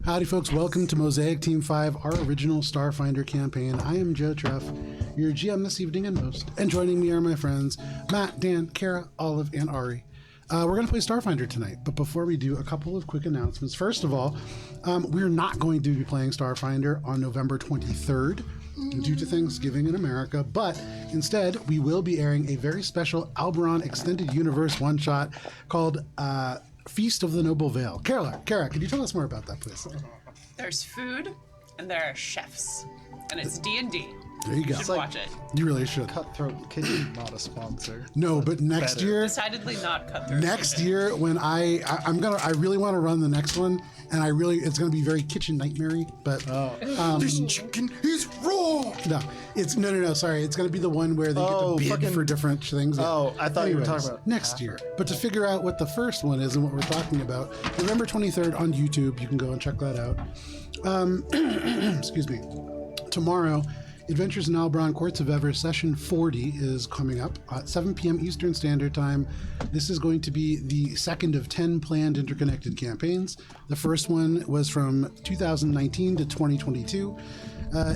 Howdy folks, welcome to Mosaic Team 5, our original Starfinder campaign. I am Joe Treff, your GM this evening and host, and joining me are my friends Matt, Dan, Kara, Olive, and Ari. We're going to play Starfinder tonight, but before we do, a couple of quick announcements. First of all, we're not going to be playing Starfinder on November 23rd due to Thanksgiving in America, but instead we will be airing a very special Alberon Extended Universe one-shot called Feast of the Noble Vale. Kara, can you tell us more about that, please? There's food, and there are chefs, and it's D&D. There you go. You should watch it. You really should. Cutthroat Kitchen, not a sponsor. No, but next better. year, Decidedly not Cutthroat. next year when I really want to run the next one, and it's gonna be very kitchen nightmare-y, but This chicken is raw. no, sorry, it's gonna be the one where they get to bid for different things. Oh, I thought you were talking about next year. But to figure out what the first one is and what we're talking about, November 23rd on YouTube, you can go and check that out. Excuse me. Tomorrow, Adventures in Alberon Courts of Ever Session 40 is coming up at 7 p.m. Eastern Standard Time. This is going to be the second of 10 planned interconnected campaigns. The first one was from 2019 to 2022.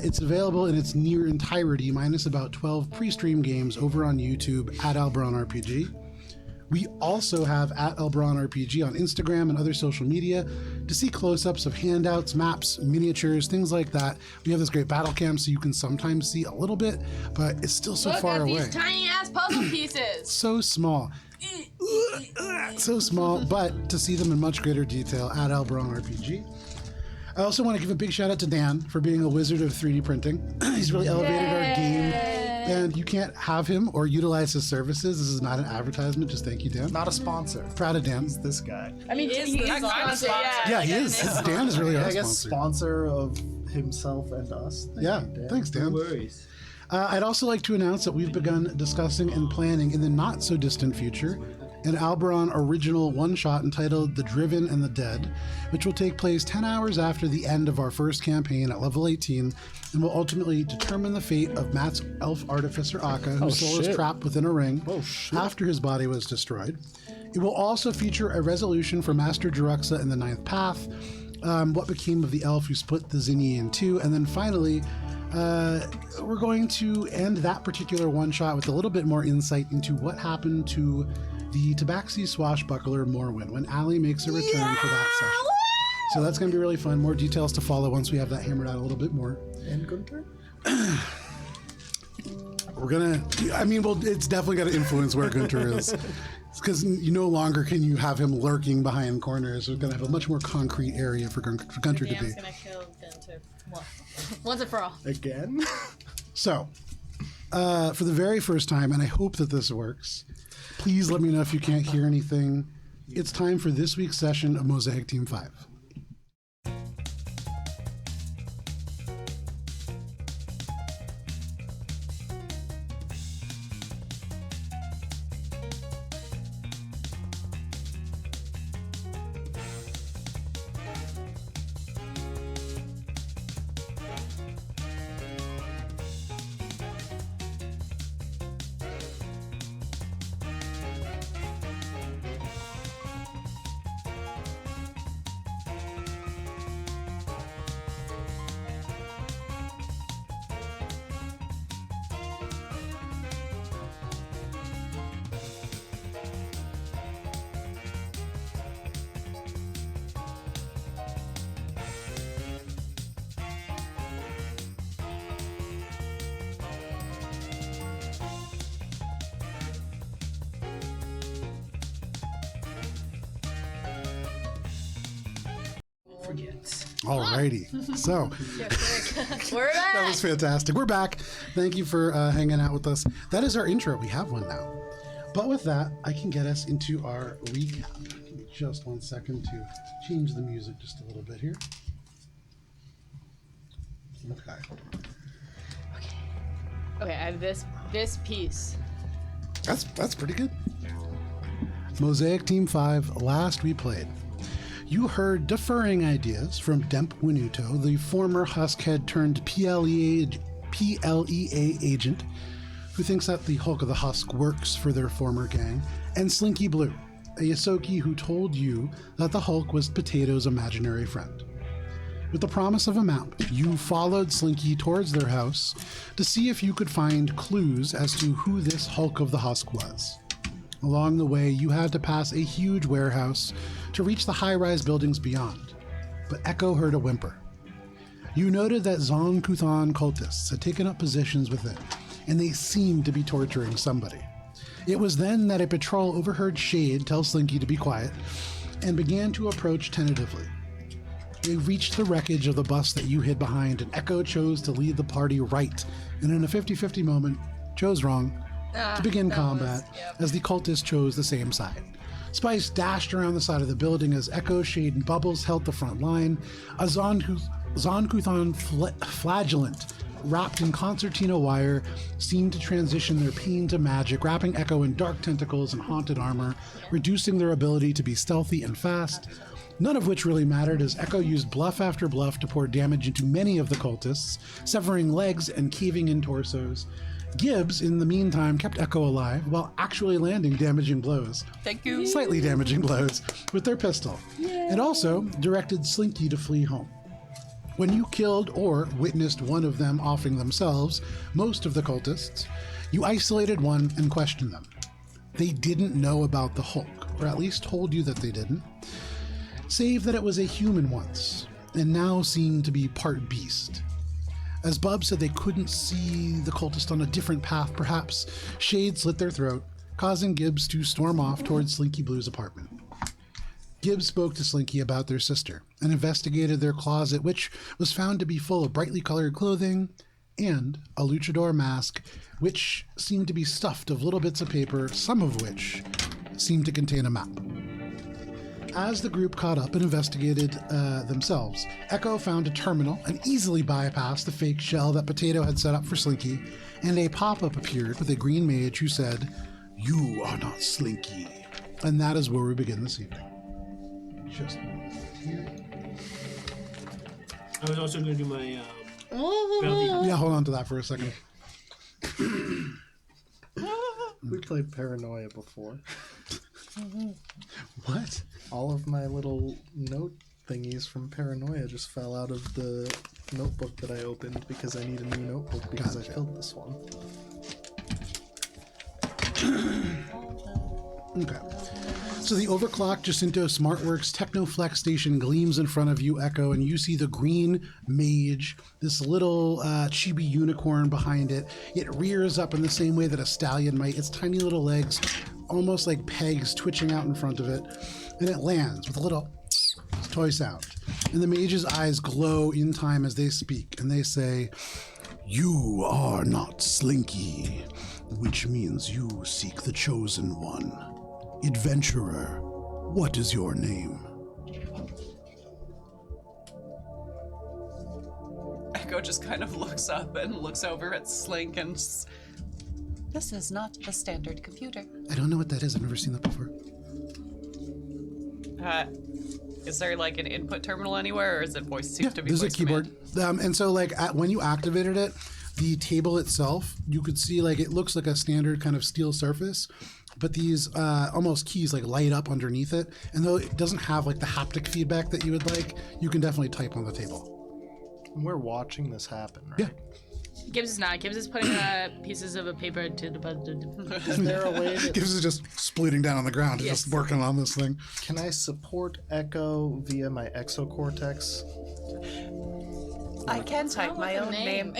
It's available in its near entirety, minus about 12 pre-stream games over on YouTube at Alberon RPG. We also have at Alberon RPG on Instagram and other social media to see close-ups of handouts, maps, miniatures, things like that. We have this great battle cam, so you can sometimes see a little bit, but it's still so far away. Look at these tiny-ass puzzle pieces. So small. So small, but to see them in much greater detail at Alberon RPG. I also want to give a big shout out to Dan for being a wizard of 3D printing. He's really elevated our game. And you can't have him or utilize his services. This is not an advertisement. Just thank you, Dan. Not a sponsor. Proud of Dan. He's this guy. I mean, he is that kind of sponsor, sponsor. Yeah, he is. Dan is really our I guess sponsor. sponsor of himself and us. Thank you, Dan. Thanks, Dan. No worries. I'd also like to announce that we've begun discussing and planning in the not so distant future an Alberon original one-shot entitled The Driven and the Dead, which will take place 10 hours after the end of our first campaign at level 18 and will ultimately determine the fate of Matt's elf artificer Akka, whose soul is trapped within a ring after his body was destroyed. It will also feature a resolution for Master Jeruxa in the Ninth Path, what became of the elf who split the Zinni in two, and then finally, we're going to end that particular one-shot with a little bit more insight into what happened to the Tabaxi swashbuckler Morwen when Allie makes a return for that session. So that's going to be really fun. More details to follow once we have that hammered out a little bit more. And Gunter? It's definitely going to influence where Gunter is. Because you no longer can you have him lurking behind corners. We're going to have a much more concrete area for Gunter to be. Dan's gonna kill Gunter. Once and for all. Again? So, for the very first time, and I hope that this works, please let me know if you can't hear anything. It's time for this week's session of Mosaic Team 5. Alrighty, so We're back. that was fantastic. We're back. Thank you for hanging out with us. That is our intro. We have one now. But with that, I can get us into our recap. Give me just 1 second to change the music just a little bit here. Okay. Okay, I have this piece. That's pretty good. Mosaic Team 5, last we played. You heard differing ideas from Demp Winuto, the former Huskhead turned PLEA agent, who thinks that the Hulk of the Husk works for their former gang, and Slinky Blue, a Yosoki who told you that the Hulk was Potato's imaginary friend. With the promise of a map, you followed Slinky towards their house to see if you could find clues as to who this Hulk of the Husk was. Along the way, you had to pass a huge warehouse to reach the high-rise buildings beyond, but Echo heard a whimper. You noted that Zon Kuthan cultists had taken up positions within, and they seemed to be torturing somebody. It was then that a patrol overheard Shade tell Slinky to be quiet and began to approach tentatively. They reached the wreckage of the bus that you hid behind, and Echo chose to lead the party right, and in a 50-50 moment, chose wrong, to begin combat, as the cultists chose the same side. Spice dashed around the side of the building as Echo, Shade, and Bubbles held the front line. A Zon Kuthan flagellant wrapped in concertina wire seemed to transition their pain to magic, wrapping Echo in dark tentacles and haunted armor, reducing their ability to be stealthy and fast. None of which really mattered, as Echo used bluff after bluff to pour damage into many of the cultists, severing legs and caving in torsos. Gibbs, in the meantime, kept Echo alive while actually landing damaging blows. Thank you. Slightly damaging blows with their pistol. And also directed Slinky to flee home. When you killed or witnessed one of them offing themselves, most of the cultists, you isolated one and questioned them. They didn't know about the Hulk, or at least told you that they didn't, save that it was a human once, and now seemed to be part beast. As Bub said they couldn't see the cultist on a different path, perhaps, Shade slit their throat, causing Gibbs to storm off towards Slinky Blue's apartment. Gibbs spoke to Slinky about their sister and investigated their closet, which was found to be full of brightly colored clothing and a luchador mask, which seemed to be stuffed of little bits of paper, some of which seemed to contain a map. As the group caught up and investigated themselves, Echo found a terminal and easily bypassed the fake shell that Potato had set up for Slinky, and a pop-up appeared with a green mage who said, "You are not Slinky." And that is where we begin this evening. Just here. I was also going to do my bounty. Yeah, hold on to that for a second. We played Paranoia before. What? All of my little note thingies from Paranoia just fell out of the notebook that I opened because I need a new notebook because I filled this one. Okay. So the overclocked Jacinto SmartWorks Technoflex station gleams in front of you, Echo, and you see the green mage, this little chibi unicorn behind it. It rears up in the same way that a stallion might, its tiny little legs almost like pegs twitching out in front of it, and it lands with a little toy sound. And the mage's eyes glow in time as they speak, and they say, "You are not Slinky, which means you seek the chosen one. Adventurer, what is your name?" Echo just kind of looks up and looks over at Slink and this is not a standard computer. I don't know what that is. I've never seen that before. Is there like an input terminal anywhere, or is it voice? Seems to be there's a voice keyboard. command? And so like when you activated it, the table itself, you could see like it looks like a standard kind of steel surface, but these almost keys like light up underneath it. And though it doesn't have like the haptic feedback that you would like, you can definitely type on the table. And we're watching this happen, right? Yeah. Gibbs is not. Gibbs is putting pieces of a paper to the. Is there a way that Gibbs is just splitting down on the ground and Yes. just working on this thing. can I support Echo via my exocortex? I can type my own name.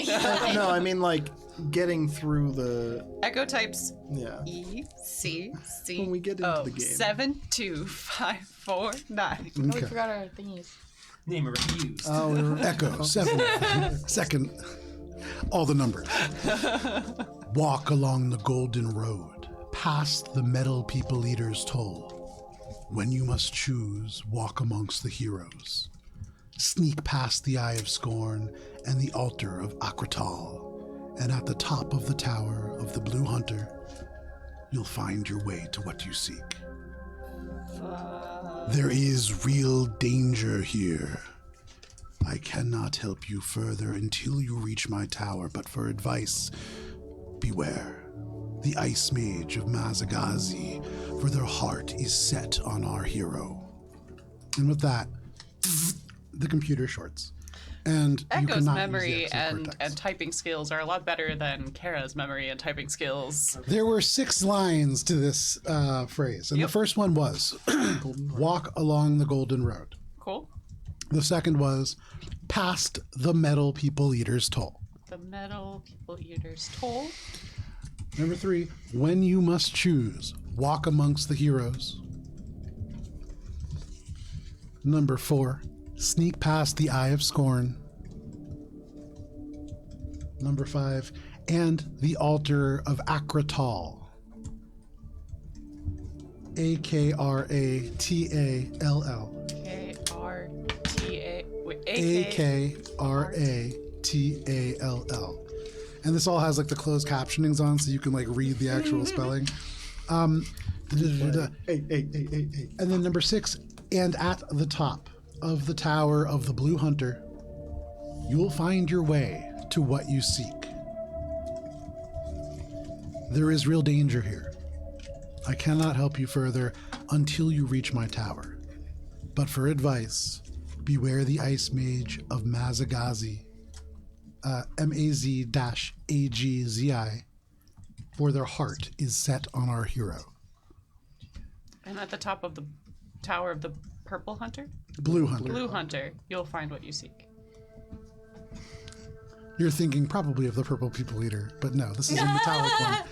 No, I mean like getting through the Echo types yeah. E C C When we get into O the game. 72549. Oh, we Okay. forgot our thingies. Name already used. Oh, we were Echo, 7, second, all the numbers. Walk along the golden road, past the metal people eaters toll. When you must choose, walk amongst the heroes. Sneak past the Eye of Scorn and the altar of Akratal, and at the top of the tower of the Blue Hunter, you'll find your way to what you seek. There is real danger here. I cannot help you further until you reach my tower, but for advice, beware. The Ice Mage of Mazagazi, for their heart is set on our hero. And with that, the computer shorts. And you Echo's cannot memory use the Exo and Cortex. typing skills are a lot better than Kara's memory and typing skills. There were 6 lines to this phrase, and Yep. the first one was walk along the golden road. Cool. The second was past the metal people eaters toll. The metal people eaters toll. Number 3, when you must choose, walk amongst the heroes. Number 4, sneak past the eye of scorn. Number 5, and the altar of Akratall. Akratall. K-R-T-A. Wait, Akratall. And this all has like the closed captionings on, so you can like read the actual spelling. Hey. And then number 6, and at the top of the tower of the Blue Hunter, you'll find your way to what you seek. There is real danger here. I cannot help you further until you reach my tower. But for advice, beware the ice mage of Mazagazi, M-A-Z-A-G-Z-I, for their heart is set on our hero. And at the top of the tower of the purple hunter? Blue Hunter. Blue hunter. You'll find what you seek. You're thinking probably of the Purple People Eater, but no, this is a metallic one.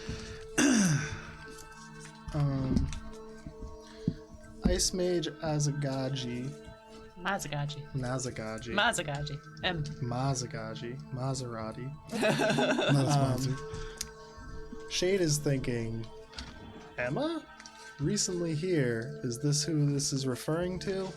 Ice Mage Azagaji. Mazagaji. Nazagaji. Mazagaji. Mazagaji. Maserati. Not a sponsor. Shade is thinking, Emma? Recently here, is this who this is referring to?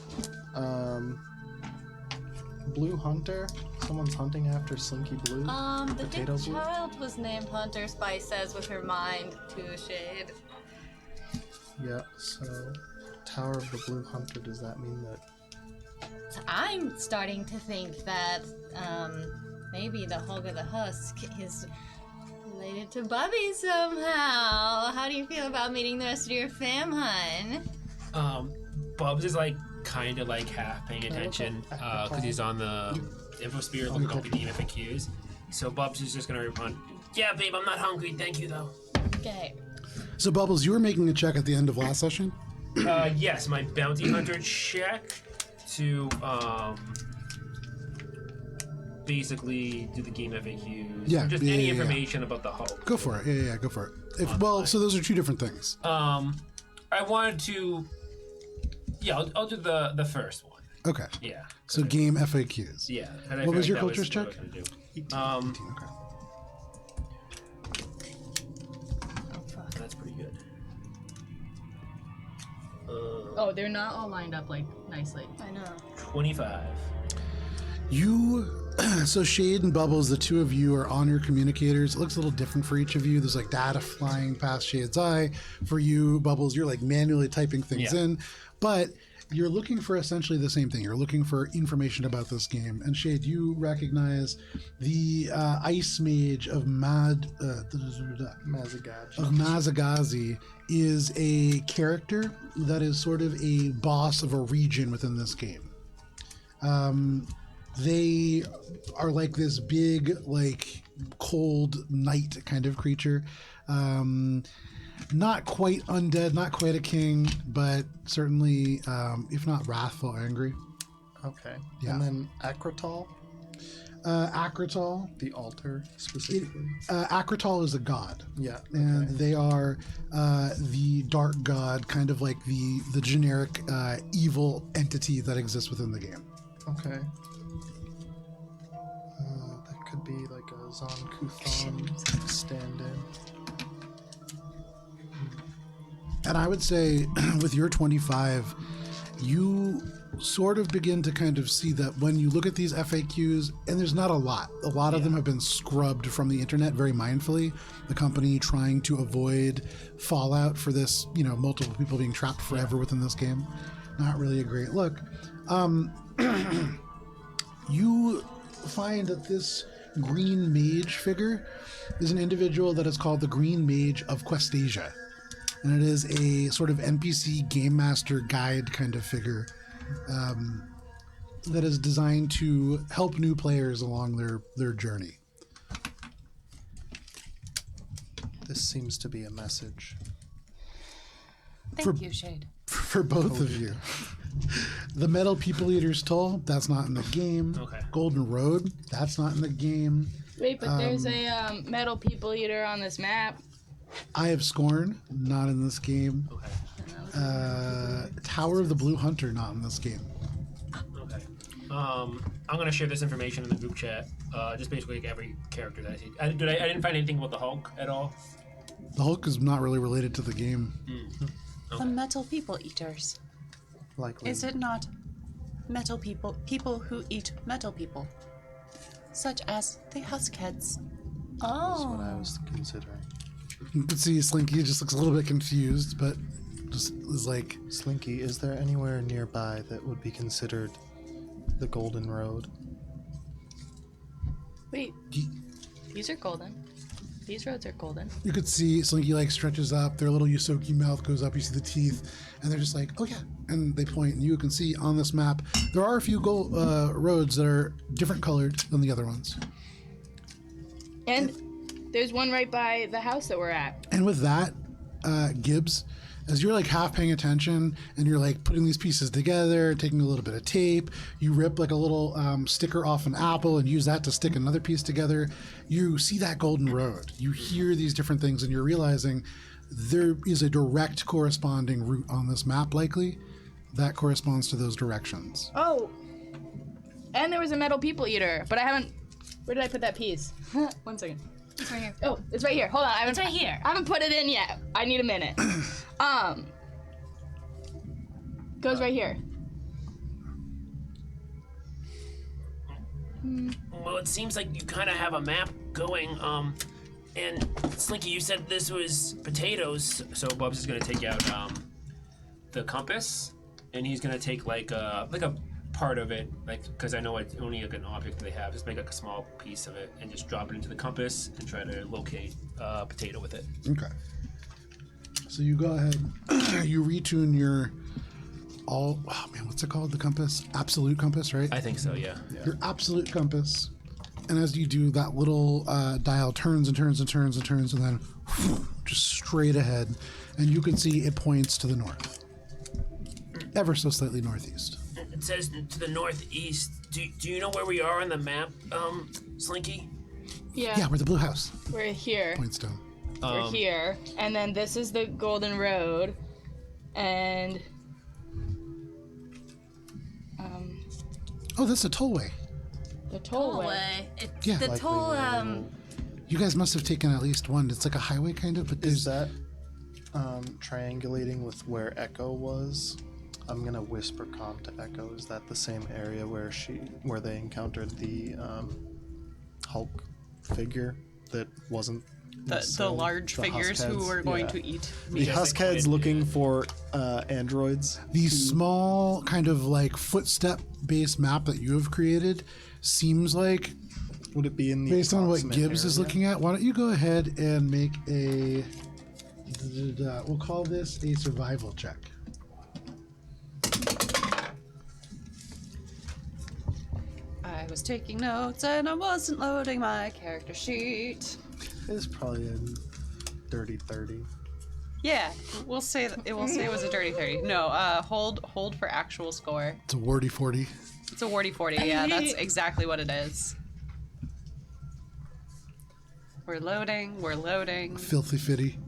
Blue Hunter? Someone's hunting after Slinky Blue? The Potato big Blue? child was named Hunter, Spice says with her mind to Shade. Yeah, so Tower of the Blue Hunter, does that mean that So I'm starting to think that maybe the Hog of the Husk is related to Bubby somehow. How do you feel about meeting the rest of your fam, hun? Bubs is like kind of like half paying attention because he's on the infosphere looking up the game FAQs. So Bubs is just gonna respond, "Yeah, babe, I'm not hungry, thank you though." Okay. So, Bubbles, you were making a check at the end of last session? Yes, my bounty hunter check to basically do the game FAQs. Yeah, or just yeah, any yeah, yeah. information about the Hulk. Go for it. Yeah, go for it. So those are 2 different things. I wanted to. Yeah, I'll do the first one. Okay. Yeah. So game FAQs. Yeah. and I What feel was your that culture's what I check? was gonna do. 18, okay. Oh, fuck. That's pretty good. Oh, they're not all lined up like nicely. I know. 25. So Shade and Bubbles, the 2 of you are on your communicators. It looks a little different for each of you. There's like data flying past Shade's eye. For you, Bubbles, you're like manually typing things Yeah. in. But you're looking for essentially the same thing. You're looking for information about this game. And Shade, you recognize the Ice Mage of Mazagaji? is a character that is sort of a boss of a region within this game. They are like this big, like cold knight kind of creature. Not quite undead, not quite a king, but certainly, if not wrathful, angry. Okay. Yeah. And then Akratall, Akratall. the altar specifically. Akratall is a god. Yeah. And Okay. they are the dark god, kind of like the generic evil entity that exists within the game. Okay. That could be like a Zon Kuthon stand-in. And I would say with your 25, you sort of begin to kind of see that when you look at these FAQs, and there's not a lot of them have been scrubbed from the internet very mindfully. The company trying to avoid fallout for this, multiple people being trapped forever within this game. Not really a great look. You find that this green mage figure is an individual that is called the Green Mage of Questasia. And it is a sort of NPC game master guide kind of figure. that is designed to help new players along their journey. This seems to be a message. Thank you, Shade. For both of you. The Metal People Eater's Toll, that's not in the game. Okay. Golden Road, that's not in the game. Wait, but there's a metal people eater on this map. Eye of Scorn, not in this game. Okay. Tower of the Blue Hunter, not in this game. Okay. I'm gonna share this information in the group chat. Just basically like every character that I see. I didn't find anything about the Hulk at all. The Hulk is not really related to the game. The metal people eaters. Likely. Is it not metal people who eat metal people? Such as the Huskheads. That's what I was considering. You can see Slinky just looks a little bit confused, but just is like, Slinky, is there anywhere nearby that would be considered the Golden Road? Wait, these are golden. These roads are golden. you could see Slinky like stretches up, their little Yusoki mouth goes up, you see the teeth, and they're just like, oh yeah, and they point, and you can see on this map, there are a few roads that are different colored than the other ones. And there's one right by the house that we're at. And with that, Gibbs, as you're like half paying attention and you're like putting these pieces together, taking a little bit of tape, you rip like a little sticker off an apple and use that to stick another piece together. You see that golden road. You hear these different things and you're realizing there is a direct corresponding route on this map likely that corresponds to those directions. Oh, and there was a metal people eater, but I haven't. Where did I put that piece? 1 second. It's right here. Oh, it's right here. Hold on. It's right here. I haven't put it in yet. I need a minute. Goes right here. Well, it seems like you kind of have a map going. And Slinky, you said this was potatoes, so Bubs is gonna take out the compass, and he's gonna take like a part of it, like because I know it's only like an object they have. Just make like a small piece of it and just drop it into the compass and try to locate a potato with it. Okay. So you go ahead, you retune your what's it called? The compass? Absolute compass, right? I think so, yeah. Your absolute compass. And as you do, that little dial turns and turns and turns and turns and then just straight ahead. And you can see it points to the north. Ever so slightly northeast. It says to the northeast. Do you know where we are on the map, Slinky? Yeah. Yeah, we're the blue house. We're here. Points down. We're here. And then this is the golden road. And Oh, that's a tollway. the tollway. Tollway. It's Yeah. the Likely toll. where You guys must have taken at least one. It's like a highway kind of, but Is there's that triangulating with where Echo was? I'm gonna whisper calm to Echo. Is that the same area where they encountered the Hulk figure that wasn't The necessarily large the figures who Huskheads? were going Yeah. to eat The meat. Huskheads looking for androids. the small kind of like footstep-based map that you have created seems like, Would it be in the based on what approximate Gibbs is area? looking at, why don't you go ahead and make a, we'll call this a survival check. I was taking notes and I wasn't loading my character sheet. It's probably a dirty 30. Yeah, we'll say that it will say it was a dirty 30. No, hold for actual score. It's a warty 40. It's a warty 40. Yeah, that's exactly what it is. We're loading. Filthy fitty.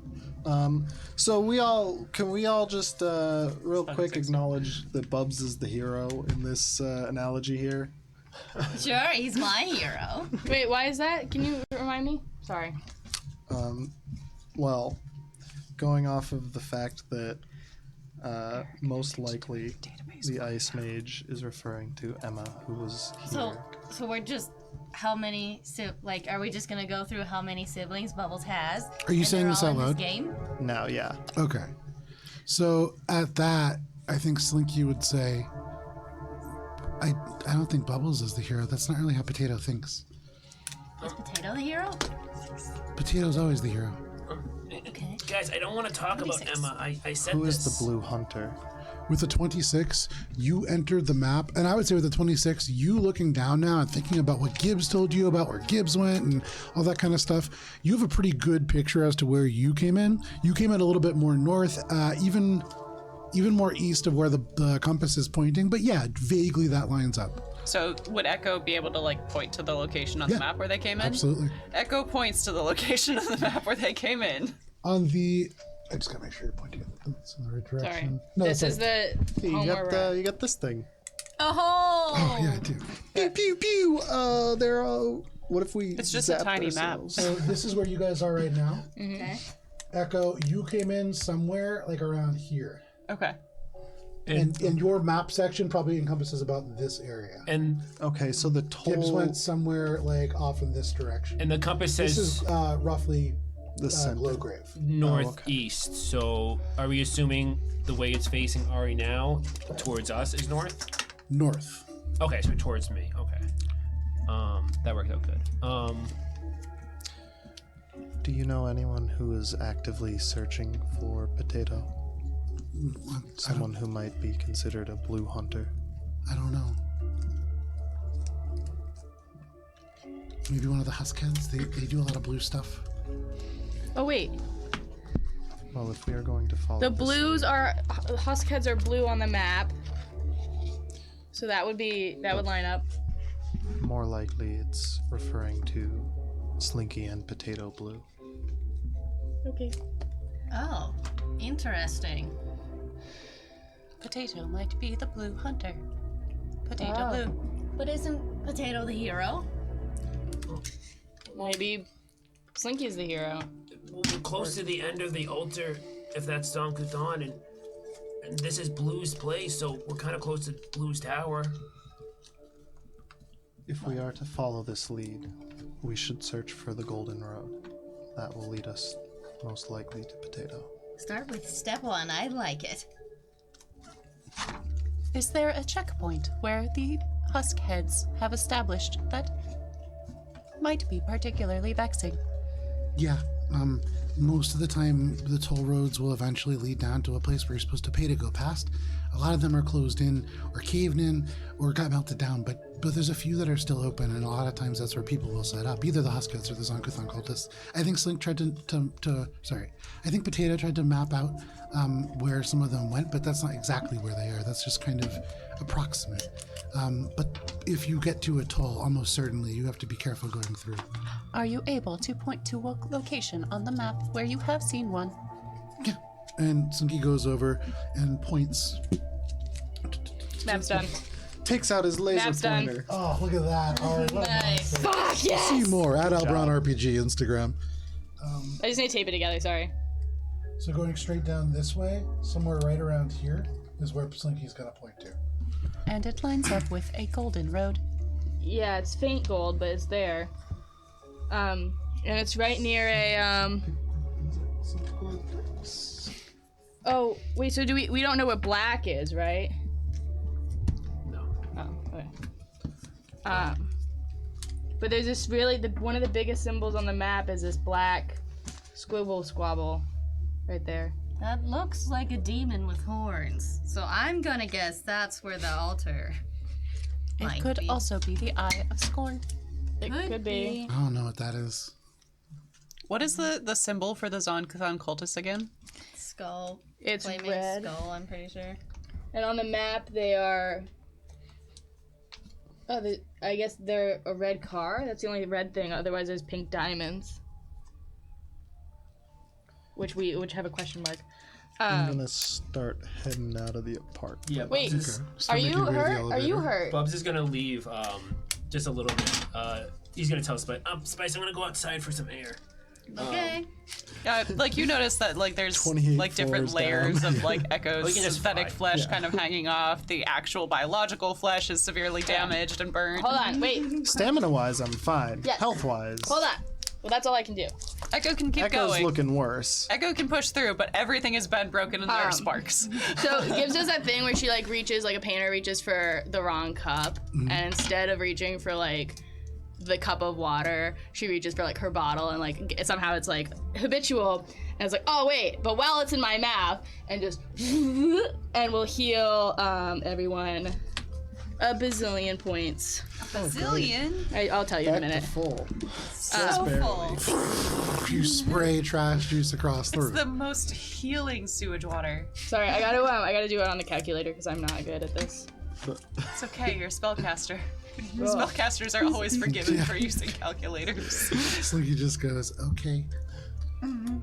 So can we all just real quick acknowledge that Bubs is the hero in this analogy here? Sure, he's my hero. Wait, why is that? Can you remind me? Sorry. Well, going off of the fact that most likely the Ice Mage is referring to Emma, who was here. So we're just how many are we just gonna go through how many siblings Bubbles has? Are you and saying they're this all out in loud? Game? Now, yeah. Okay. So at that, I think Slinky would say, I don't think Bubbles is the hero. That's not really how Potato thinks. Is Potato the hero? Potato's always the hero. Okay. Guys, I don't want to talk about 26. Emma. I said Who this. is the Blue Hunter? With a 26, you entered the map, and I would say with a 26, you looking down now and thinking about what Gibbs told you about where Gibbs went and all that kind of stuff, you have a pretty good picture as to where you came in. You came in a little bit more north, even more east of where the compass is pointing, but yeah, vaguely that lines up. So would Echo be able to like point to the location on the map where they came in? Absolutely. Echo points to the location on the map where they came in. On the, I just gotta make sure you're pointing in the right Sorry. direction. No, This it's is okay. the You home got where we're at. you got this thing. Oh! Oh yeah, I do. Pew pew pew. There. What if we? It's just a zapped tiny map. ourselves? So this is where you guys are right now. Okay. Echo, you came in somewhere like around here. Okay. And your map section probably encompasses about this area. And Okay, so the Gibbs total. went somewhere like off in this direction. the compass This says is roughly The center. Glowgrave. northeast. So are we assuming the way it's facing Ari now towards us is north? North. Okay, so towards me. Okay. That worked out good. Do you know anyone who is actively searching for Potato? Someone who might be considered a blue hunter. I don't know. Maybe one of the Huskheads. They do a lot of blue stuff. Oh wait, Well, if we are going to follow the this blues lead- are Huskheads are blue on the map, so that would line up. more likely it's referring to Slinky and Potato Blue. Okay. Oh, interesting. Potato might be the blue hunter. Potato Wow. blue. But isn't Potato the hero? Maybe Slinky's the hero. We're close to the end of the altar, if that's Don Kuthon, and this is Blue's place, so we're kind of close to Blue's tower. If we are to follow this lead, we should search for the Golden Road. That will lead us most likely to Potato. Start with step one. I like it. Is there a checkpoint where the husk heads have established that might be particularly vexing? Yeah. Most of the time, the toll roads will eventually lead down to a place where you're supposed to pay to go past. A lot of them are closed in, or caved in, or got melted down. But there's a few that are still open, and a lot of times that's where people will set up, either the Huskets or the Zonkuthon cultists. I think Slink tried I think Potato tried to map out where some of them went, but that's not exactly where they are. That's just kind of approximate. But if you get to a toll, almost certainly you have to be careful going through. Are you able to point to a location on the map where you have seen one? Yeah. And Slinky goes over and points. Map's done. Takes out his laser Map's done. pointer. Oh, look at that. All right, what a Nice. monster. Fuck yes! See more at Albron RPG Instagram. I just need to tape it together. Sorry. So going straight down this way, somewhere right around here, is where Slinky's gonna point to. And it lines up with a golden road. Yeah, it's faint gold, but it's there. And it's right near a Oh, wait, so do we don't know what black is, right? No. Oh, okay. But there's this really one of the biggest symbols on the map is this black squabble right there. That looks like a demon with horns. So I'm gonna guess that's where the altar It might could be. also be the Eye of Scorn. It could be. I don't know what that is. What is the symbol for the Zonkuthon cultists again? Skull. It's Flaming red. skull, I'm pretty sure. And on the map they are I guess they're a red car. That's the only red thing. Otherwise there's pink diamonds. Which have a question mark. I'm gonna start heading out of the apartment. Yeah. Wait. Bubs is, Start Are you making your way to the hurt? Are you elevator. hurt? Bubs is gonna leave just a little bit. He's gonna tell Spice, Spice, I'm gonna go outside for some air. Okay. Like you notice that like there's 28 like different floors down. layers of like We Echo's can just synthetic fly. flesh kind of hanging off. The actual biological flesh is severely damaged and burned. Hold on, wait. Stamina wise, I'm fine. Yes. Health wise, Hold on. Well, that's all I can do. Echo can keep Echo's going. looking worse. Echo can push through, but everything has been broken and there are sparks. So Gibbs does that thing where she like reaches, like a painter reaches for the wrong cup, and instead of reaching for like the cup of water, she reaches for like her bottle and like somehow it's like habitual, and it's like, oh wait, but while it's in my mouth, and just and we'll heal everyone a bazillion points. Bazillion? I'll tell you in a Back minute. to full. So full. You spray trash juice across through. It's the most healing sewage water. Sorry, I gotta do it on the calculator because I'm not good at this. It's okay, you're a spellcaster. Spellcasters are always forgiven for using calculators. Slinky just goes, okay. And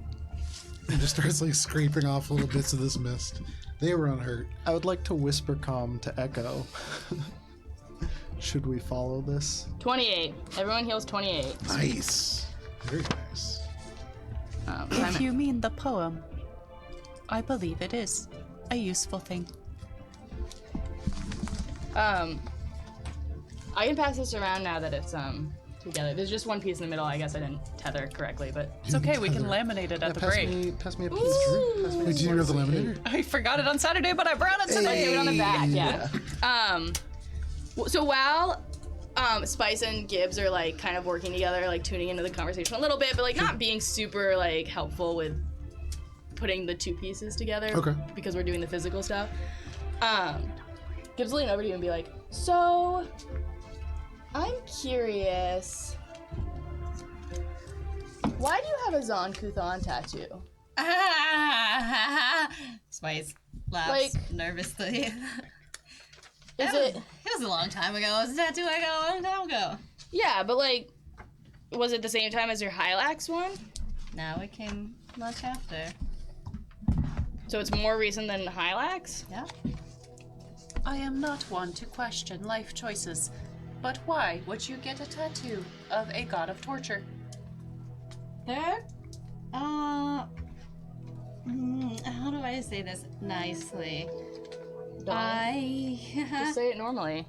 just starts like scraping off little bits of this mist. They were unhurt. I would like to whisper calm to Echo. Should we follow this? 28. Everyone heals 28. Nice. Very nice. If you mean the poem, I believe it is a useful thing. I can pass this around now that it's together. There's just one piece in the middle. I guess I didn't tether correctly, but It's okay, we can laminate it at the break. Pass me a piece. Pass me Wait, do you have the laminator? I forgot it on Saturday, but I brought it today. okay, on the back, yeah. So while Spice and Gibbs are like kind of working together, like tuning into the conversation a little bit, but like not being super like helpful with putting the two pieces together. Okay. Because we're doing the physical stuff. Gibbs will lean over to you and be like, so I'm curious. Why do you have a Zon Kuthon tattoo? Spice laughs Like- nervously. Is it? It was a long time ago. It was a tattoo I got a long time ago. Yeah, but like, was it the same time as your Hylax one? Now it came much after. So it's more recent than Hylax? Yeah. I am not one to question life choices, but why would you get a tattoo of a god of torture? There? How do I say this nicely? Just say it normally.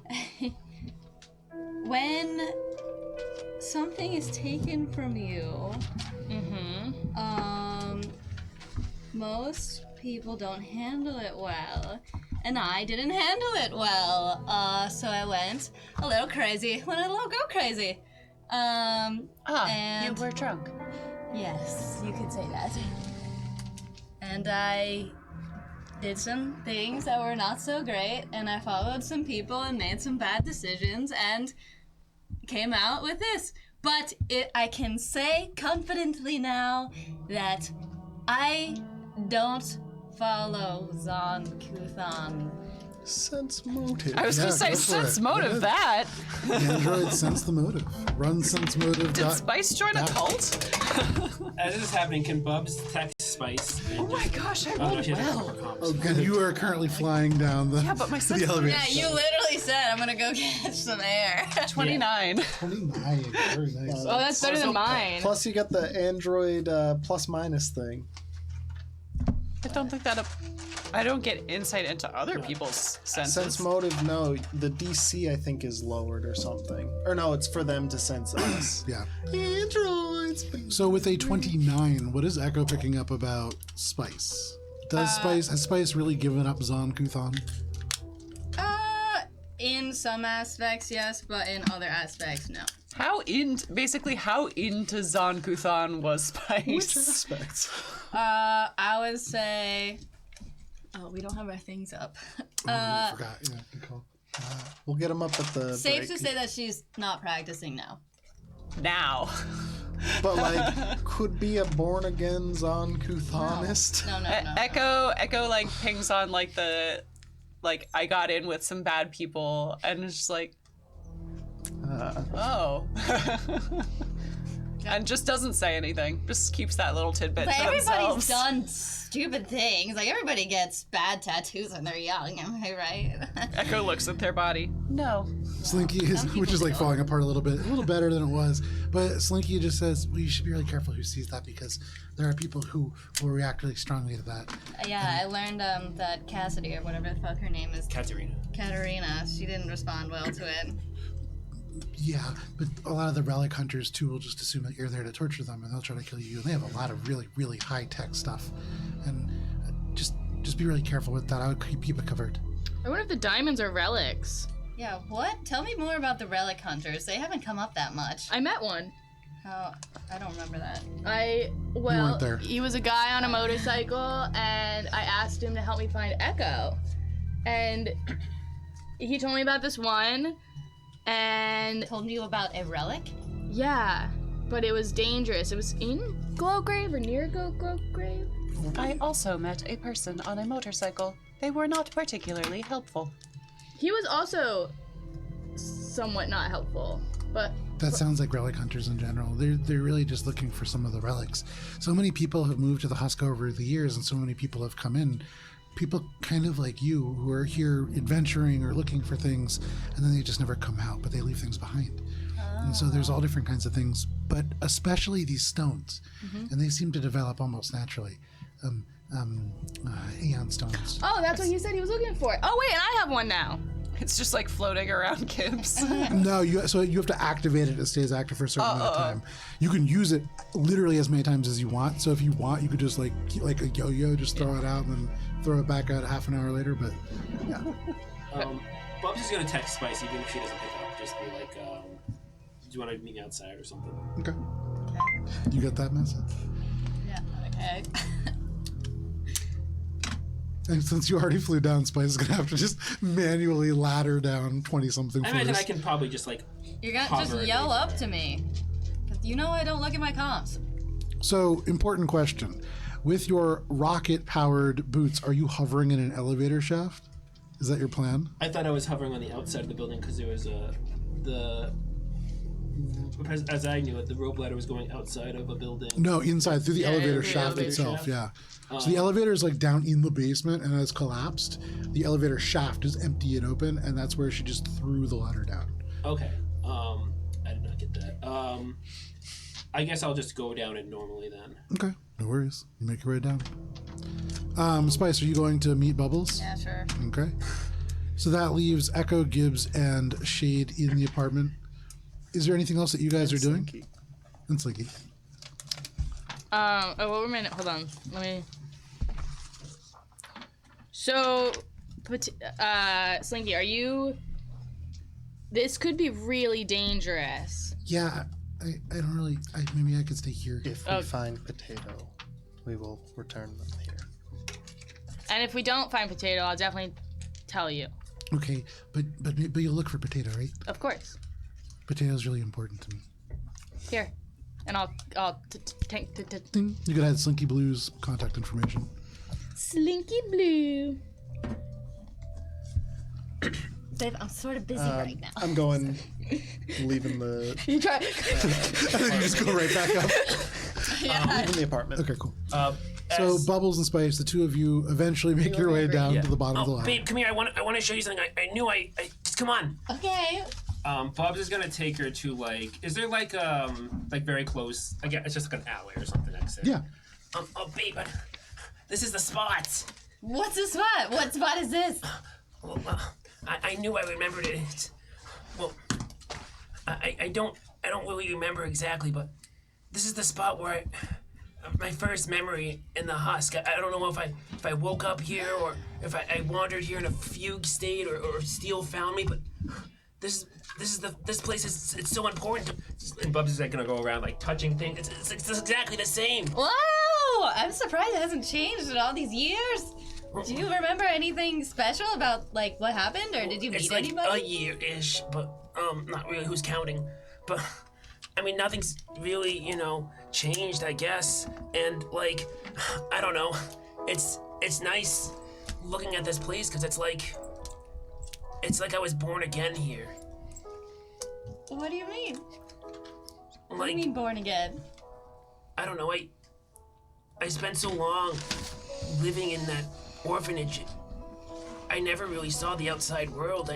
When something is taken from you, most people don't handle it well. And I didn't handle it well. So I went a little crazy. Went a little go crazy. You and were drunk. yes, you could say that. And I did some things that were not so great, and I followed some people and made some bad decisions and came out with this. But I can say confidently now that I don't follow Zon Kuthon. Sense motive. I was Yeah, gonna say go for sense it. motive Go that. The android sense the motive. Run sense motive. Did Spice join a cult? As this is happening, can Bubs text Spice? Oh my gosh, I Oh, no, rolled she doesn't have well. her comps. Oh, good. You are currently flying down the, Yeah, but my the sense elevator. Yeah, you literally said I'm gonna go catch some air. 29. 29. Very nice. Oh, that's better than mine. Plus, you got the Android plus minus thing. I don't think that. I don't get insight into other people's senses. Sense motive, no. The DC, I think, is lowered or something. Or no, it's for them to sense us. Yeah. Androids. So with a 29, what is Echo picking up about Spice? Has Spice really given up Zon Kuthon? In some aspects, yes, but in other aspects, no. How into Zon Kuthon was Spice? Which aspects? I would say. Oh, we don't have our things up. I forgot. Yeah, good call. We'll get them up at the Safe break. to say that she's not practicing now. Now. But like, could be a born again Zon Kuthonist. No. Echo like pings on like the I got in with some bad people and it's just like oh. And just doesn't say anything. Just keeps that little tidbit But to everybody's themselves. done stupid things. Like, everybody gets bad tattoos when they're young, am I right? Echo looks at their body. No. Slinky is, Some which is like people falling apart a little better than it was. But Slinky just says, well, you should be really careful who sees that because there are people who will react really strongly to that. Yeah, I learned that Cassidy, or whatever the fuck her name is, Katerina. Katerina, she didn't respond well to it. Yeah, but a lot of the relic hunters too will just assume that you're there to torture them, and they'll try to kill you. And they have a lot of really, really high tech stuff, and just be really careful with that. I would keep it covered. I wonder if the diamonds are relics. Yeah, what? Tell me more about the relic hunters. They haven't come up that much. I met one. How? I don't remember that. weren't there. He was a guy on a motorcycle, and I asked him to help me find Echo. And he told me about this one, and Told you about a relic? yeah, but it was dangerous. It was in Glowgrave or near Glowgrave. I also met a person on a motorcycle. They were not particularly helpful. He was also somewhat not helpful, but That sounds like relic hunters in general. They're really just looking for some of the relics. So many people have moved to the husk over the years, and so many people have come in. People kind of like you who are here adventuring or looking for things, and then they just never come out, but they leave things behind. And so there's all different kinds of things, but especially these stones, and they seem to develop almost naturally. Aeon stones. oh, that's what he said he was looking for. Oh wait, and I have one now. It's just like floating around Gibbs. No, so you have to activate it. It stays active for a certain amount of time. You can use it literally as many times as you want. So if you want, you could just like a yo-yo, just throw it out and then throw it back out half an hour later. But yeah, Bubs is gonna text Spice even if she doesn't pick up. Just be like, do you want to meet me outside or something? okay. You get that message? Yeah, okay. And since you already flew down, Spice is gonna have to just manually ladder down 20-something I floors. imagine I can probably just like. You're gonna hover just and yell reach up there. to me. 'Cause you know I don't look at my comms. So, important question. With your rocket-powered boots, are you hovering in an elevator shaft? Is that your plan? I thought I was hovering on the outside of the building because there was as I knew it, the rope ladder was going outside of a building. No, inside, through the elevator through the shaft elevator itself, shaft. yeah. So the elevator is like down in the basement and has collapsed. The elevator shaft is empty and open, and that's where she just threw the ladder down. Okay. I did not get that. I guess I'll just go down it normally then. Okay, no worries. You make your way down. Spice, are you going to meet Bubbles? Yeah, sure. Okay. So that leaves Echo, Gibbs, and Shade in the apartment. Is there anything else that you guys are doing? Slinky. And Slinky. Oh, wait a minute. Hold on. Let me. So, Slinky, are you? This could be really dangerous. Yeah, I don't really. Maybe I could stay here. If we find Potato, we will return them here. And if we don't find Potato, I'll definitely tell you. Okay, but you'll look for Potato, right? Of course. Potato's really important to me. Here, and I'll Ding. You could add Slinky Blue's contact information. Slinky Blue. Dave, I'm sort of busy right now. I'm going, leaving the You try. You just go right back up. leaving the apartment. Okay, cool. So Bubbles and Spice, the two of you eventually make your way down to the bottom of the ladder. Babe, come here. I want to show you something. I knew I just come on. Okay. Bubs is gonna take her to is there like very close? I guess it's just like an alley or something next to it. Yeah. Oh, babe, this is the spot. What's the spot? What spot is this? Well, I knew I remembered it. Well, I don't really remember exactly, but this is the spot where my first memory in the husk. I don't know if I woke up here or if I wandered here in a fugue state or Steel found me, but this place is it's so important. And Bubs is gonna go around touching things. It's exactly the same. Whoa! I'm surprised it hasn't changed in all these years. Do you remember anything special about what happened, or did you meet It's anybody? a year-ish, but not really. Who's counting? But I mean, nothing's really changed, I guess. And I don't know. It's nice looking at this place because it's like I was born again here. What do you mean? What do Like you mean born again? I don't know. I spent so long living in that orphanage. I never really saw the outside world.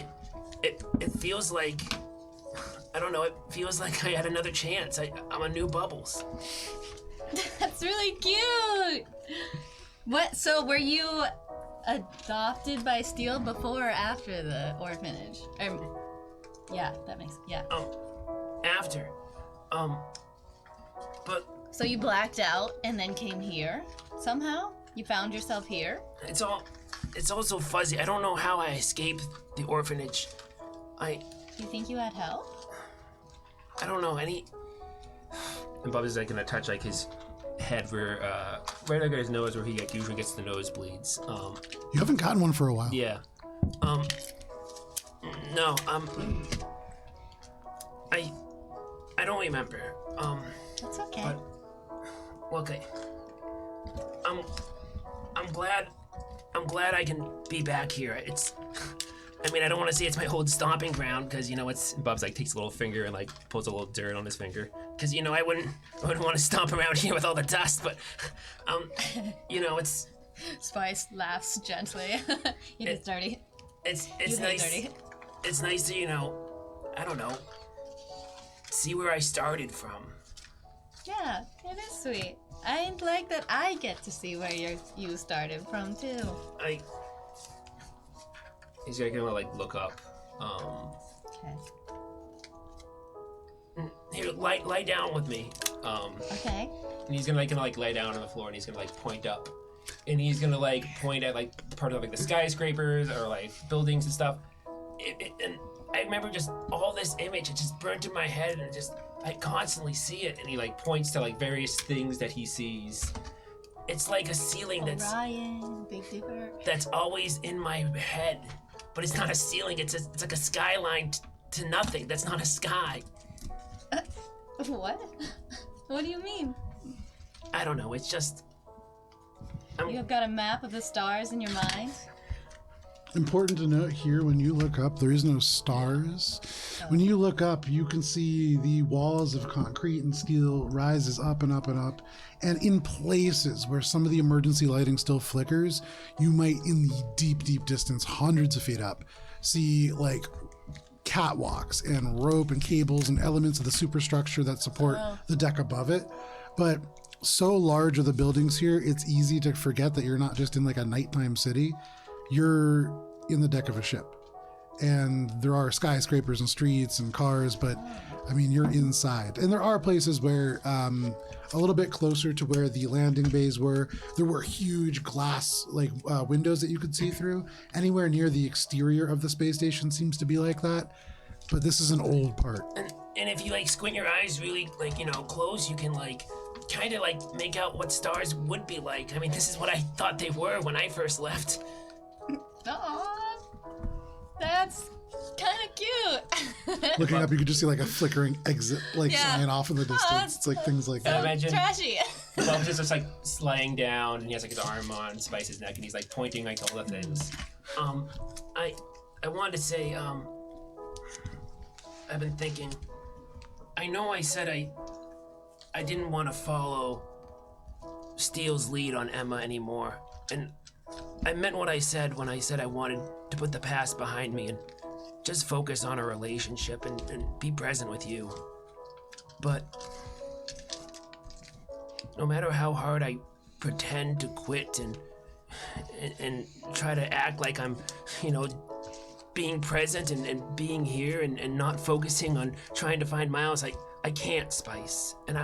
It feels like I don't know. It feels like I had another chance. I'm a new Bubbles. That's really cute. What? So were you adopted by Steel before or after the orphanage? Yeah, that makes After, but So you blacked out and then came here somehow? You found yourself here? it's all so fuzzy. I don't know how I escaped the orphanage. I Do you think you had help? don't know any. And Bubs is like gonna touch like his head where right under his nose where he like usually gets the nosebleeds. You haven't gotten one for a while. Yeah. No. I don't remember. That's okay. But okay. I'm glad I can be back here. I mean, I don't want to say it's my old stomping ground because it's. Bubs like takes a little finger and like pulls a little dirt on his finger because I wouldn't want to stomp around here with all the dust. But it's Spice laughs gently. You get dirty. it's You nice. dirty. It's nice to I don't know, see where I started from. Yeah, it is sweet. I like that I get to see where you started from too. He's gonna like look up. Okay. Here, lie down with me. Okay. And he's gonna like lay down on the floor and he's gonna like point up. And he's gonna like point at like part of like the skyscrapers or like buildings and stuff. And I remember just all this image, it just burnt in my head and I constantly see it. And he like points to like various things that he sees. It's like a ceiling Orion, Big Dipper. that's always in my head. But it's not a ceiling, it's like a skyline to nothing. That's not a sky. What? What do you mean? I don't know, it's just... You've got a map of the stars in your mind? Important to note here, when you look up, there is no stars. When you look up, you can see the walls of concrete and steel rises up and up and up. And in places where some of the emergency lighting still flickers, you might, in the deep, deep distance, hundreds of feet up, see like catwalks and rope and cables and elements of the superstructure that support the deck above it. But so large are the buildings here, it's easy to forget that you're not just in like a nighttime city. You're in the deck of a ship. And there are skyscrapers and streets and cars, but I mean, you're inside. And there are places where, a little bit closer to where the landing bays were, there were huge glass like windows that you could see through. Anywhere near the exterior of the space station seems to be like that. But this is an old part. And if you like squint your eyes really like, close, you can like kind of like make out what stars would be like. I mean, this is what I thought they were when I first left. Aw, that's kind of cute. Looking up, you could just see like a flickering exit like sign off in the distance. It's like things like And that. imagine Trashy. Bubs is just like laying down and he has like his arm on Spice's neck and he's like pointing like all the things. I wanted to say, I've been thinking, I know I said I didn't want to follow Steele's lead on Emma anymore. And I meant what I said when I said I wanted to put the past behind me and just focus on a relationship and be present with you. But no matter how hard I pretend to quit and try to act like I'm, being present and being here and not focusing on trying to find Miles, I can't, Spice. And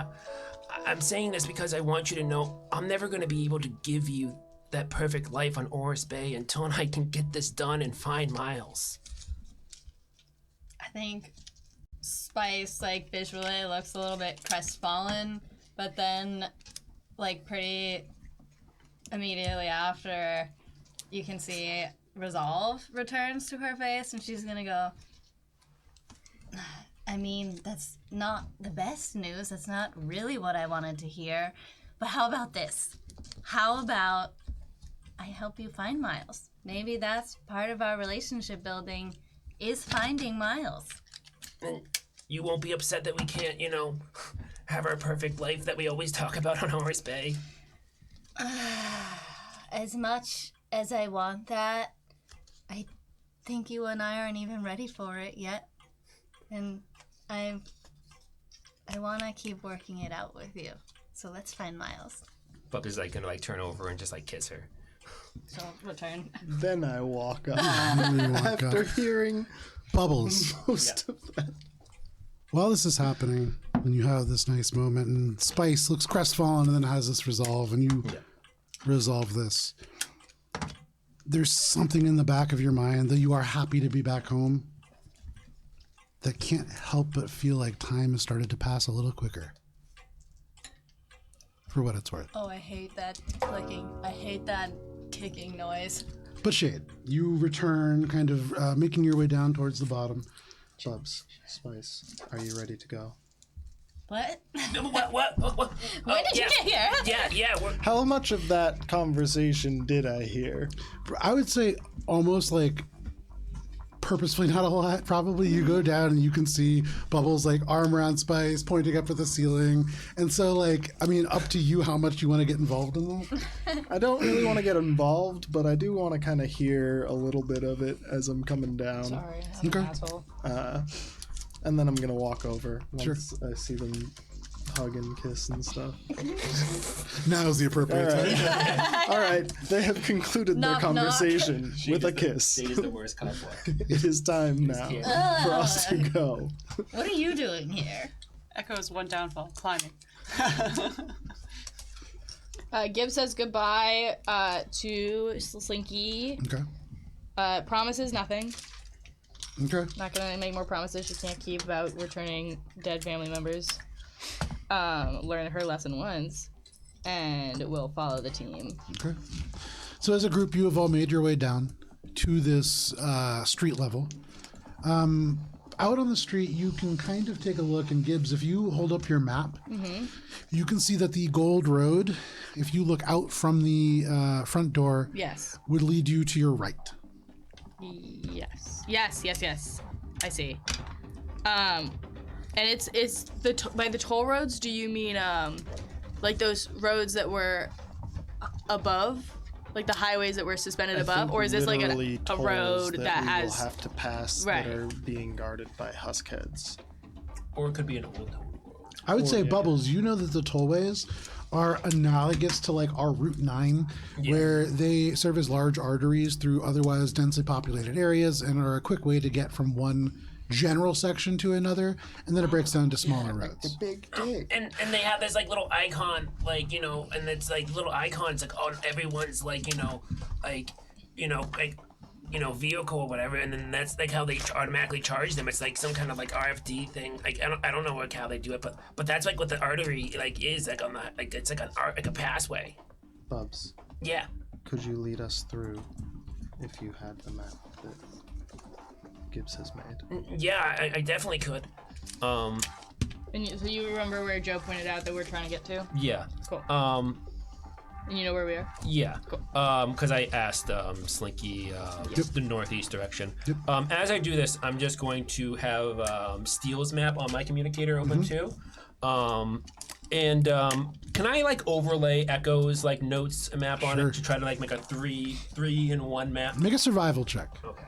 I'm saying this because I want you to know I'm never going to be able to give you that perfect life on Oris Bay until I can get this done and find Miles. I think Spice, like, visually looks a little bit crestfallen, but then, like, pretty immediately after, you can see resolve returns to her face, and she's gonna go, I mean, that's not the best news. That's not really what I wanted to hear. But how about this? How about I help you find Miles? Maybe that's part of our relationship building, is finding Miles. And you won't be upset that we can't, have our perfect life that we always talk about on Oris Bay? As much as I want that, I think you and I aren't even ready for it yet. And I want to keep working it out with you. So let's find Miles. Buck is like gonna like turn over and just like kiss her. So return. Then I walk up You walk after up. hearing Bubbles. most of that. While this is happening, and you have this nice moment, and Spice looks crestfallen and then has this resolve, and you resolve this. There's something in the back of your mind that you are happy to be back home. that can't help but feel like time has started to pass a little quicker. For what it's worth. Oh, I hate that clicking. I hate that kicking noise. But Shade, you return, kind of making your way down towards the bottom. Bubs, Spice, are you ready to go? What? What? When did you get here? Yeah. How much of that conversation did I hear? I would say almost like purposefully not a lot. Probably you go down and you can see Bubbles like arm around Spice pointing up at the ceiling. And so like, I mean, up to you how much you want to get involved in that. I don't really want to get involved, but I do want to kind of hear a little bit of it as I'm coming down. Sorry, I'm Okay. an asshole. And then I'm going to walk over Sure. once I see them hug and kiss and stuff. Now's the appropriate time. All right, they have concluded their Knock, conversation with a kiss. Shade is the worst cowboy. It is time now for us to go. What are you doing here? Echo's one downfall, climbing. Gibbs says goodbye to Slinky. Okay. Promises nothing. Okay. Not gonna make more promises she can't keep about returning dead family members. Learn her lesson once, and we'll follow the team. Okay. So as a group, you have all made your way down to this street level. Out on the street, you can kind of take a look, and Gibbs, if you hold up your map, you can see that the Gold Road, if you look out from the front door, Yes. would lead you to your right. Yes. I see. And it's the by the toll roads. Do you mean like those roads that were above, like the highways that were suspended above, or is this like Literally a tolls road that we has? will have to pass Right. that are being guarded by huskheads? Or it could be an old town world. I would say, yeah. Bubbles, you know that the tollways are analogous to like our Route 9, where they serve as large arteries through otherwise densely populated areas and are a quick way to get from one general section to another, and then it breaks down to smaller roads. Big dick. And they have this like little icon, like, you know, and it's like little icons like on everyone's like, vehicle or whatever, and then that's like how they automatically charge them. It's like some kind of like RFD thing. Like I don't know how they do it, but that's like what the artery like is like on the like it's like like a passway. Bubs, Yeah. could you lead us through if you had the map that Gibbs has made? Yeah, I definitely could. And so you remember where Joe pointed out that we're trying to get to? Yeah. Cool. And you know where we are? Yeah. Because I asked Slinky the northeast direction. As I do this, I'm just going to have Steele's map on my communicator open too. And can I like overlay Echo's like notes map on Sure. it to try to like make a three in one map? Make a survival check. Okay.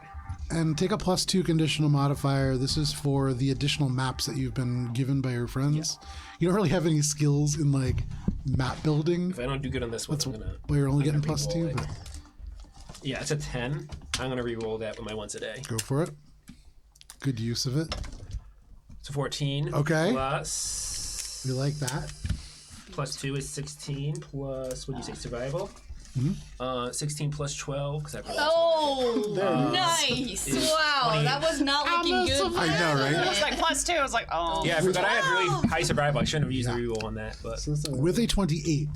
And take a +2 conditional modifier. This is for the additional maps that you've been given by your friends. You don't really have any skills in like map building, If I don't do good on this one, but you're only getting gonna +2. re-roll it. But yeah, it's a 10. I'm gonna re-roll that with my once a day. go for it. Good use of it. It's a 14. Okay. Plus We like that. +2 is 16. Plus what do you say, survival? 16 plus 12 because I rolled. Oh, nice! Wow, 20. that was not looking good. I know, right? It was like +2. I was like, oh. Yeah, I forgot I had really high survival. I shouldn't have used the reroll on that, but So that's a, With a 28.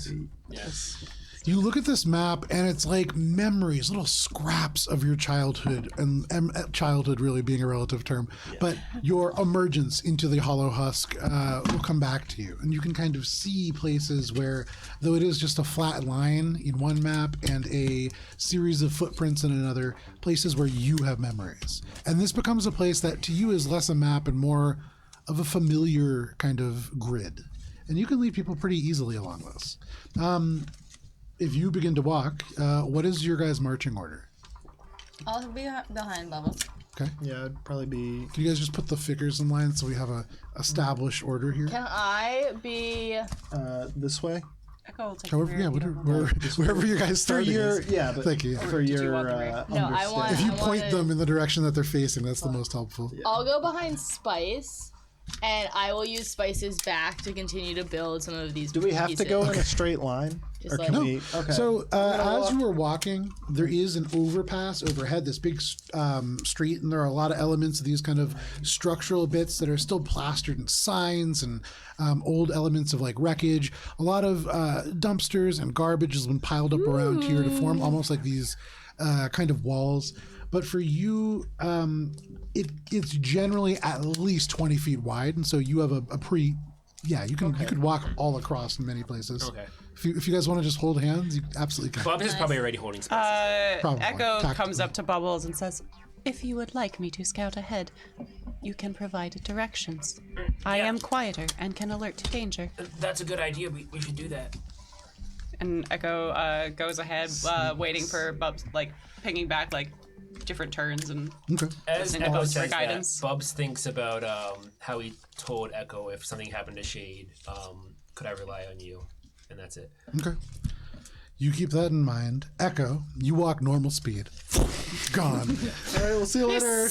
yes. You look at this map and it's like memories, little scraps of your childhood, and childhood really being a relative term, but your emergence into the Hollow Husk will come back to you. And you can kind of see places where, though it is just a flat line in one map and a series of footprints in another, places where you have memories. And this becomes a place that to you is less a map and more of a familiar kind of grid. And you can lead people pretty easily along this. If you begin to walk, what is your guys' marching order? I'll be behind Bubbles. Okay. yeah, it'd probably be Can you guys just put the figures in line so we have a established order here? Can I be? this way. Echo will take However, care yeah, of you. wherever you guys For start. your Thank you. For Did you your want the ring? No, I want- If you I point wanted- them in the direction that they're facing, that's the most helpful. I'll go behind Spice. And I will use spices back to continue to build some of these. Do we have pieces. to go in a straight line? Just Or can like- we? Okay. So as you were walking, there is an overpass overhead, this big street, and there are a lot of elements of these kind of structural bits that are still plastered in signs and old elements of like wreckage. A lot of dumpsters and garbage has been piled up around here to form almost like these kind of walls. But for you, it's generally at least 20 feet wide, and so you have a pretty. Yeah, you could walk all across in many places. Okay. If you guys want to just hold hands, you absolutely can. Bubs is probably already holding spices. Probably. Echo Tactically. comes up to Bubbles and says, "If you would like me to scout ahead, you can provide directions. I am quieter and can alert to danger." That's a good idea. We should do that. And Echo goes ahead, waiting for Bubs, like pinging back like different turns and. Okay. As Listening to Echo Bubs for says that, guidance. Bubs thinks about how he told Echo if something happened to Shade, could I rely on you? And that's it. Okay. You keep that in mind. Echo, you walk normal speed. Gone. All right, we'll see you later.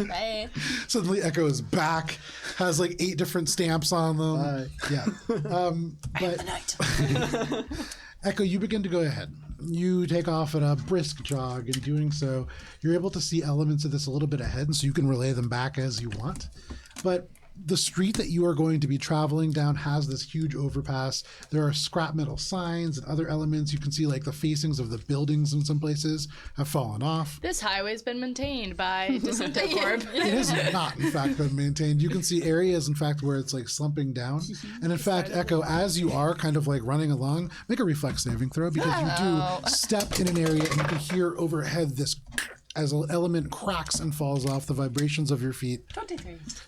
Bye. Suddenly Echo is back, has like 8 different stamps on them. Bye. Yeah. But Echo, you begin to go ahead. You take off at a brisk jog. In doing so, you're able to see elements of this a little bit ahead, and so you can relay them back as you want. But the street that you are going to be traveling down has this huge overpass. There are scrap metal signs and other elements. You can see like the facings of the buildings in some places have fallen off. This highway's been maintained by Disintecorp. It has not, in fact, been maintained. You can see areas, in fact, where it's like slumping down. And in fact, Echo, as you are kind of like running along, make a reflex saving throw because you do step in an area and you can hear overhead this as an element cracks and falls off the vibrations of your feet.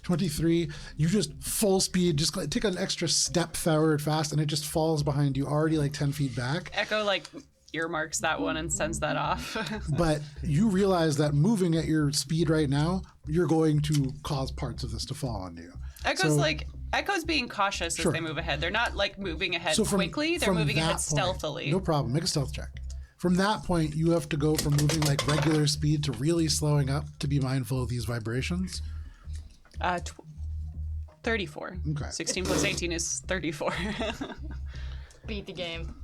23. You just full speed, just take an extra step forward fast and it just falls behind you already like 10 feet back. Echo like earmarks that one and sends that off. But you realize that moving at your speed right now, you're going to cause parts of this to fall on you. Echo's being cautious Sure. as they move ahead. They're not like moving ahead So quickly. They're from moving that ahead point- stealthily. No problem. Make a stealth check. From that point, you have to go from moving like regular speed to really slowing up to be mindful of these vibrations. 34. Okay. 16 plus 18 is 34. Beat the game.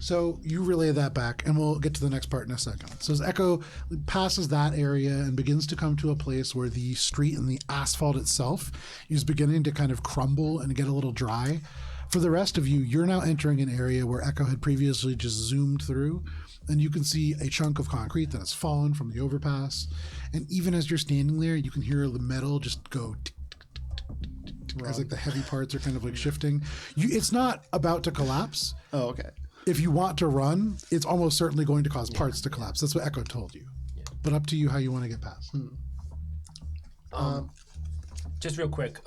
So you relay that back, and we'll get to the next part in a second. So as Echo passes that area and begins to come to a place where the street and the asphalt itself is beginning to kind of crumble and get a little dry. For the rest of you, you're now entering an area where Echo had previously just zoomed through, and you can see a chunk of concrete that has fallen from the overpass. And even as you're standing there, you can hear the metal just go tick, tick, tick, tick, tick, as like the heavy parts are kind of like shifting. It's not about to collapse. Oh, okay. If you want to run, it's almost certainly going to cause parts to collapse. That's what Echo told you. But up to you how you want to get past. Just real quick,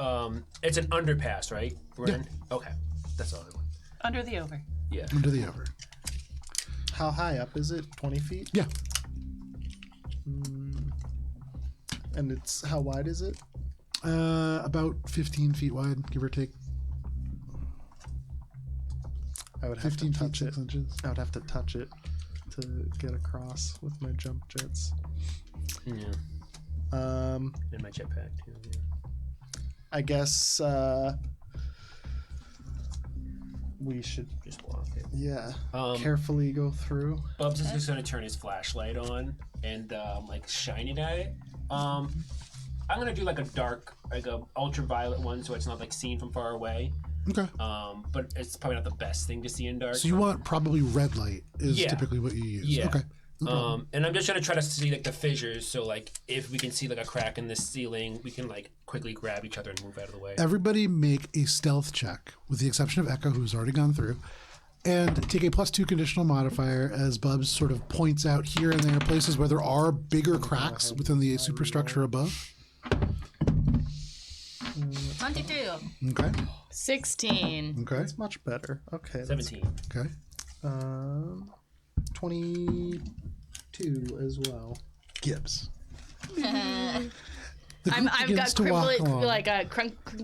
it's an underpass, right? We're in? Okay, that's all I want. Under the over. Yeah. Under the over. How high up is it? 20 feet? Yeah. And it's how wide is it? About 15 feet wide, give or take. I would have 15 to feet, touch it. 6 inches. I would have to touch it to get across with my jump jets. Yeah. Um, And my jetpack too. Yeah. I guess we should, Just walk it. carefully go through. Bubs is just gonna turn his flashlight on and like shine it at it. I'm gonna do like a dark, like a ultraviolet one, so it's not like seen from far away. Okay. But it's probably not the best thing to see in dark. So you want probably red light is Yeah. typically what you use. Yeah. Okay. No problem. And I'm just gonna try to see like the fissures, so like if we can see like a crack in the ceiling, we can like quickly grab each other and move out of the way. Everybody make a stealth check, with the exception of Echo, who's already gone through. And take a +2 conditional modifier as Bubs sort of points out here and there places where there are bigger cracks within the superstructure above. 22. Okay. 16. Okay. That's much better. Okay. that's- 17. Okay. 22 as well. Gibbs. The I've group begins got to walk crinkling, along. like a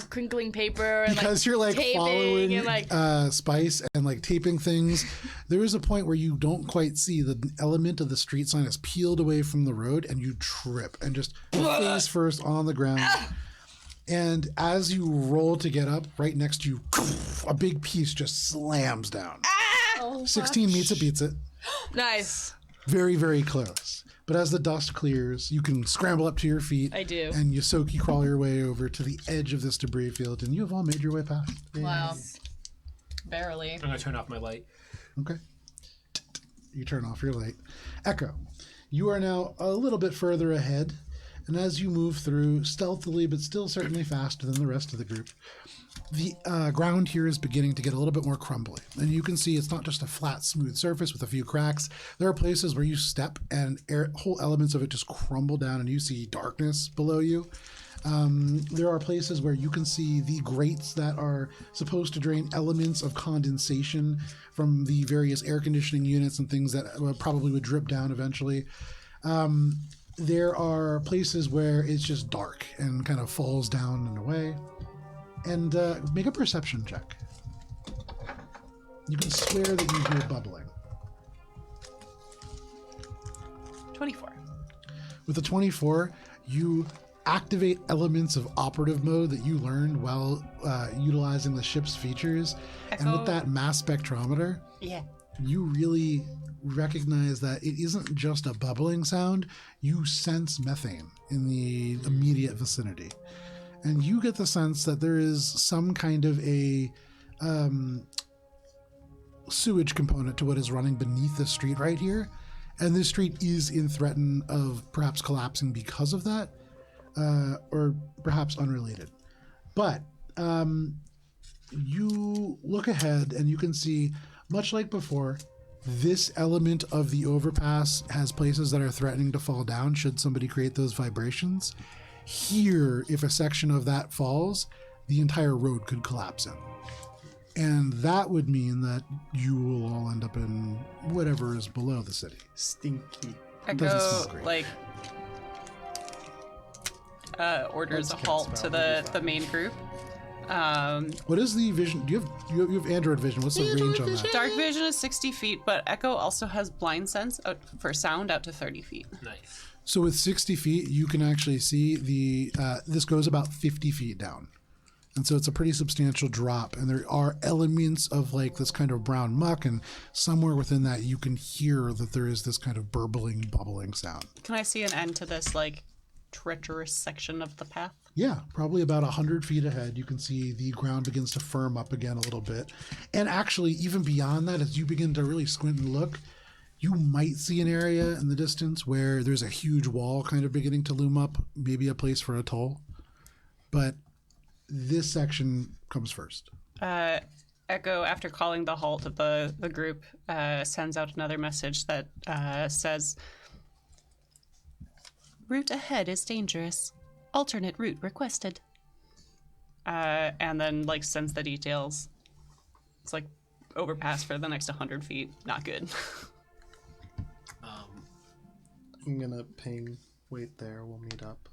crinkling paper and Because you're like taping following and like Spice and like taping things. There is a point where you don't quite see the element of the street sign is peeled away from the road and you trip and just face first on the ground. And as you roll to get up, right next to you, a big piece just slams down. 16 meets it, beats it. Nice. Very, very close. But as the dust clears, you can scramble up to your feet. I do. And you crawl your way over to the edge of this debris field, and you have all made your way past. Wow. Barely. I'm gonna turn off my light. Okay. You turn off your light. Echo, you are now a little bit further ahead, and as you move through, stealthily but still certainly faster than the rest of the group, the ground here is beginning to get a little bit more crumbly. And you can see it's not just a flat, smooth surface with a few cracks. There are places where you step and whole elements of it just crumble down and you see darkness below you. There are places where you can see the grates that are supposed to drain elements of condensation from the various air conditioning units and things that probably would drip down eventually. There are places where it's just dark and kind of falls down and away. And make a perception check. You can swear that you hear bubbling. 24. With the 24, you activate elements of operative mode that you learned while utilizing the ship's features. And with that mass spectrometer, you really recognize that it isn't just a bubbling sound. You sense methane in the immediate vicinity. And you get the sense that there is some kind of a sewage component to what is running beneath the street right here. And this street is in threat of perhaps collapsing because of that, or perhaps unrelated. But you look ahead and you can see, much like before, this element of the overpass has places that are threatening to fall down should somebody create those vibrations. Here, if a section of that falls, the entire road could collapse in. And that would mean that you will all end up in whatever is below the city. Stinky. Doesn't Echo, smell great. like, orders a That's halt cast to spell. the main group. What is the vision? Do you have Android vision? What's the range on that? Dark vision is 60 feet, but Echo also has blind sense for sound out to 30 feet. Nice. So with 60 feet, you can actually see this goes about 50 feet down. And so it's a pretty substantial drop. And there are elements of like this kind of brown muck. And somewhere within that, you can hear that there is this kind of burbling, bubbling sound. Can I see an end to this, like, treacherous section of the path? Yeah, probably about 100 feet ahead, you can see the ground begins to firm up again a little bit. And actually, even beyond that, as you begin to really squint and look, you might see an area in the distance where there's a huge wall kind of beginning to loom up, maybe a place for a toll. But this section comes first. Echo, after calling the halt of the group, sends out another message that says, "Route ahead is dangerous. Alternate route requested." And then, like, sends the details. It's like overpass for the next 100 feet. Not good. I'm gonna ping. Wait there. We'll meet up.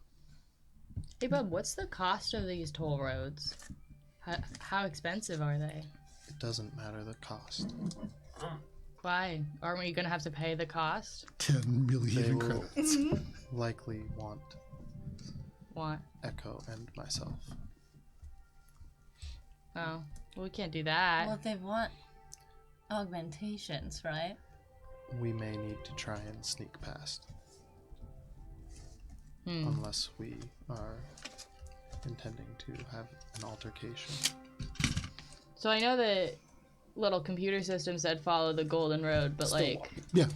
Hey, Bub, what's the cost of these toll roads? How expensive are they? It doesn't matter the cost. Why? Aren't we gonna have to pay the cost? 10 They million will credits. likely want What? Echo and myself. Oh, well, we can't do that. Well, they want augmentations, right? We may need to try and sneak past. Unless we are intending to have an altercation. So I know the little computer system said follow the golden road, but like, Yeah.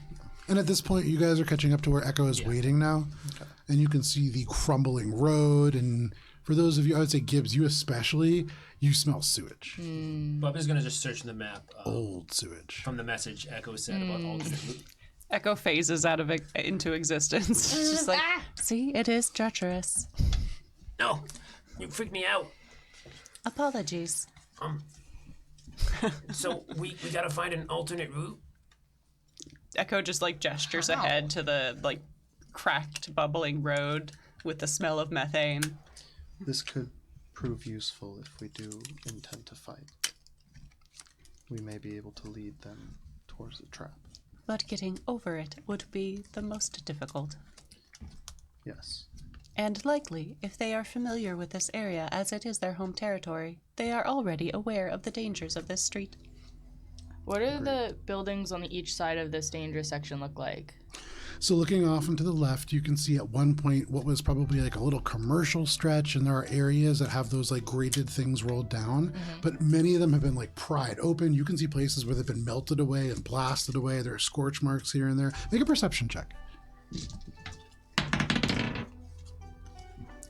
And at this point, you guys are catching up to where Echo is waiting now. Okay. And you can see the crumbling road. And for those of you, I would say Gibbs, you especially, you smell sewage. Bub is gonna just search the map Old sewage. from the message Echo said about alternate route. Echo phases out of it into existence. It's just like, see, it is treacherous. No, you freaked me out. Apologies. So we gotta find an alternate route. Echo just, like, gestures ahead to the, like, cracked, bubbling road with the smell of methane. This could prove useful if we do intend to fight. We may be able to lead them towards the trap. But getting over it would be the most difficult. Yes. And likely, if they are familiar with this area as it is their home territory, they are already aware of the dangers of this street. What are the buildings on each side of this dangerous section look like? So looking off and to the left, you can see at one point what was probably like a little commercial stretch, and there are areas that have those like grated things rolled down, but many of them have been like pried open. You can see places where they've been melted away and blasted away. There are scorch marks here and there. Make a perception check.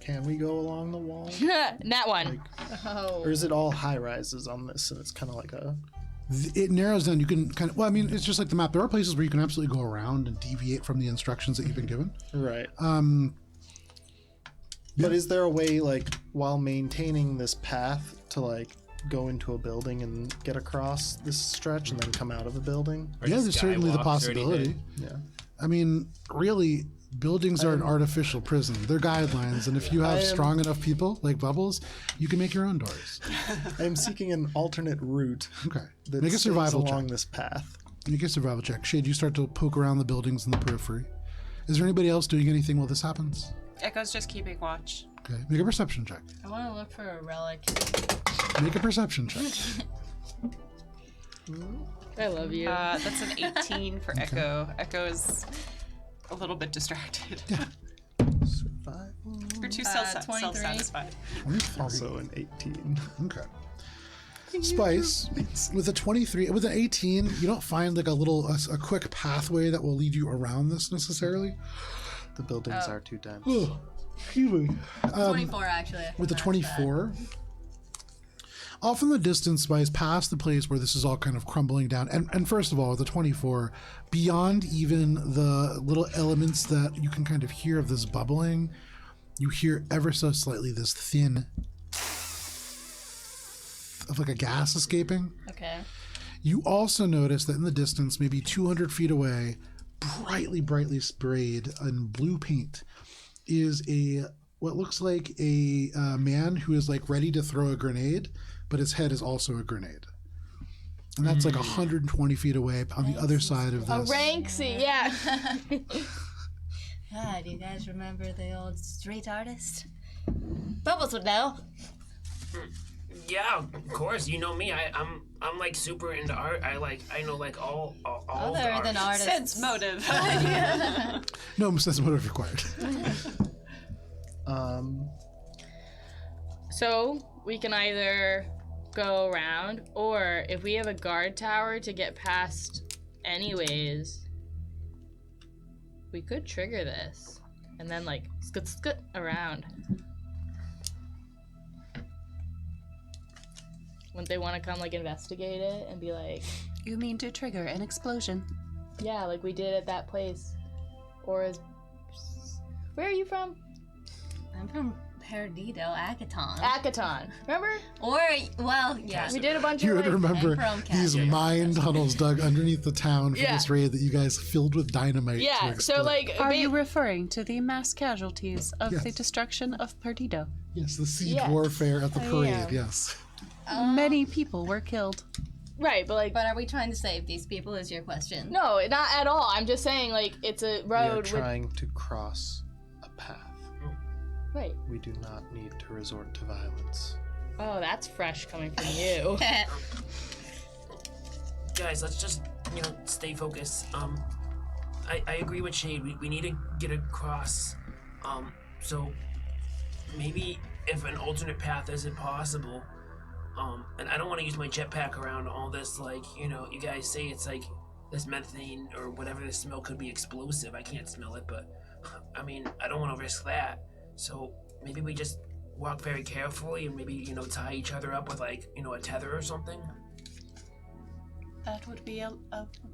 Can we go along the wall? That one. Oh. Or is it all high rises on this, and it's kind of like a... It narrows down. You can kind of, well, I mean, it's just like the map. There are places where you can absolutely go around and deviate from the instructions that you've been given. Right. But is there a way, like, while maintaining this path to, like, go into a building and get across this stretch and then come out of a building? Or Yeah, just there's certainly the skywalks or possibility. anything? Yeah. I mean, really, buildings are an artificial prison. They're guidelines, and if you have strong enough people, like Bubbles, you can make your own doors. I am seeking an alternate route Okay. that Make a stays survival along check. this path. Make a survival check. Shade, you start to poke around the buildings in the periphery. Is there anybody else doing anything while this happens? Echo's just keeping watch. Okay. Make a perception check. I want to look for a relic. Make a perception check. I love you. That's an 18 for Echo. Echo is a little bit distracted. Survival. You're too 23. self-satisfied. Also an 18. Okay. Spice, with a 23, with an 18, you don't find like a quick pathway that will lead you around this necessarily. The buildings are too dense. Oh, excuse me. 24, actually. I With the think that's 24, off in the distance, Spice, past the place where this is all kind of crumbling down. And first of all, the 24, beyond even the little elements that you can kind of hear of this bubbling, you hear ever so slightly this thin of like a gas escaping. bad. Okay. You also notice that in the distance, maybe 200 feet away, brightly sprayed in blue paint, is what looks like a man who is like ready to throw a grenade, but his head is also a grenade. And that's like 120 feet away on the other side of A this. Ranksy, yeah. Ah, do you guys remember the old street artist? Bubbles would know. Yeah, of course. You know me. I'm like super into art. I know like all of the Other art. than artists. Sense motive. No sense motive required. So we can either go around, or if we have a guard tower to get past anyways, we could trigger this and then like scut around. Wouldn't they want to come like investigate it and be like, You mean to trigger an explosion? yeah, like we did at that place? Or is... Where are you from? I'm from Perdido, Akaton. Akaton. Remember? Or, well, yeah. We did a bunch You of would like... remember from these Cassia. mine tunnels dug underneath the town for Yeah. this raid that you guys filled with dynamite. to Yeah, explode. so like... Are you referring to the mass casualties of the Yes. destruction of Perdido? Yes, the siege Yes. warfare at the I parade, am. yes. Many people were killed. Right, but like... But are we trying to save these people is your question? No, not at all. I'm just saying like it's a We are road with... trying to cross a path. Right. We do not need to resort to violence. Oh, that's fresh coming from you. Guys, let's just stay focused. I agree with Shade. We need to get across. So maybe if an alternate path isn't possible, and I don't want to use my jetpack around all this. Like you guys say it's like this methane or whatever this smell could be explosive. I can't smell it, but I mean I don't want to risk that. So maybe we just walk very carefully and maybe tie each other up with like a tether or something. That would be a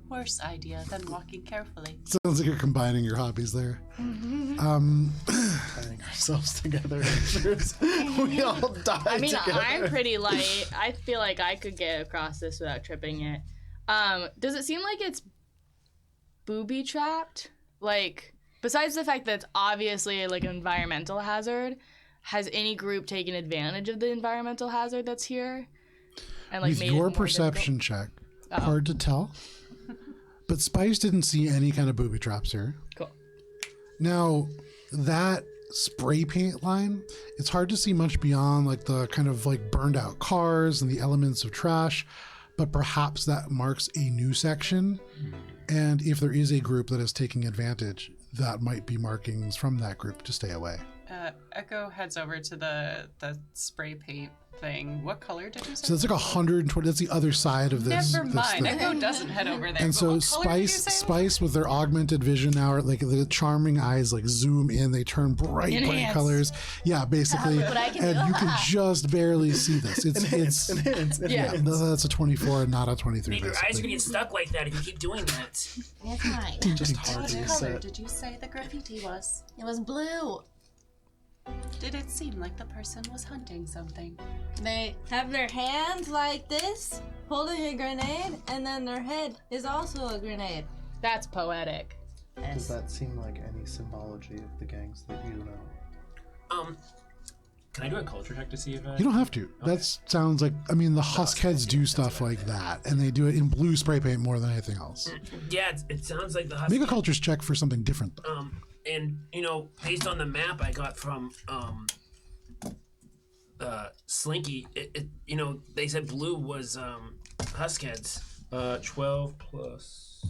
worse idea than walking carefully. Sounds like you're combining your hobbies there. Finding ourselves together. We all die I mean, together. I'm pretty light. I feel like I could get across this without tripping it. Does it seem like it's booby trapped? Like, besides the fact that it's obviously like an environmental hazard, has any group taken advantage of the environmental hazard that's here? And like With made it your more perception check, hard to tell. But Spice didn't see any kind of booby traps here. Cool. Now, that spray paint line, it's hard to see much beyond like the kind of like burned out cars and the elements of trash, but perhaps that marks a new section. And if there is a group that is taking advantage, that might be markings from that group to stay away. Echo heads over to the spray paint thing. What color did you say? So that's like 120. That's the other side of this. Never mind. This thing. Echo doesn't head over there. And but so what color did you say? Spice with their augmented vision now, are like the charming eyes like zoom in, they turn bright Enhance. colors. Yeah, basically. But I can And do you can that. just barely see this. It's Yeah. that's a 24 and not a 23. Maybe your eyes are basically. gonna get stuck like that if you keep doing that. That's fine. Just What hardly color set. did you say the graffiti was? It was blue. Did it seem like the person was hunting something? They have their hands like this, holding a grenade, and then their head is also a grenade. That's poetic. Does that seem like any symbology of the gangs that you know? Can I do a culture check to see if You don't have to. That sounds like, I mean, the Husk heads do stuff like that, and they do it in blue spray paint more than anything else. Yeah, it sounds like the husky. Make a cultures check for something different, though. And you know, based on the map I got from Slinky, you know, they said blue was husk heads. 12 plus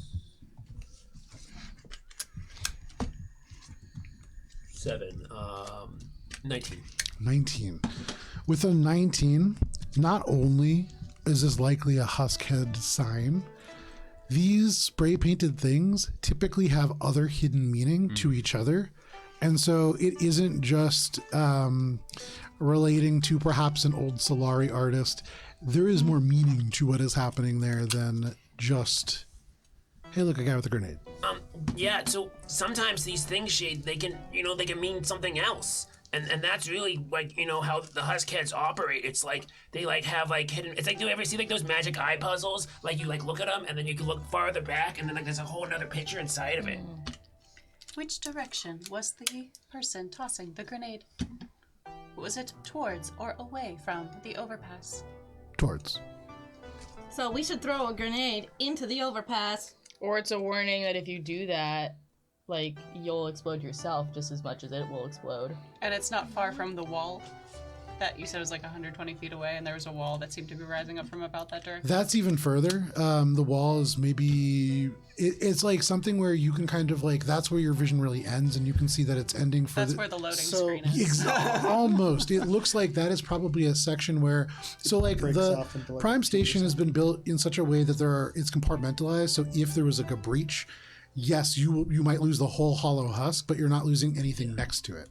7, 19. 19. With a 19, not only is this likely a Husk head sign, these spray painted things typically have other hidden meaning to each other. And so it isn't just relating to perhaps an old Solari artist. There is more meaning to what is happening there than just, hey, look, a guy with a grenade. Yeah, so sometimes these things, Shade, they can mean something else. And that's really like, you know, how the Husk heads operate. It's like they like have like hidden. It's like, do you ever see like those magic eye puzzles? Like you like look at them and then you can look farther back and then like there's a whole other picture inside of it. Which direction was the person tossing the grenade? Was it towards or away from the overpass? Towards. So we should throw a grenade into the overpass. Or it's a warning that if you do that, like, you'll explode yourself just as much as it will explode. And it's not far from the wall that you said was like 120 feet away, and there was a wall that seemed to be rising up from about that direction. That's even further. The wall is maybe it's like something where you can kind of like, that's where your vision really ends, and you can see that it's ending for That's where the loading screen is. Almost. It looks like that is probably a section where, so like Breaks the off into, like, Prime a Station has been built in such a way that it's compartmentalized. So if there was like a breach, yes, you might lose the whole hollow husk, but you're not losing anything next to it.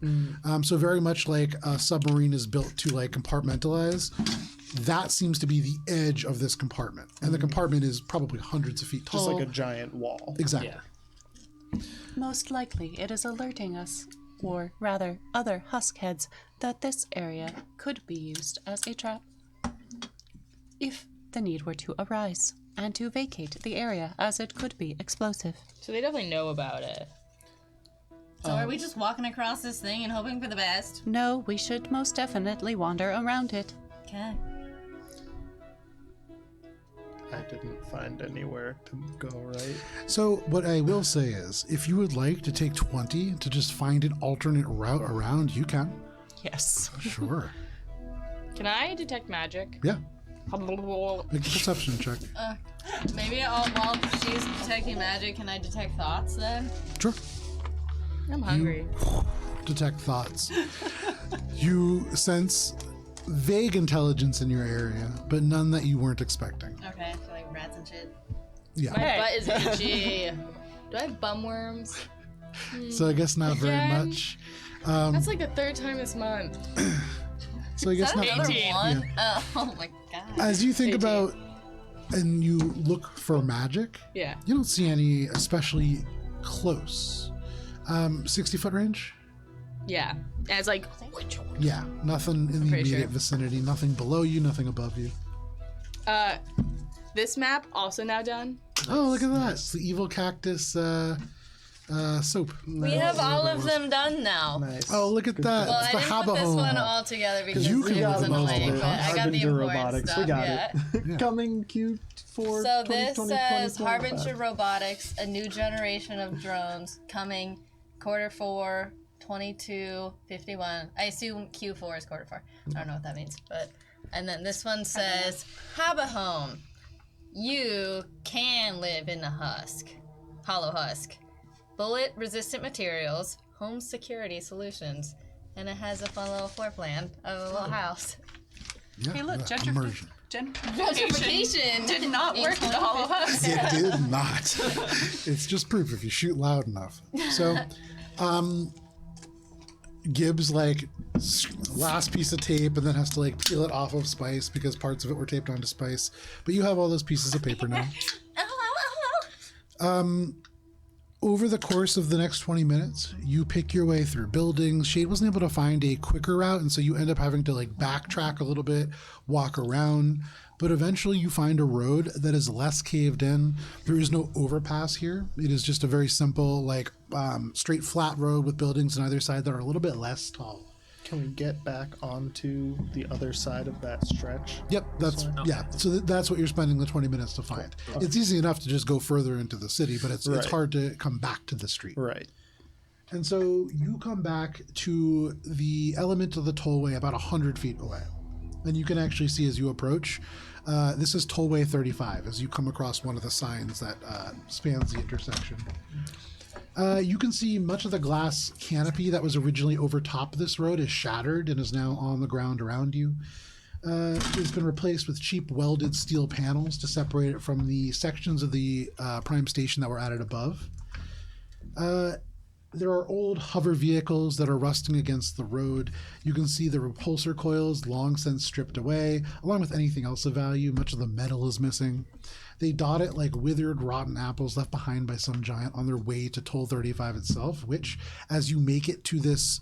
So very much like a submarine is built to like compartmentalize, that seems to be the edge of this compartment. And the compartment is probably hundreds of feet tall. Just like a giant wall. Exactly. Yeah. Most likely it is alerting us, or rather other husk heads, that this area could be used as a trap. If the need were to arise, and to vacate the area as it could be explosive. So they definitely know about it. So are we just walking across this thing and hoping for the best? No, we should most definitely wander around it. Okay. I didn't find anywhere to go, right? So what I will say is, if you would like to take 20 to just find an alternate route around, you can. Yes. Sure. Can I detect magic? Yeah. Make a perception check. Maybe while she's detecting magic, can I detect thoughts then? Sure. I'm hungry. Detect thoughts. You sense vague intelligence in your area, but none that you weren't expecting. Okay, so like rats and shit. Yeah. My butt is itchy. Do I have bum worms? So I guess not very Again? much. That's like the third time this month. So I guess not. Another 18. one? Oh my god. As you think 18. about and you look for magic, Yeah. you don't see any especially close. 60-foot range? Yeah. And it's like, Yeah, nothing in the pretty immediate sure. vicinity, nothing below you, nothing above you. this map also now done. Oh, look at that. It's the evil cactus soap. We have all of them done now. Nice. Oh, look at that. Well, it's I the didn't put this Habahome. one all together because You can it look was at most of annoying, it. but I got the Harbinger important Robotics, stuff. we got yeah. it. Coming Q4 So this 2020, says 2025. Harbinger Robotics, a new generation of drones coming Q4 22, 51. I assume Q4 is quarter 4. I don't know what that means, but and then this one says have a home. You can live in a husk, hollow husk, bullet resistant materials, home security solutions, and it has a fun little floor plan of a little house. Yeah, Hey, look, immersion. gentrification did not work in the Hollow Husk. It did not. It's just proof if you shoot loud enough. So, Gibbs like last piece of tape and then has to like peel it off of Spice because parts of it were taped onto Spice. But you have all those pieces of paper now. Over the course of the next 20 minutes, you pick your way through buildings. Shade wasn't able to find a quicker route, and so you end up having to like backtrack a little bit, walk around. But eventually you find a road that is less caved in. There is no overpass here. It is just a very simple, like straight flat road with buildings on either side that are a little bit less tall. Can we get back onto the other side of that stretch? Yep, that's yeah. So that's what you're spending the 20 minutes to find. It's easy enough to just go further into the city, but it's hard to come back to the street. Right. And so you come back to the element of the tollway about 100 feet away. And you can actually see as you approach, this is tollway 35 as you come across one of the signs that spans the intersection. You can see much of the glass canopy that was originally over top of this road is shattered and is now on the ground around you. It's been replaced with cheap welded steel panels to separate it from the sections of the prime station that were added above. There are old hover vehicles that are rusting against the road. You can see the repulsor coils long since stripped away, along with anything else of value. Much of the metal is missing. They dot it like withered, rotten apples left behind by some giant on their way to Toll 35 itself, which, as you make it to this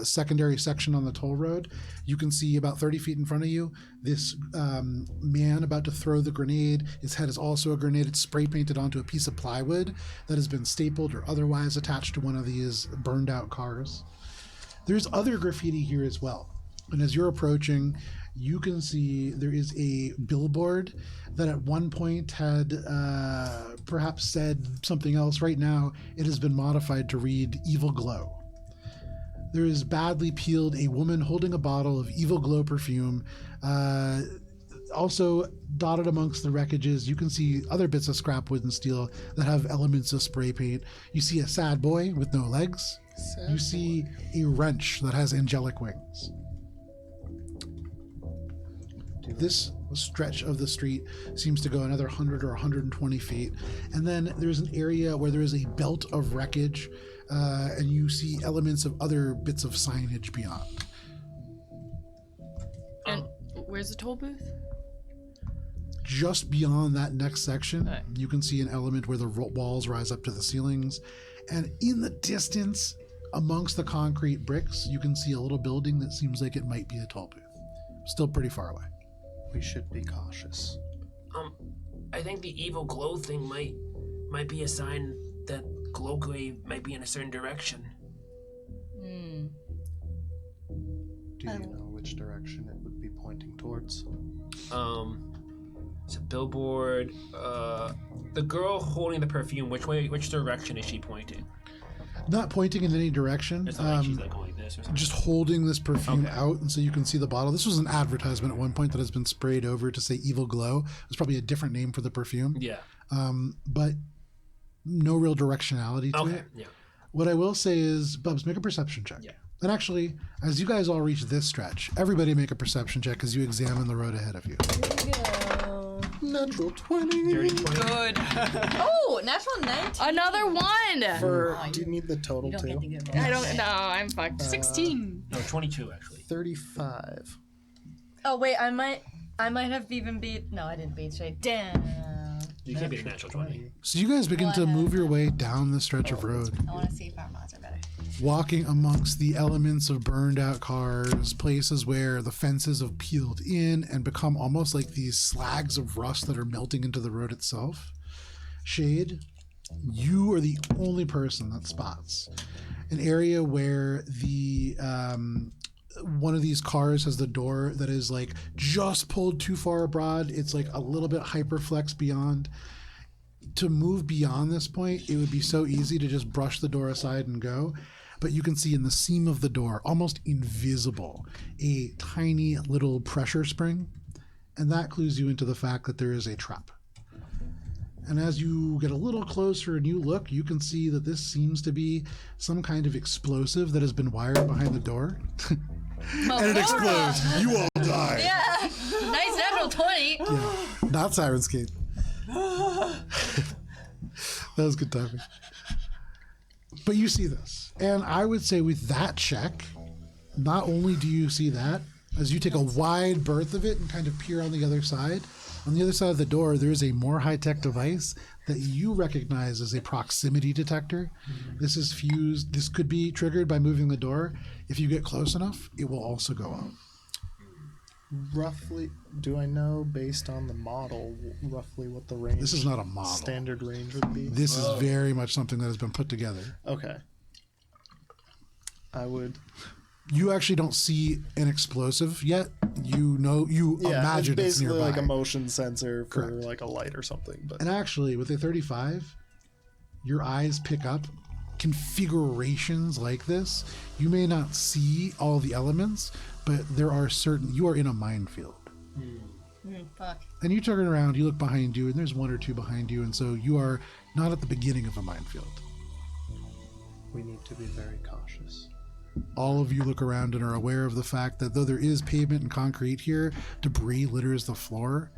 secondary section on the toll road, you can see about 30 feet in front of you, this man about to throw the grenade. His head is also a grenade. It's spray painted onto a piece of plywood that has been stapled or otherwise attached to one of these burned out cars. There's other graffiti here as well. And as you're approaching, you can see there is a billboard that at one point had perhaps said something else. Right now, it has been modified to read Evil Glow. There is badly peeled a woman holding a bottle of Evil Glow perfume. Also dotted amongst the wreckages, you can see other bits of scrap wood and steel that have elements of spray paint. You see a sad boy with no legs. You see a wrench that has angelic wings. This stretch of the street seems to go another 100 or 120 feet. And then there's an area where there is a belt of wreckage, and you see elements of other bits of signage beyond. And where's the toll booth? Just beyond that next section, you can see an element where the walls rise up to the ceilings. And in the distance, amongst the concrete bricks, you can see a little building that seems like it might be a toll booth. Still pretty far away. We should be cautious. I think the evil glow thing might be a sign that Glowgrave might be in a certain direction. Do you know which direction it would be pointing towards? It's a billboard. The girl holding the perfume, which direction is she pointing? Not pointing in any direction. It's not like she's like going like this or something. Just holding this perfume out, and so you can see the bottle. This was an advertisement at one point that has been sprayed over to say Evil Glow. It's probably a different name for the perfume. Yeah. But no real directionality to it. Yeah. What I will say is, Bubs, make a perception check. Yeah. And actually, as you guys all reach this stretch, everybody make a perception check as you examine the road ahead of you. Natural 20. Dirty 20. Good. Oh, natural 19. Another one! Do you need the total too? I don't know. I'm fucked. 16. No, 22 actually. 35. Oh wait, I might have even beat. No, I didn't beat Shade. Damn. You can't beat a natural 20. So you guys begin to move your way down the stretch of road, I want to see if our mods are better. walking amongst the elements of burned out cars, places where the fences have peeled in and become almost like these slags of rust that are melting into the road itself. Shade, you are the only person that spots an area where the one of these cars has the door that is like just pulled too far abroad. It's like a little bit hyperflex beyond. To move beyond this point, it would be so easy to just brush the door aside and go. but you can see in the seam of the door, almost invisible, a tiny little pressure spring, and that clues you into the fact that there is a trap. And as you get a little closer and you look, you can see that this seems to be some kind of explosive that has been wired behind the door. And it explodes. You all die. Yeah. Nice natural 20. Yeah. Not Sirenscape. That was good timing. But you see this. And I would say with that check, not only do you see that, as you take a wide berth of it and kind of peer on the other side of the door, there is a more high-tech device that you recognize as a proximity detector. This is fused. This could be triggered by moving the door. If you get close enough, it will also go off. Roughly, do I know based on the model roughly what the range? This is not a model. Standard range would be. This is very much something that has been put together. Okay. I would. You actually don't see an explosive yet. You know, you imagine it's basically nearby. like a motion sensor for Correct. like a light or something. But And actually, with a 35, your eyes pick up configurations like this. You may not see all the elements, but there are certain. You are in a minefield. Fuck. And you turn around, you look behind you, and there's one or two behind you, and so you are not at the beginning of a minefield. we need to be very cautious. All of you look around and are aware of the fact that though there is pavement and concrete here, debris litters the floor.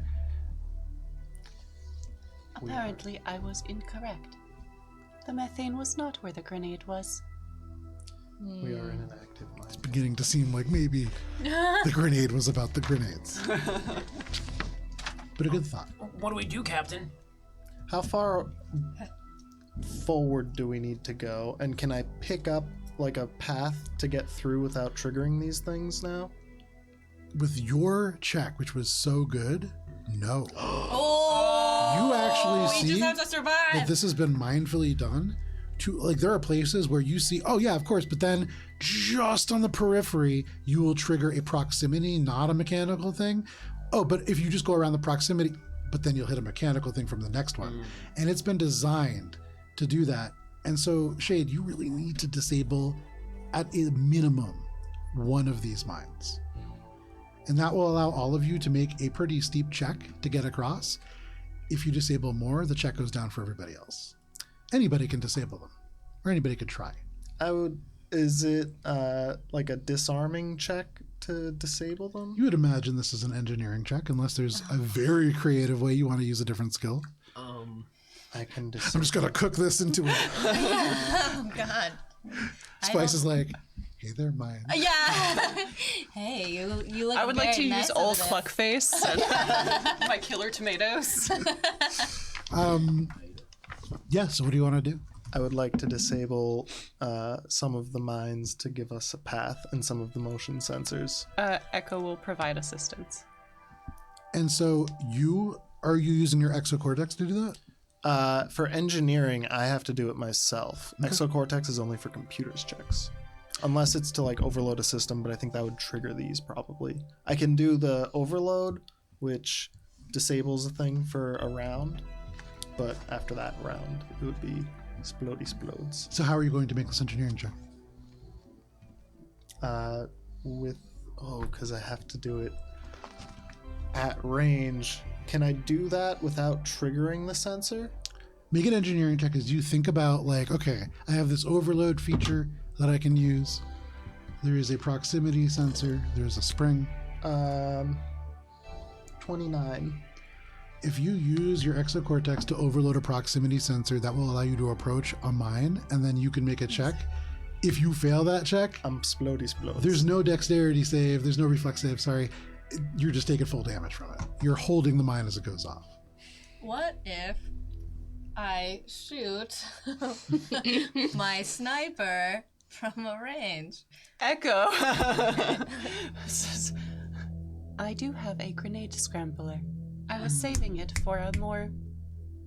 Apparently, I was incorrect. The methane was not where the grenade was. We are in an active mine. It's beginning to seem like maybe the grenade was about the grenades. But a good thought. What do we do, Captain? How far forward do we need to go? And can I pick up like a path to get through without triggering these things now? With your check, which was so good, no. Oh, You actually we see just have to survive. that this has been mindfully done. To like, there are places where you see, oh yeah, of course, but then just on the periphery, you will trigger a proximity, not a mechanical thing. Oh, but if you just go around the proximity, but then you'll hit a mechanical thing from the next one. And it's been designed to do that. And so, Shade, you really need to disable, at a minimum, one of these mines. And that will allow all of you to make a pretty steep check to get across. If you disable more, the check goes down for everybody else. Anybody can disable them, or anybody could try. Is it like a disarming check to disable them? You would imagine this is an engineering check, unless there's a very creative way you want to use a different skill. I can I'm disable. just going to cook this into it. Oh God. Spice is like, hey, they're mine. Yeah. Hey, you look. I would like to very use nice old over there. fuckface and my killer tomatoes. Yeah, so what do you want to do? I would like to disable some of the mines to give us a path and some of the motion sensors. Echo will provide assistance. And so are you using your exocortex to do that? For engineering, I have to do it myself. Exocortex is only for computers checks. Unless it's to like overload a system, but I think that would trigger these probably. I can do the overload, which disables a thing for a round, but after that round, it would be explode explodes. So how are you going to make this engineering check? Because I have to do it at range. Can I do that without triggering the sensor? Make an engineering check as you think about, like, okay, I have this overload feature that I can use. There is a proximity sensor. There's a spring. 29. If you use your exocortex to overload a proximity sensor, that will allow you to approach a mine, and then you can make a check. If you fail that check, Explode explodes. there's no dexterity save, there's no reflex save, sorry. You're just taking full damage from it. You're holding the mine as it goes off. What if I shoot my sniper from a range? Echo! I do have a grenade scrambler. I was saving it for a more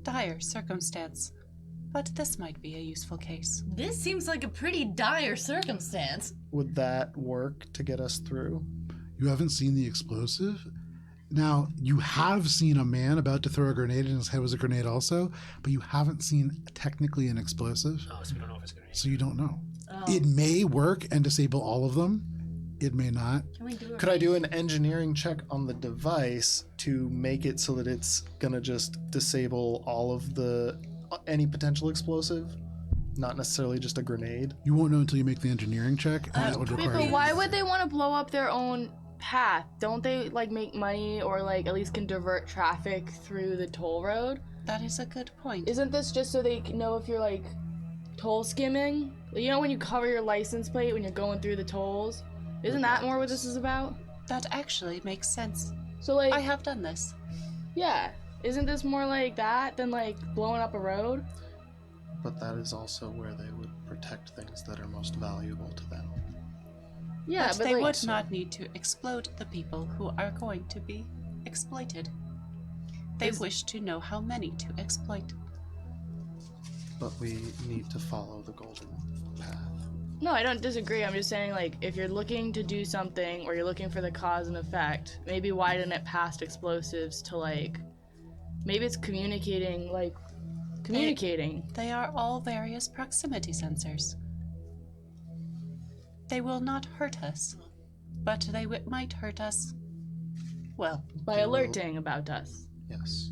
dire circumstance, but this might be a useful case. This seems like a pretty dire circumstance. Would that work to get us through? You haven't seen the explosive? Now, you have seen a man about to throw a grenade, and his head was a grenade also, but you haven't seen technically an explosive, Oh, so we don't know if it's gonna be. so you don't know. It may work and disable all of them. It may not. Can we do it? Could I do an engineering check on the device to make it so that it's gonna just disable all of any potential explosive, not necessarily just a grenade? You won't know until you make the engineering check, and that would Wait, require. but why would they want to blow up their own path? Don't they like make money or like at least can divert traffic through the toll road? That is a good point. Isn't this just so they can know if you're like toll skimming? You know when you cover your license plate when you're going through the tolls? Isn't that more what this is about? That actually makes sense. So like, I have done this. yeah, isn't this more like that than like blowing up a road? But that is also where they would protect things that are most valuable to them. Yeah, but but they like, would not need to explode the people who are going to be exploited. They wish to know how many to exploit. But we need to follow the golden path. No, I don't disagree. I'm just saying, like, if you're looking to do something or you're looking for the cause and effect, maybe widen it past explosives to, like, maybe it's communicating. They are all various proximity sensors. They will not hurt us, but they might hurt us, well, By alerting about us. Yes.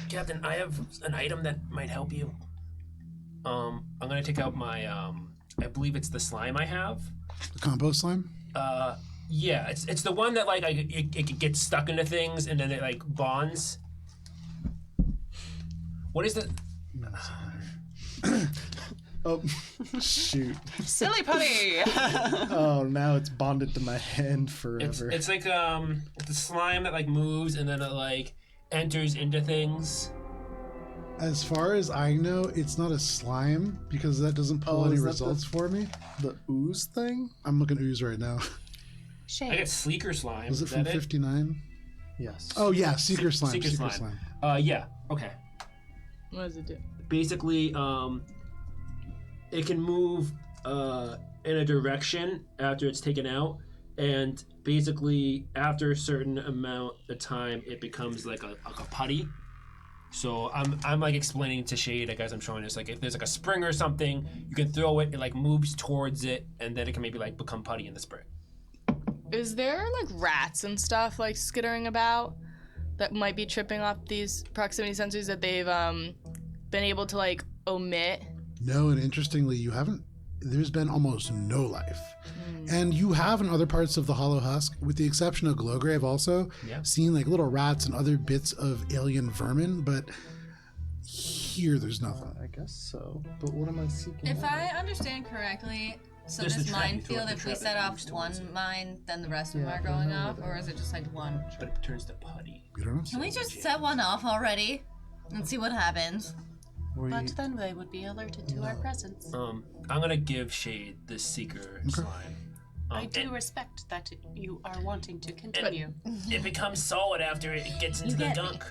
Captain, I have an item that might help you. I'm gonna take out my I believe it's the slime I have. The compost slime? Yeah, it's the one that like it gets stuck into things and then it like bonds. What is the? Oh, shoot. silly puppy! Oh, now it's bonded to my hand forever. It's like the slime that like moves and then it like enters into things. As far as I know, it's not a slime because that doesn't pull any is that results for me. The ooze thing? I'm looking at ooze right now. I Shade. got sleeker slime. Was it Is from that 59? Yes. Oh yeah, Seeker Slime. Seeker Seeker Slime. Slime. Yeah. Okay. What does it do? Basically, it can move in a direction after it's taken out, and basically after a certain amount of time, it becomes like a putty. So I'm like explaining to Shade, I guess I'm showing this, like if there's like a spring or something, you can throw it, it like moves towards it, and then it can maybe like become putty in the spring. Is there like rats and stuff like skittering about that might be tripping off these proximity sensors that they've been able to like omit? No, and interestingly, you haven't. There's been almost no life, and you have in other parts of the Hollow Husk, with the exception of Glowgrave, also seen like little rats and other bits of alien vermin. But here, there's nothing. I guess so. But what am I seeking? If out? I understand correctly, so There's this the trap, you throw minefield, the if we trap, set it off moves one towards it. mine, then the rest of them Yeah, are I don't going know off, whether- or is it just like one? But it turns to putty. You don't know. Can we just set one off already and see what happens? But then they would be alerted to our presence. I'm gonna give Shade the Seeker slime. I do and respect that you are wanting to continue. it becomes solid after it gets into the get me. gunk.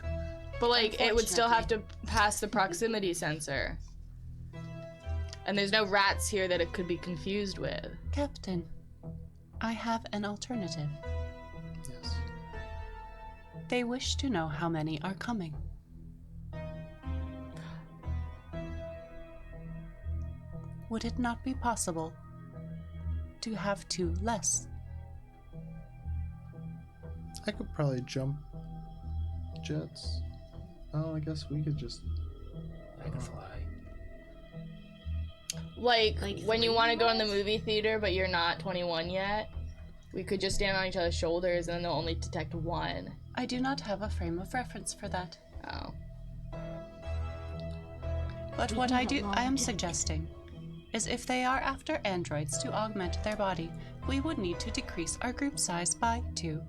But like it would still have to pass the proximity sensor. And there's no rats here that it could be confused with. Captain, I have an alternative. Yes. They wish to know how many are coming. Would it not be possible to have two less? I could probably jump jets. Oh, I guess we could just. I can fly. Like when you want to go in the movie theater but you're not 21 yet, we could just stand on each other's shoulders and then they'll only detect one. I do not have a frame of reference for that. Oh. But what I am suggesting is if they are after androids to augment their body, we would need to decrease our group size by 2.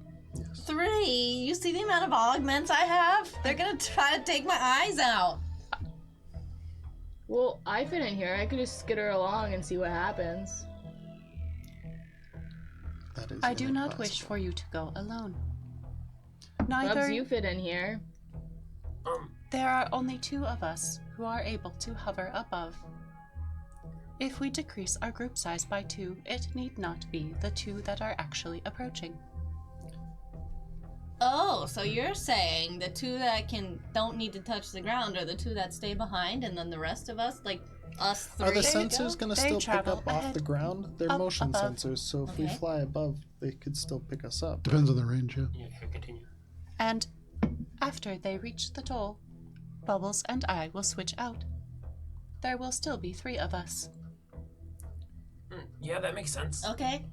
3. You see the amount of augments I have? They're gonna try to take my eyes out. Well, I fit in here. I could just skitter along and see what happens. That is. I do not impossible. wish for you to go alone. Bubs, Neither. you fit in here. There are only 2 of us who are able to hover above. If we decrease our group size by 2, it need not be the 2 that are actually approaching. Oh, so you're saying the 2 that don't need to touch the ground are the 2 that stay behind, and then the rest of us, like, us three. Are the There you sensors go. going to They still pick travel up off ahead, the ground? They're up motion above. sensors, so if we Okay. fly above, they could still pick us up. Depends on the range, yeah. Yeah, continue. And after they reach the toll, Bubbles and I will switch out. There will still be 3 of us. Yeah, that makes sense. Okay.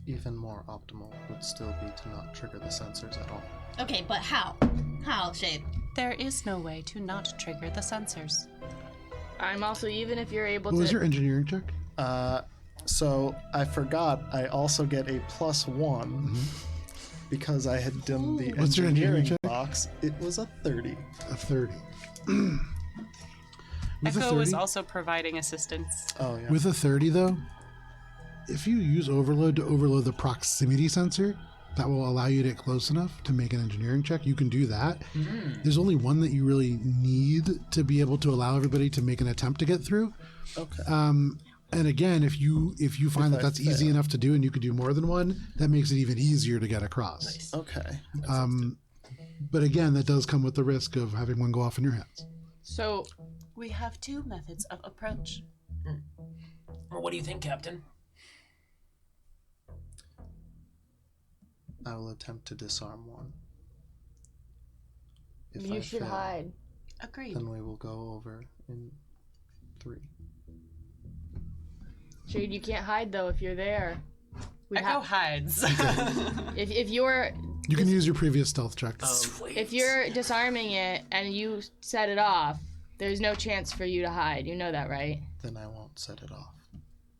Even more optimal would still be to not trigger the sensors at all. Okay, but how? How, Shade? There is no way to not trigger the sensors. I'm also, even if you're able What was to. your engineering check? So I forgot I also get a +1 because I had done the What's your engineering check? box. It was a 30. A 30. With a Echo is 30? also providing assistance. Oh, yeah. With a 30, though, if you use overload to overload the proximity sensor, that will allow you to get close enough to make an engineering check. You can do that. There's only one that you really need to be able to allow everybody to make an attempt to get through. Okay. And again, if you find that I that's easy fail. enough to do and you can do more than one, that makes it even easier to get across. Okay. But again, that does come with the risk of having one go off in your hands. So, We have 2 methods of approach. Well, what do you think, Captain? I will attempt to disarm one. If you I should fail, hide. Agreed. Then we will go over in 3. Shade, you can't hide though if you're there. Echo hides. If you're You can use your previous stealth check. if you're disarming it and you set it off, there's no chance for you to hide. You know that, right? Then I won't set it off.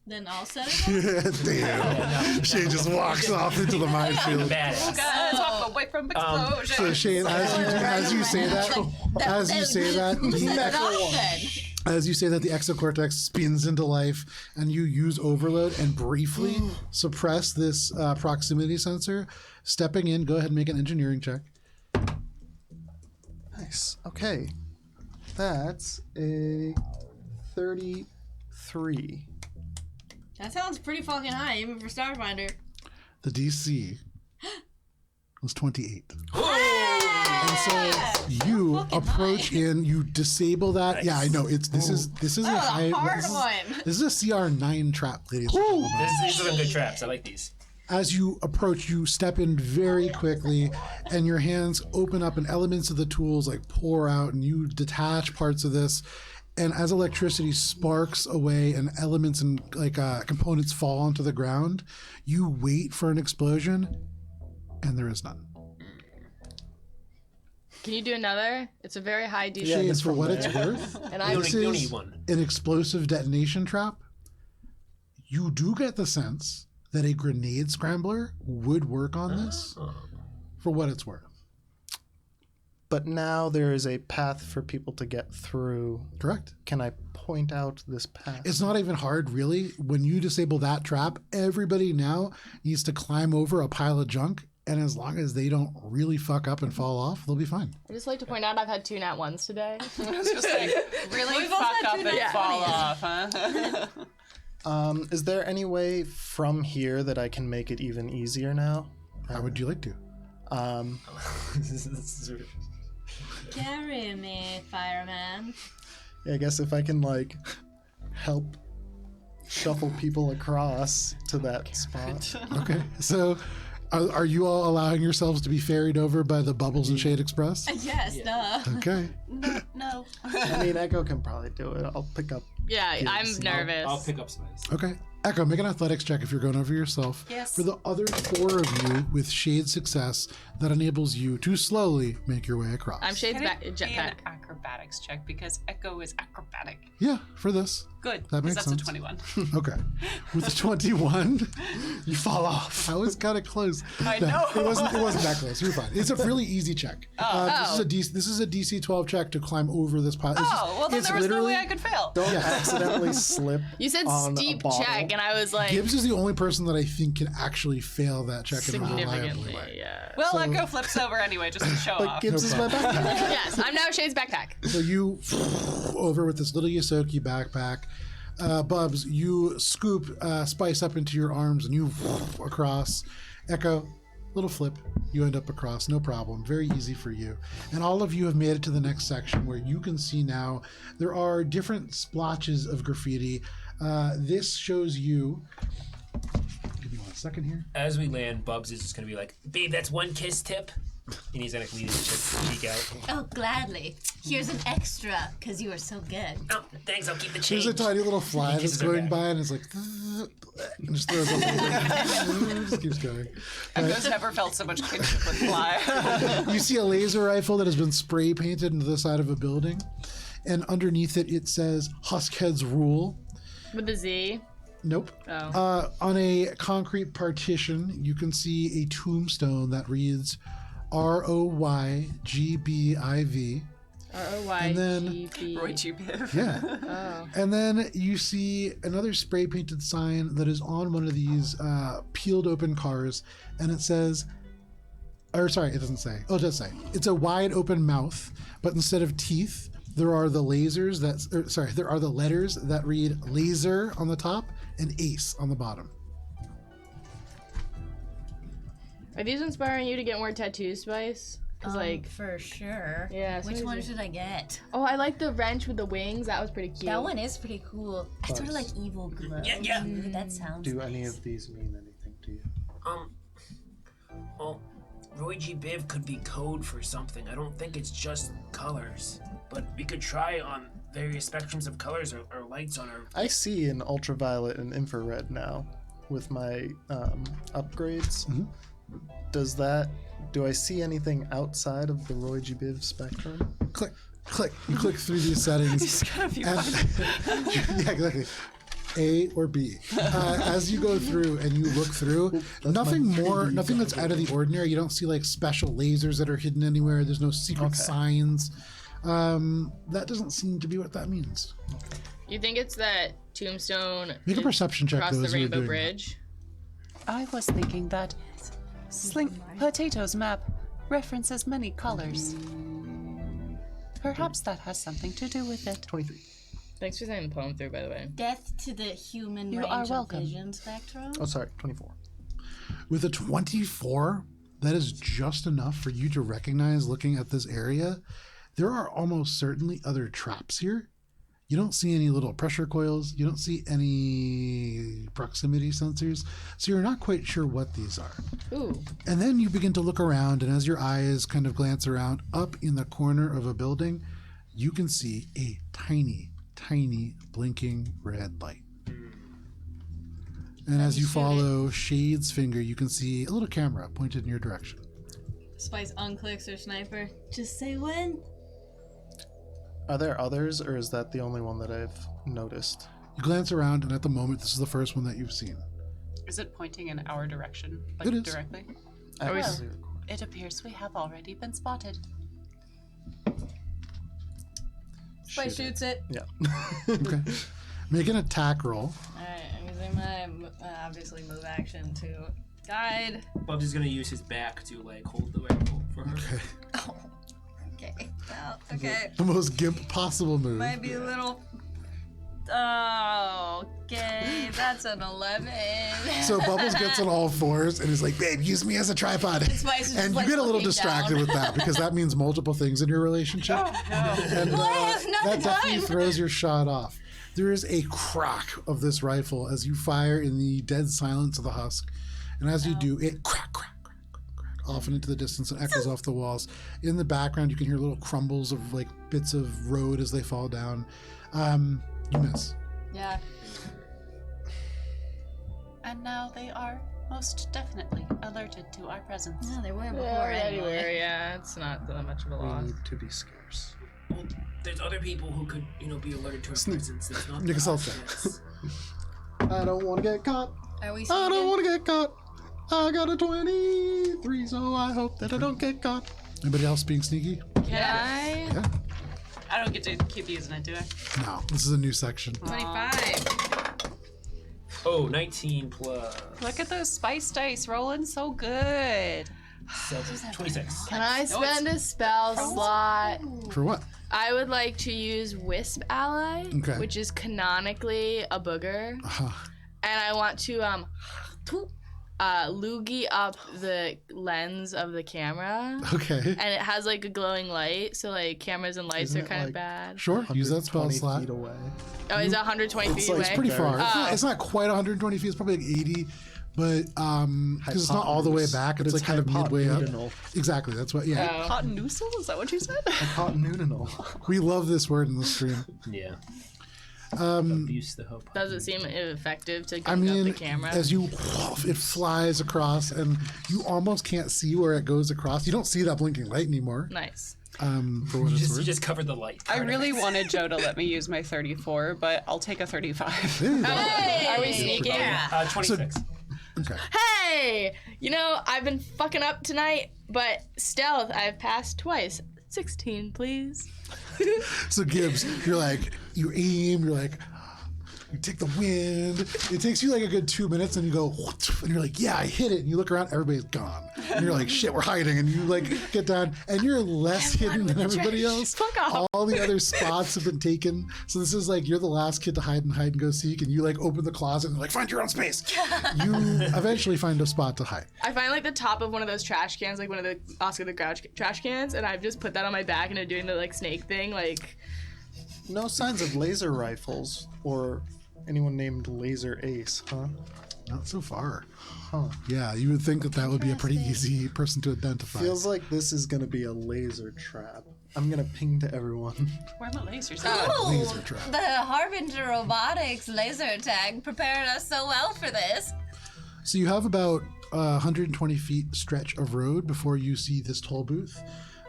Then I'll set it up. Damn. Shay just walks off into the minefield. Badass. Guys, walk away from explosion. So Shane, as you say that, as you say that, Set it off then. as you say that, the exocortex spins into life, and you use overload and briefly suppress this proximity sensor. Stepping in, go ahead and make an engineering check. Nice. Okay. That's a 33. That sounds pretty fucking high, even for Starfinder. The DC was 28. And so you approach in, you disable that. Yeah, I know. This is a high. Hard This is, one. this is a CR9 trap, ladies and gentlemen. These are some good traps. I like these. As you approach, you step in very quickly, and your hands open up, and elements of the tools like pour out, and you detach parts of this. And as electricity sparks away and elements and components fall onto the ground, you wait for an explosion, and there is none. Can you do another? It's a very high DC. Shades, it's for from what there. it's worth, And I You this don't is need one. an explosive detonation trap. You do get the sense that a grenade scrambler would work on this, for what it's worth. But now there is a path for people to get through. Correct. Can I point out this path? It's not even hard, really. When you disable that trap, everybody now needs to climb over a pile of junk, and as long as they don't really fuck up and fall off, they'll be fine. I just like to point out I've had 2 nat 1s today. I was just like, really We've also fuck had up 2 and nat fall 20s. off, huh? Is there any way from here that I can make it even easier now? How would you like to? Carry me, fireman. Yeah, I guess if I can help shuffle people across to that spot. Okay, so are you all allowing yourselves to be ferried over by the Bubbles and Shade Express? Yes, duh. Okay. No. I mean, Echo can probably do it. I'll pick up. Yeah, I'm nervous. I'll pick up spice. Okay. Echo, make an athletics check if you're going over yourself. Yes. For the other 4 of you with Shade success, that enables you to slowly make your way across. I'm Shade's Can back it be an jetpack. acrobatics check because Echo is acrobatic. Yeah, for this. Good. That 'cause makes that's sense. a 21. Okay. With the 21, You fall off. I was kind of close. I No, know. It wasn't that close. You're fine. It's a really easy check. This is a DC 12 check to climb over this pile. Oh, well then it's there was no literally- way I could fail. Don't accidentally slip. You said on a steep bottle. check, and I was like, Gibbs is the only person that I think can actually fail that check in a reliable significantly. way. Yeah. Well, Echo flips over anyway just to show But off. Gibbs is my backpack. Yes, I'm now Shade's backpack. So you over with this little Yosoki backpack. Bubs, you scoop Spice up into your arms and you across. Echo, little flip. You end up across, no problem. Very easy for you. And all of you have made it to the next section where you can see now there are different splotches of graffiti. This shows you. Give me 1 second here. As we land, Bubs is just gonna be like, "Babe, that's one kiss tip," and he's gonna lead his cheek out. Oh, gladly. Here's an extra, because you are so good. Oh, thanks. I'll keep the change. There's a tiny little fly that's kisses her going back. by and it's like, and just throws up. Just keeps going. I've never felt so much kinship with fly. You see a laser rifle that has been spray painted into the side of a building, and underneath it, it says Huskheads Rule. With the Z. Nope. Oh. On a concrete partition, you can see a tombstone that reads ROYGBIV. ROYGB. Roy Biv. Yeah. Oh. And then you see another spray painted sign that is on one of these peeled open cars, and it says, or sorry, it doesn't say. Oh, it does say. It's a wide open mouth, but instead of teeth, there are the lasers there are the letters that read laser on the top and ace on the bottom. Are these inspiring you to get more tattoos, Spice? Because, For sure. Yeah, Which so one is it- should I get? oh, I like the wrench with the wings. That was pretty cute. That one is pretty cool. I sort of like evil glow. Yeah. Ooh, that sounds Do any nice. of these mean anything to you? Well, Roy G. Biv could be code for something. I don't think it's just colors, but we could try on various spectrums of colors or lights on our. I see an ultraviolet and infrared now with my upgrades. Mhm. Do I see anything outside of the Roy G. Biv spectrum? Click, click. You click through these settings. It's gotta be and- yeah, exactly. A or B. As you go through and you look through, nothing that's out of the ordinary. You don't see like special lasers that are hidden anywhere. There's no secret signs. That doesn't seem to be what that means. You think it's that tombstone Make a perception check across though the as you're Rainbow doing that. Bridge? I was thinking that Slink Potato's map references many colors. Perhaps that has something to do with it. 23. Thanks for sending the poem through, by the way. Death to the human You range are of welcome. vision spectrum. Oh, sorry, 24. With a 24, that is just enough for you to recognize looking at this area. There are almost certainly other traps here. You don't see any little pressure coils. You don't see any proximity sensors. So you're not quite sure what these are. Ooh. And then you begin to look around, and as your eyes kind of glance around, up in the corner of a building, you can see a tiny, tiny blinking red light. And as you follow Shade's finger, you can see a little camera pointed in your direction. Spice unclicks her sniper. Just say when. Are there others, or is that the only one that I've noticed? You glance around, and at the moment, this is the first one that you've seen. Is it pointing in our direction? It is. Directly? I we- actually- It appears we have already been spotted. Spice Shoot shoots it. Yeah. Okay. Make an attack roll. Alright, I'm using my obviously move action to guide. Bubs is gonna use his back to like hold the rifle for her. Okay. Okay. Well, okay. The most gimp possible move. Might be a little. Oh, okay. That's an 11. So Bubbles gets on all fours and is like, babe, use me as a tripod. Spice is And just, you like, get a little looking distracted down. with that because that means multiple things in your relationship. And Well, I have that nothing definitely time. throws your shot off. There is a crack of this rifle as you fire in the dead silence of the husk. And as you do, it crack, crack, crack, crack, crack, off and into the distance and echoes off the walls. In the background, you can hear little crumbles of like bits of road as they fall down. You miss. Yeah. And now they are most definitely alerted to our presence. No, they were before Yeah, anyway. anywhere, yeah. It's not that much of a We loss. need to be scarce. Well, there's other people who could, be alerted to our presence. It's not Make a stealth us. check. I don't want to get caught. Are we I don't sneaking? want to get caught. I got a 23, so I hope that I don't get caught. Anybody else being sneaky? Can I? Yeah. I don't get to keep using it, do I? No, this is a new section. 25. Oh, 19 plus Look at those spice dice rolling so good. 7, 26. Can I spend a spell slot? For what? I would like to use Wisp Ally, Okay. which is canonically a booger. Uh-huh. And I want to loogie up the lens of the camera. Okay. And it has like a glowing light, so like cameras and lights Isn't are it, kind of like, bad. Sure. Use that spell 120 slot. feet away. Oh, is it 120 feet away? like It's pretty far. Oh. It's not quite 120 feet. It's probably like 80, but because it's not all the way Hypotenuse. back. But It's like kind of midway up. hypotenudinal. Exactly. That's what. Yeah. Oh. Hypotenusal? Is that what you said? Hypotenudinal. We love this word in the stream. Yeah. Abuse the hope. Does it seem effective to I gun up mean, the camera? as you, it flies across, and you almost can't see where it goes across. You don't see that blinking light anymore. Nice. For what it's You worth. just covered the light. I really wanted Joe to let me use my 34, but I'll take a 35. There you go. Are we sneaking? 26. Okay. Hey! You know, I've been fucking up tonight, but stealth, I've passed twice. 16, please. So Gibbs, you're like, you aim, you're like, you take the wind. It takes you like a good 2 minutes, and you go, and you're like, yeah, I hit it. And you look around, everybody's gone. And you're like, shit, we're hiding. And you like get down, and you're less hidden than everybody else. Fuck off. All the other spots have been taken. So this is like, you're the last kid to hide and go seek, and you like open the closet and like, find your own space. You eventually find a spot to hide. I find like the top of one of those trash cans, like one of the Oscar the Grouch trash cans, and I've just put that on my back and I'm doing the like snake thing, like. No signs of laser rifles or anyone named Laser Ace, huh? Not so far. Huh. Yeah, you would think that that would be a pretty easy person to identify. Feels like this is gonna be a laser trap. I'm gonna ping to everyone. Where are my lasers? Laser trap. The Harbinger Robotics laser tag prepared us so well for this. So you have about 120 feet stretch of road before you see this toll booth.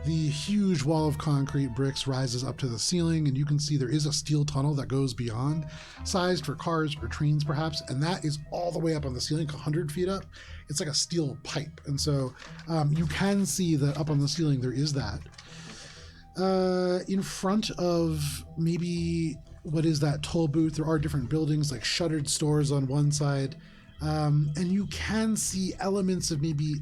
The huge wall of concrete bricks rises up to the ceiling, and you can see there is a steel tunnel that goes beyond, sized for cars or trains perhaps, and that is all the way up on the ceiling, 100 feet up. It's like a steel pipe, and so you can see that up on the ceiling there is that. In front of maybe what is that toll booth, there are different buildings like shuttered stores on one side. And you can see elements of maybe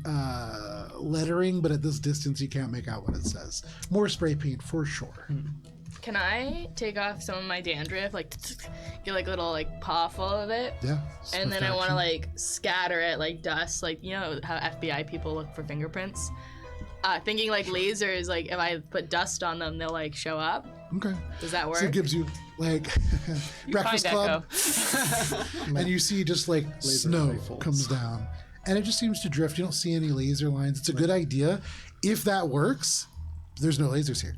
lettering, but at this distance you can't make out what it says. More spray paint for sure. Can I take off some of my dandruff, like get like a little like paw full of it, Yeah. and then I want action. to like scatter it like dust, like you know how FBI people look for fingerprints. Thinking like lasers, like if I put dust on them, they'll like show up. Okay. Does that work? So it gives you like Breakfast find Club, and you see just like snow rifles. comes down, and it just seems to drift. You don't see any laser lines. It's a good idea. If that works, there's no lasers here.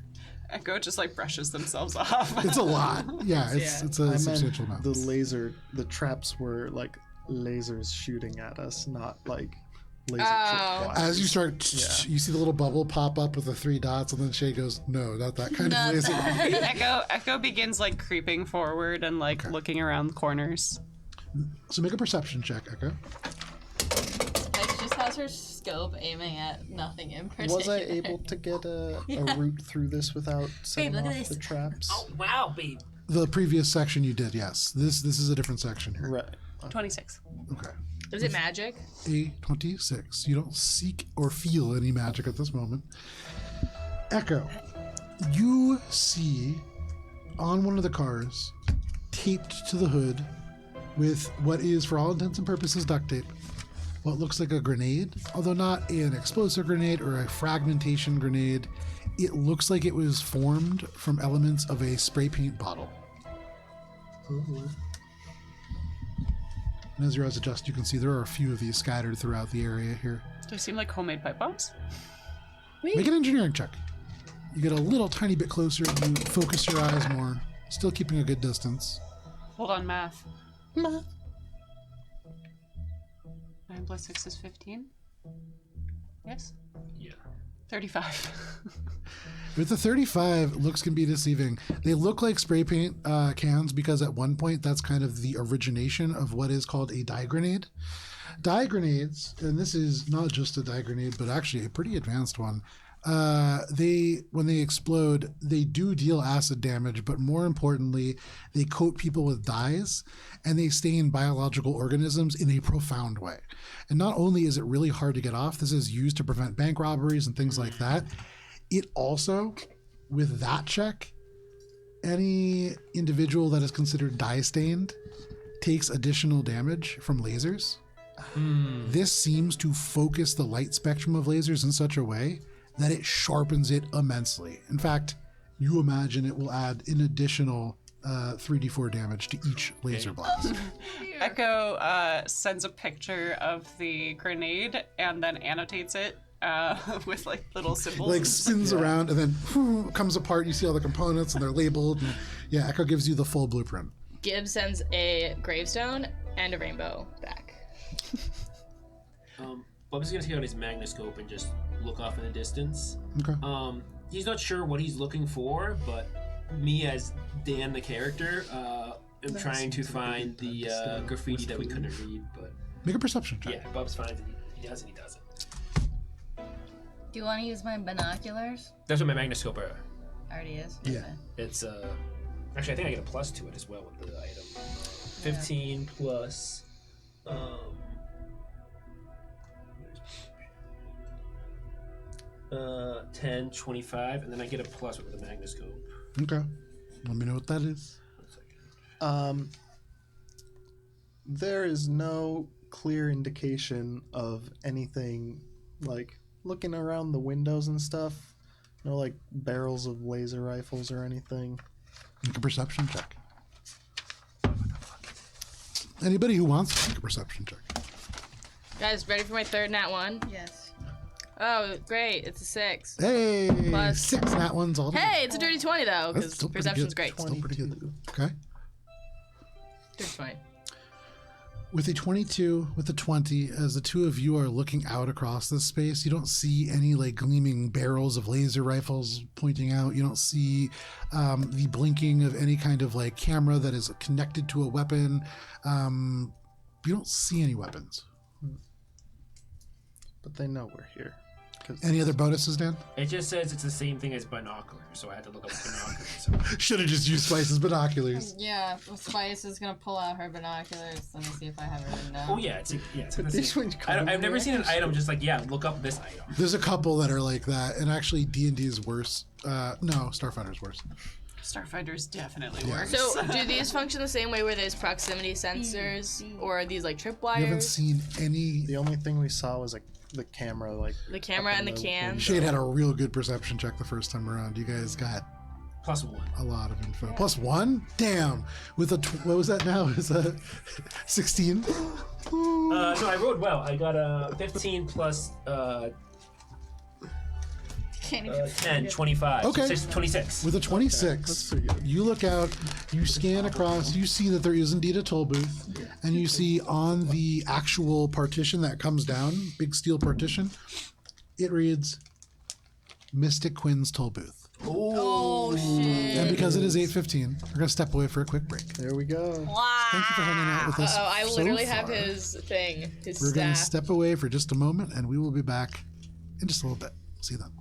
Echo just like brushes themselves off. It's a lot. Yeah, it's a I substantial meant amount. the traps were like lasers shooting at us, not like laser Oh. trip As you start, Yeah. you see the little bubble pop up with the 3 dots, and then Shay goes, "No, not that kind of laser." Echo begins like creeping forward and like looking around the corners. So make a perception check, Echo. Like, she just has her scope aiming at nothing in particular. Was I able to get a route through this without setting look at off this. the traps? Oh, wow, babe. The previous section you did, yes. This is a different section here. Right. 26. Okay. Is it magic? A 26. You don't seek or feel any magic at this moment. Echo, you see on one of the cars, taped to the hood with what is, for all intents and purposes, duct tape, what looks like a grenade, although not an explosive grenade or a fragmentation grenade. It looks like it was formed from elements of a spray paint bottle. And as your eyes adjust, you can see there are a few of these scattered throughout the area here. Do they seem like homemade pipe bombs? Make an engineering check. You get a little tiny bit closer, you focus your eyes more, still keeping a good distance. Hold on, math. 9 plus 6 is 15. Yes? Yeah. 35. With the 35, looks can be deceiving. They look like spray paint cans because at one point that's kind of the origination of what is called a dye grenade. Dye grenades, and this is not just a dye grenade, but actually a pretty advanced one. When they explode, they do deal acid damage, but more importantly, they coat people with dyes and they stain biological organisms in a profound way. And not only is it really hard to get off, this is used to prevent bank robberies and things like that. It also, with that check, any individual that is considered dye stained takes additional damage from lasers This seems to focus the light spectrum of lasers in such a way that it sharpens it immensely. In fact, you imagine it will add an additional 3d4 damage to each laser blast. Echo sends a picture of the grenade and then annotates it with like little symbols. Like spins around and then comes apart. You see all the components and they're labeled. And, yeah, Echo gives you the full blueprint. Gibbs sends a gravestone and a rainbow back. Bubs is gonna take out his magnoscope and just look off in the distance. Okay. He's not sure what he's looking for, but me as Dan the character, am trying to find the graffiti that we couldn't read. But Make a perception check. yeah, Bubs finds it. He does and he doesn't. Do you want to use my binoculars? That's what my magnoscope are. Already is. Yeah. Okay. It's actually I think I get a plus to it as well with the item. 15 plus 10, 25, and then I get a plus with the magnoscope. Okay. Let me know what that is. There is no clear indication of anything, like looking around the windows and stuff. No, like barrels of laser rifles or anything. Make a perception check. Anybody who wants to make a perception check. Guys, ready for my third nat 1? Yes. Oh, great. It's a 6. Hey, Plus- 6 nat ones all together. Hey, it's a dirty 20 though, That's because still pretty perception's good. great. Still pretty good. Okay. Dirty 20. With a 22, with a 20, as the two of you are looking out across this space, you don't see any like gleaming barrels of laser rifles pointing out. You don't see the blinking of any kind of like camera that is connected to a weapon. You don't see any weapons. But they know we're here. 'Cause Any other bonuses, Dan? It just says it's the same thing as binoculars, so I had to look up binoculars. Should have just used Spice's binoculars. Yeah, Spice is gonna pull out her binoculars. Let me see if I have it written down. Oh yeah, it's the This same. one's called I've never seen an item just like look up this item. There's a couple that are like that, and actually D&D is worse. No, Starfinder's worse. Starfinder's definitely worse. So, do these function the same way where there's proximity sensors, or are these like You haven't tripwires? seen any. The only thing we saw was like the camera, like The camera up and in the cans? Shade had a real good perception check the first time around. You guys got +1. a lot of info. +1? Damn. With a what was that now? Is that 16? No, I rolled well. I got a 15 plus Can't even 10, 25. Okay. So 26. With a 26, that's pretty good. you look out, you scan across, you see that there is indeed a toll booth, and you see on the actual partition that comes down, big steel partition, it reads Mystic Quinn's toll booth. Oh shit! And because it is 8:15, we're going to step away for a quick break. there we go. Thank you for hanging out with us. Oh, I so literally have far. his thing, his We're going to staff. step away for just a moment, and we will be back in just a little bit. See you then.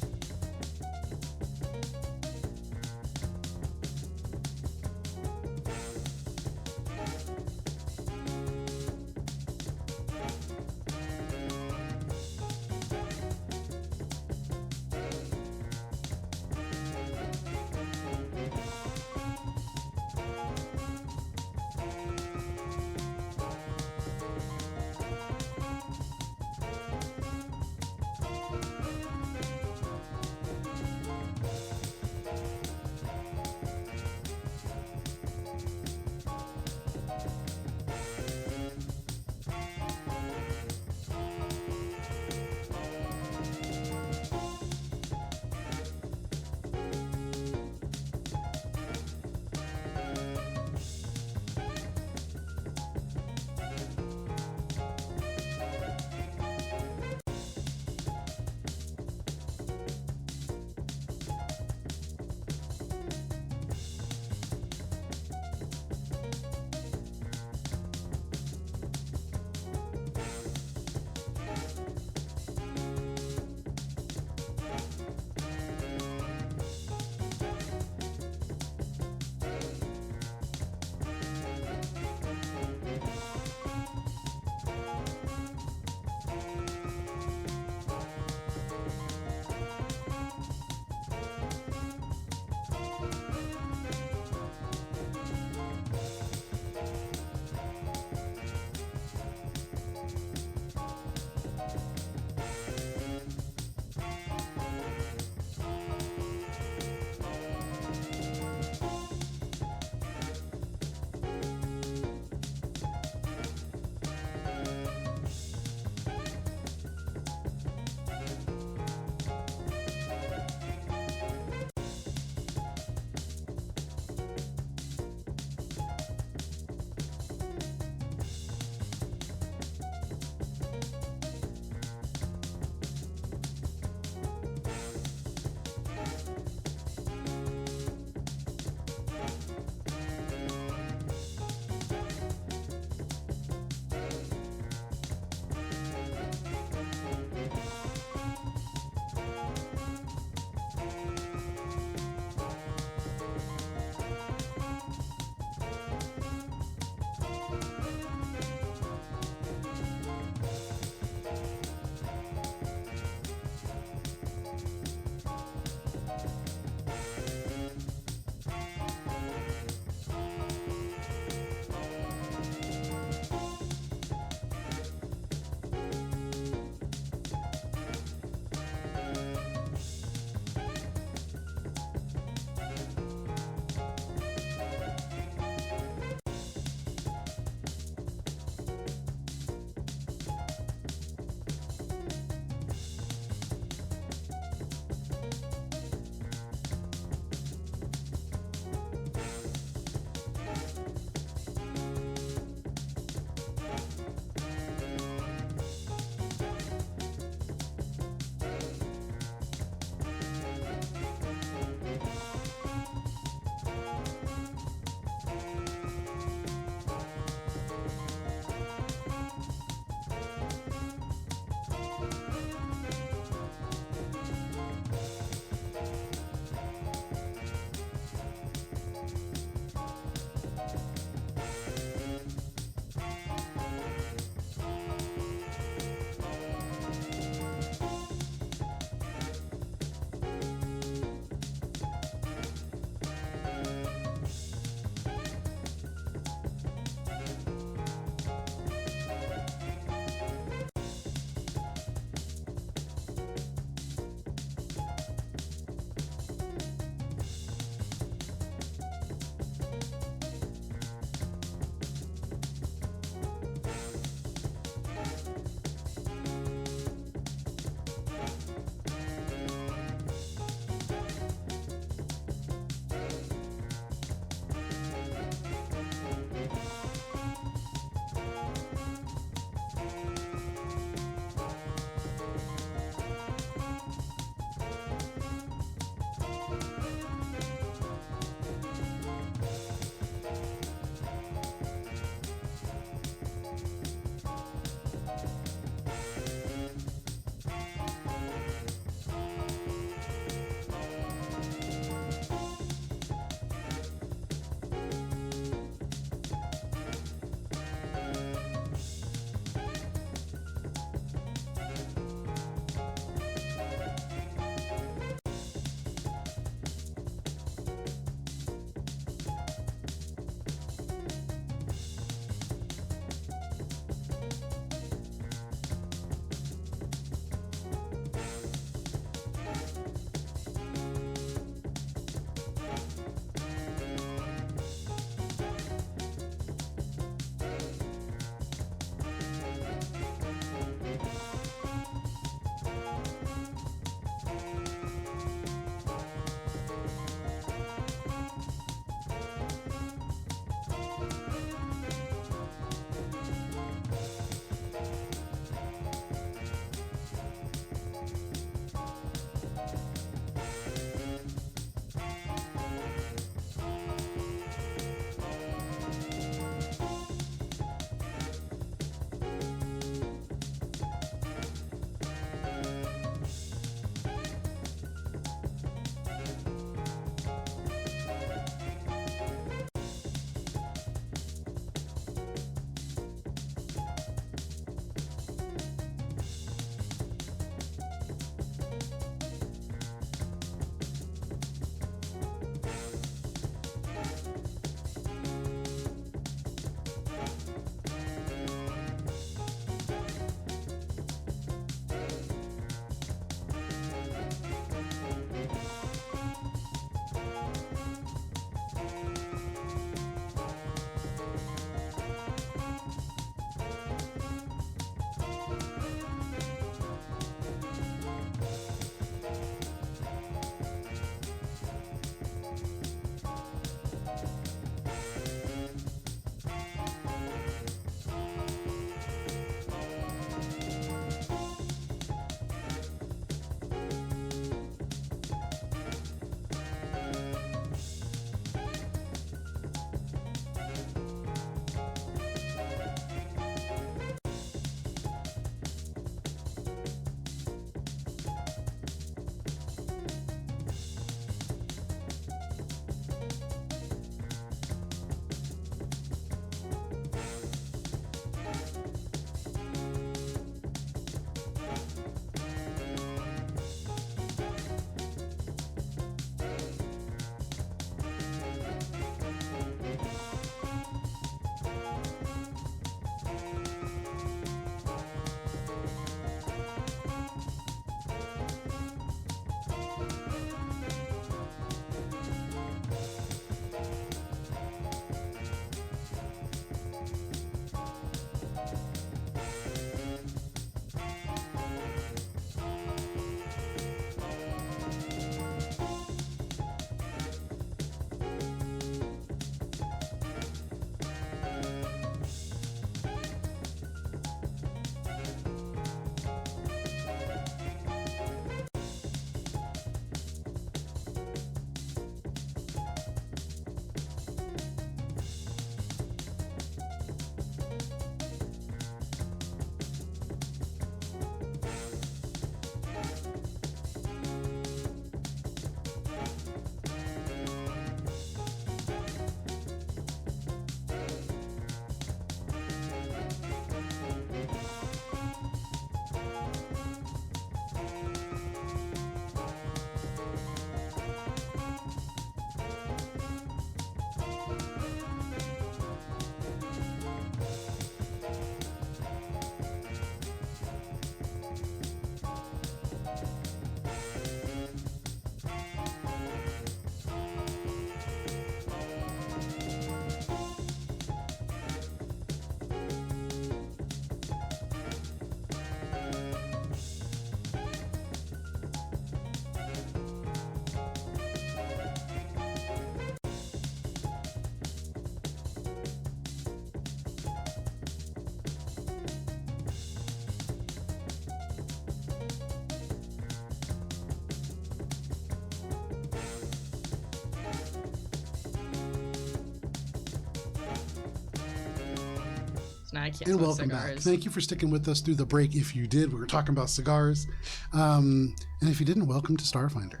Now I can't And smoke welcome back. cigars. Thank you for sticking with us through the break. If you did, we were talking about cigars. And if you didn't, welcome to Starfinder.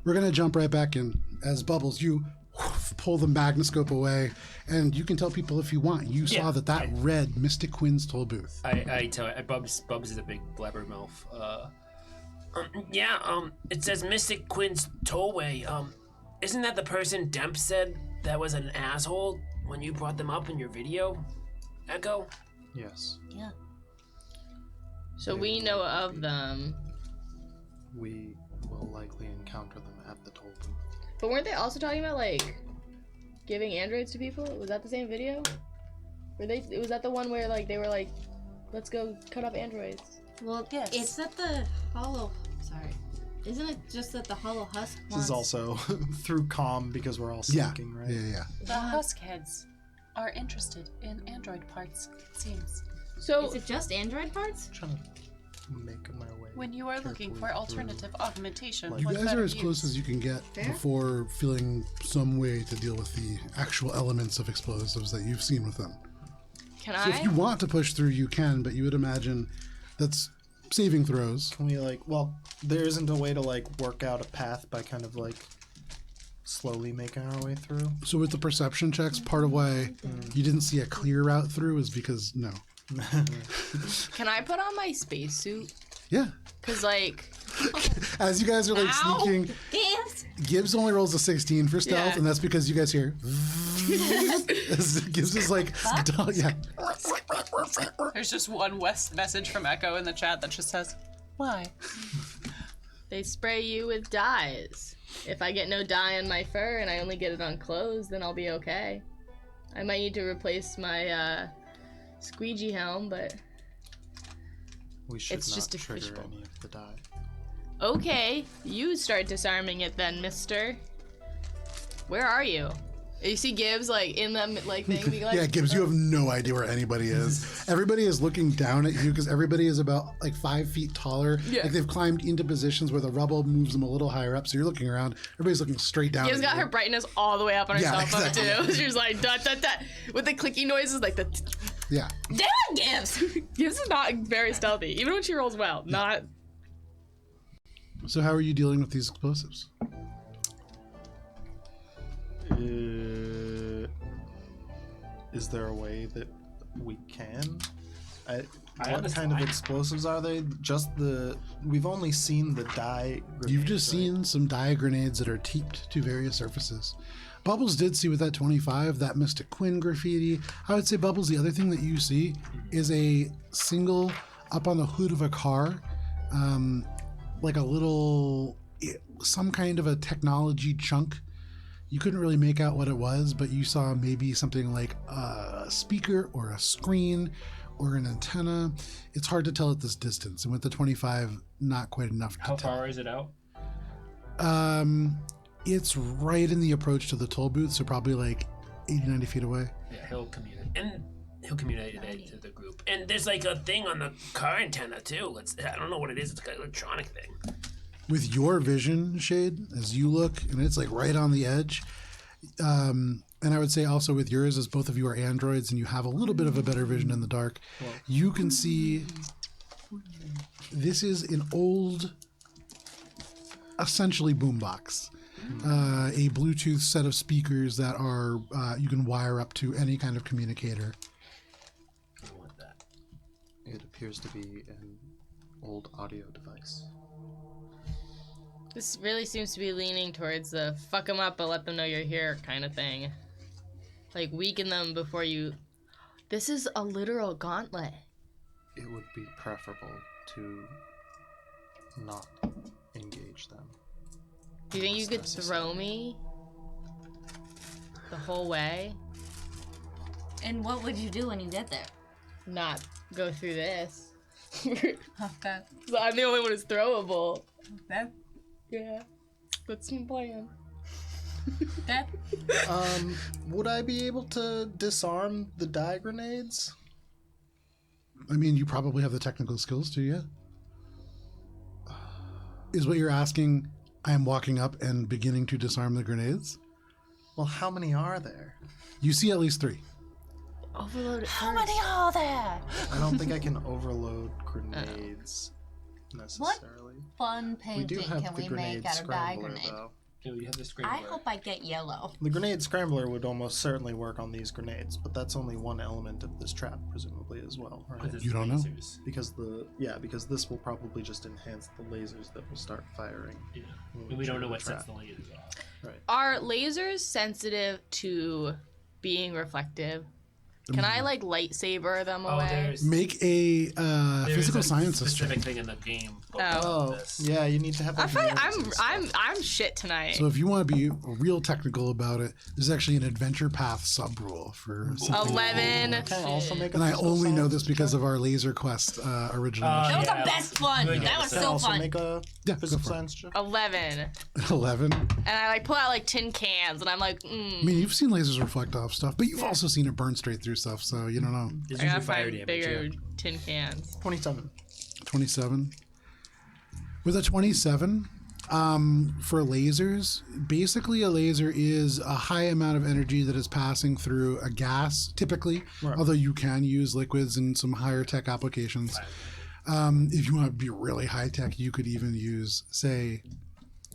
We're going to jump right back in. As Bubbles, you pull the magnoscope away, and you can tell people if you want. You saw that red Mystic Quinn's toll booth. I tell you, Bubs is a big blabbermouth. It says Mystic Quinn's Tollway. Isn't that the person Demp said that was an asshole when you brought them up in your video, Echo? Yes. Yeah. So we know of them. We will likely encounter them at the toll booth. But weren't they also talking about, like, giving androids to people? Was that the same video? Was that the one where, like, they were like, let's go cut up androids? Well, Yes. it's at the hollow. Sorry. Isn't it just that the hollow husk This is also through comm because we're all Yeah. syncing, right? Yeah. The husk heads are interested in android parts, it seems. So Is it just android parts? Trying to make my way. When you are looking for carefully alternative augmentation, Like- You what guys better are as close use? as you can get Fair. before feeling some way to deal with the actual elements of explosives that you've seen with them. can So if you want to push through, you can, but you would imagine that's saving throws. Can we there isn't a way to work out a path by kind of slowly making our way through? So with the perception checks, part of why you didn't see a clear route through is because no. Can I put on my spacesuit? Yeah. Cause like As you guys are Ow. sneaking, Gibbs! Gibbs only rolls a 16 for stealth, Yeah. and that's because you guys hear. Gibbs is yeah. There's just one message from Echo in the chat that just says, why? they spray you with dyes. If I get no dye on my fur and I only get it on clothes, then I'll be okay. I might need to replace my squeegee helm, but We should It's not just a trigger fishbowl. any of the die. okay. You start disarming it then, mister. Where are you? You see Gibbs in the thing being Yeah, Gibbs, you have no idea where anybody is. Everybody is looking down at you because everybody is about 5 feet taller. Yeah. Like they've climbed into positions where the rubble moves them a little higher up. So you're looking around. Everybody's looking straight down. Gibbs at got you. her brightness all the way up on her Yeah, cell phone exactly. too. She was like dot dot dot with the clicky noises like the Yeah. damn Gibbs. Gibbs is not very stealthy, even when she rolls well. Not So how are you dealing with these explosives? Is there a way that we can? I What have this kind of line. explosives are they? Just we've only seen the dye. You've grenades, just right? seen some dye grenades that are taped to various surfaces. Bubbles did see with that 25, that Mystic Quinn graffiti. I would say, Bubbles, the other thing that you see is a single up on the hood of a car, like a little, some kind of a technology chunk. You couldn't really make out what it was, but you saw maybe something like a speaker or a screen or an antenna. It's hard to tell at this distance. And with the 25, not quite enough to How tell. far is it out? It's right in the approach to the toll booth, so probably 80, 90 feet away. Yeah, he'll communicate it to the group. And there's a thing on the car antenna too. I don't know what it is. It's like an electronic thing. With your vision, Shade, as you look, and it's right on the edge. And I would say also with yours, as both of you are androids and you have a little bit of a better vision in the dark, you can see this is an old, essentially boombox. A Bluetooth set of speakers that are you can wire up to any kind of communicator. I want that. It appears to be an old audio device. this really seems to be leaning towards the fuck them up but let them know you're here kind of thing. Weaken them before you. This is a literal gauntlet. It would be preferable to not engage them. Do you think you It's could necessary. throw me the whole way? And what would you do when you get there? Not go through this. Okay. So I'm the only one who's throwable. Okay. Yeah. That's my plan. Okay. Would I be able to disarm the dye grenades? I mean, you probably have the technical skills to, yeah. Is what you're asking, I am walking up and beginning to disarm the grenades? Well, how many are there? You see at least 3. Overload it How first. many are there? I don't think I can overload grenades necessarily. Fun We do painting have can the we grenade make out of dye scrambler, grenade? though. Yeah, we have the I scrambler. hope I get yellow. The grenade scrambler would almost certainly work on these grenades, but that's only one element of this trap, presumably as well, right? Because it's You don't know? lasers. Because this will probably just enhance the lasers that will start firing. Yeah. when And we don't know what trigger sets the the lasers off. Right. Are lasers sensitive to being reflective? Can I like lightsaber them Oh, away? there's Make a there's physical a sciences check. specific thing in the game. Oh. This. Yeah, you need to have. I feel like engineering and stuff. I'm shit tonight. So if you want to be real technical about it, there's actually an adventure path sub rule for something. 11. Can I also make a And I physical only know science this because check? of our Laser Quest original Uh, mission. That was Yeah. the best one. Good That was episode. Can I so also fun. make a Yeah, go physical for it. science check? 11. 11. And I like pull out like tin cans and I'm like, I mean, you've seen lasers reflect off stuff, but you've also seen it burn straight through stuff, so you don't know. There's I gotta usually fire find damage. bigger Yeah. tin cans. 27. 27. With a 27, for lasers, basically a laser is a high amount of energy that is passing through a gas, typically, Right. although you can use liquids in some higher tech applications. If you want to be really high tech, you could even use, say,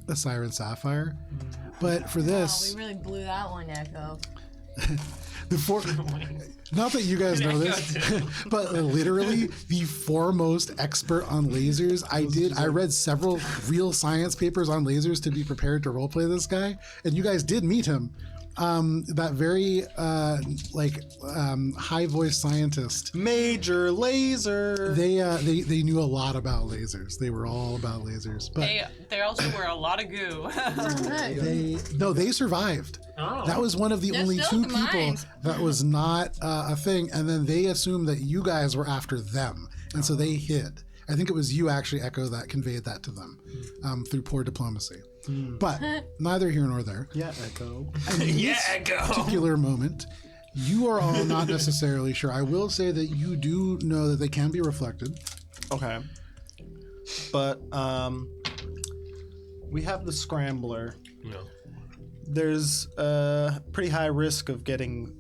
a Siren Sapphire. But for Oh, this, we really blew that one, Echo. the four, not that you guys know this, but literally the foremost expert on lasers. I read several real science papers on lasers to be prepared to roleplay this guy, and you guys did meet him. That very high voice scientist. Major laser. They knew a lot about lasers. They were all about lasers, but They also were a lot of goo. they survived. Oh. That was one of the They're only still two in the people mines. that was not a thing, and then they assumed that you guys were after them, and so they hid. I think it was you, actually, Echo, that conveyed that to them through poor diplomacy. But neither here nor there. Yeah, Echo. Yeah, go. Particular moment, you are all not necessarily sure. I will say that you do know that they can be reflected. Okay. But we have the scrambler. No. There's a pretty high risk of getting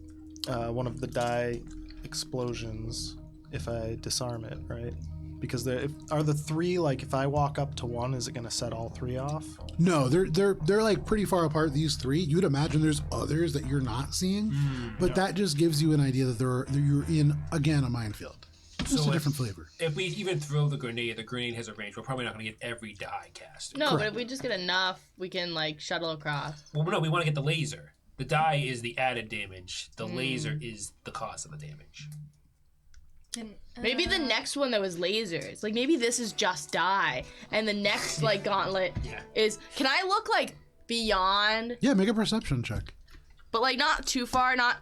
one of the die explosions if I disarm it, right? Because are the three, like, if I walk up to one, is it going to set all three off? No, they're like pretty far apart. These three, you'd imagine there's others that you're not seeing, but that just gives you an idea that you're in again a minefield. Just So a different flavor. If we even throw the grenade has a range. We're probably not going to get every die cast. No, but Correct. if we just get enough, we can like shuttle across. Well, no, we want to get the laser. The die is the added damage. The laser is the cause of the damage. Maybe the next one that was lasers. Like maybe this is just die, and the next like gauntlet is. Can I look like beyond, Yeah, make a perception check. but like not too far? Not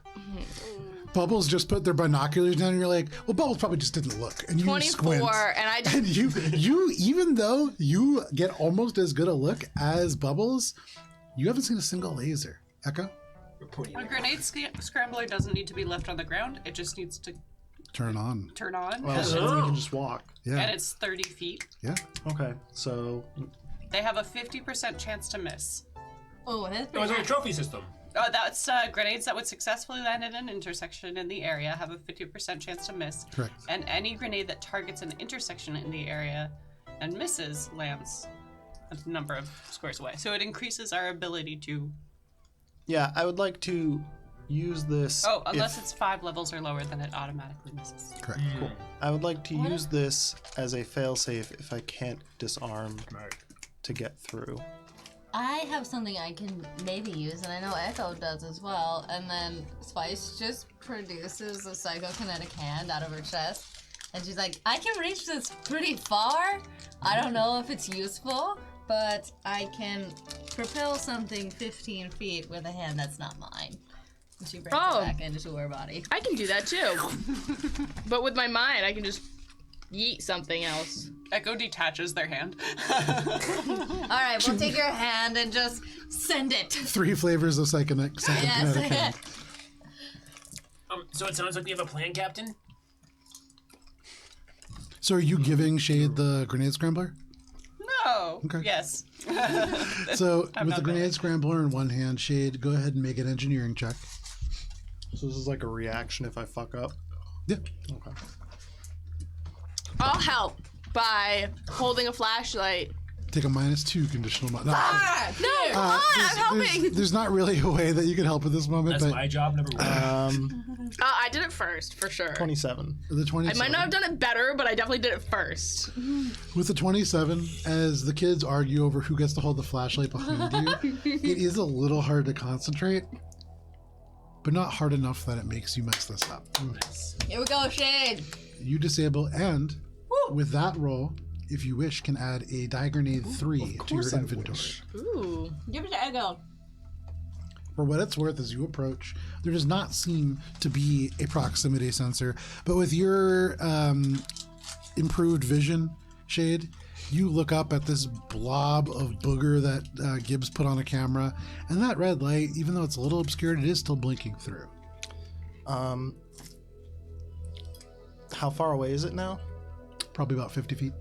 Bubbles just put their binoculars down, and you're like, well, Bubbles probably just didn't look, and you 24, squint. and I just And you, even though you get almost as good a look as Bubbles, you haven't seen a single laser. Echo, Reporting. A grenade scrambler doesn't need to be left on the ground. It just needs to turn on. turn on. Well, so we can just walk. Yeah, And it's 30 feet. yeah. Okay, so They have a 50% chance to miss. Oh, that's It was pretty on a nice. trophy system. That's grenades that would successfully land at an intersection in the area have a 50% chance to miss. Correct. And any grenade that targets an intersection in the area and misses lands a number of squares away. So it increases our ability to. yeah, I would like to use this. Oh, unless if- it's 5 levels or lower, then it automatically misses. Correct. Cool. I would like to use this as a failsafe if I can't disarm Right. to get through. I have something I can maybe use, and I know Echo does as well. And then Spice just produces a psychokinetic hand out of her chest. And she's like, I can reach this pretty far. I don't know if it's useful, but I can propel something 15 feet with a hand that's not mine. And she brings Oh. it back into her body. I can do that too. But with my mind, I can just yeet something else. Echo detaches their hand. All right, we'll take your hand and just send it. 3 flavors of psychokinetic hand. Yes. So it sounds like we have a plan, Captain. So are you giving Shade the grenade scrambler? No. Okay. Yes. So with the not grenade scrambler in one hand, Shade, go ahead and make an engineering check. So this is like a reaction if I fuck up. Yeah. Okay. I'll help by holding a flashlight. Take a -2 conditional. No, No, come on, I'm helping. there's not really a way that you can help at this moment. That's but my job number one. I did it first, for sure. 27. the 27. I might not have done it better, but I definitely did it first. With the 27, as the kids argue over who gets to hold the flashlight behind you, it is a little hard to concentrate, but not hard enough that it makes you mess this up. Here we go, Shade. You disable, and with that roll, if you wish, can add a die grenade 3 to your inventory. Ooh. Give it to Ego. For what it's worth, as you approach, there does not seem to be a proximity sensor, but with your improved vision, Shade, you look up at this blob of booger that Gibbs put on a camera, and that red light, even though it's a little obscured, it is still blinking through. How far away is it now? Probably about 50 feet.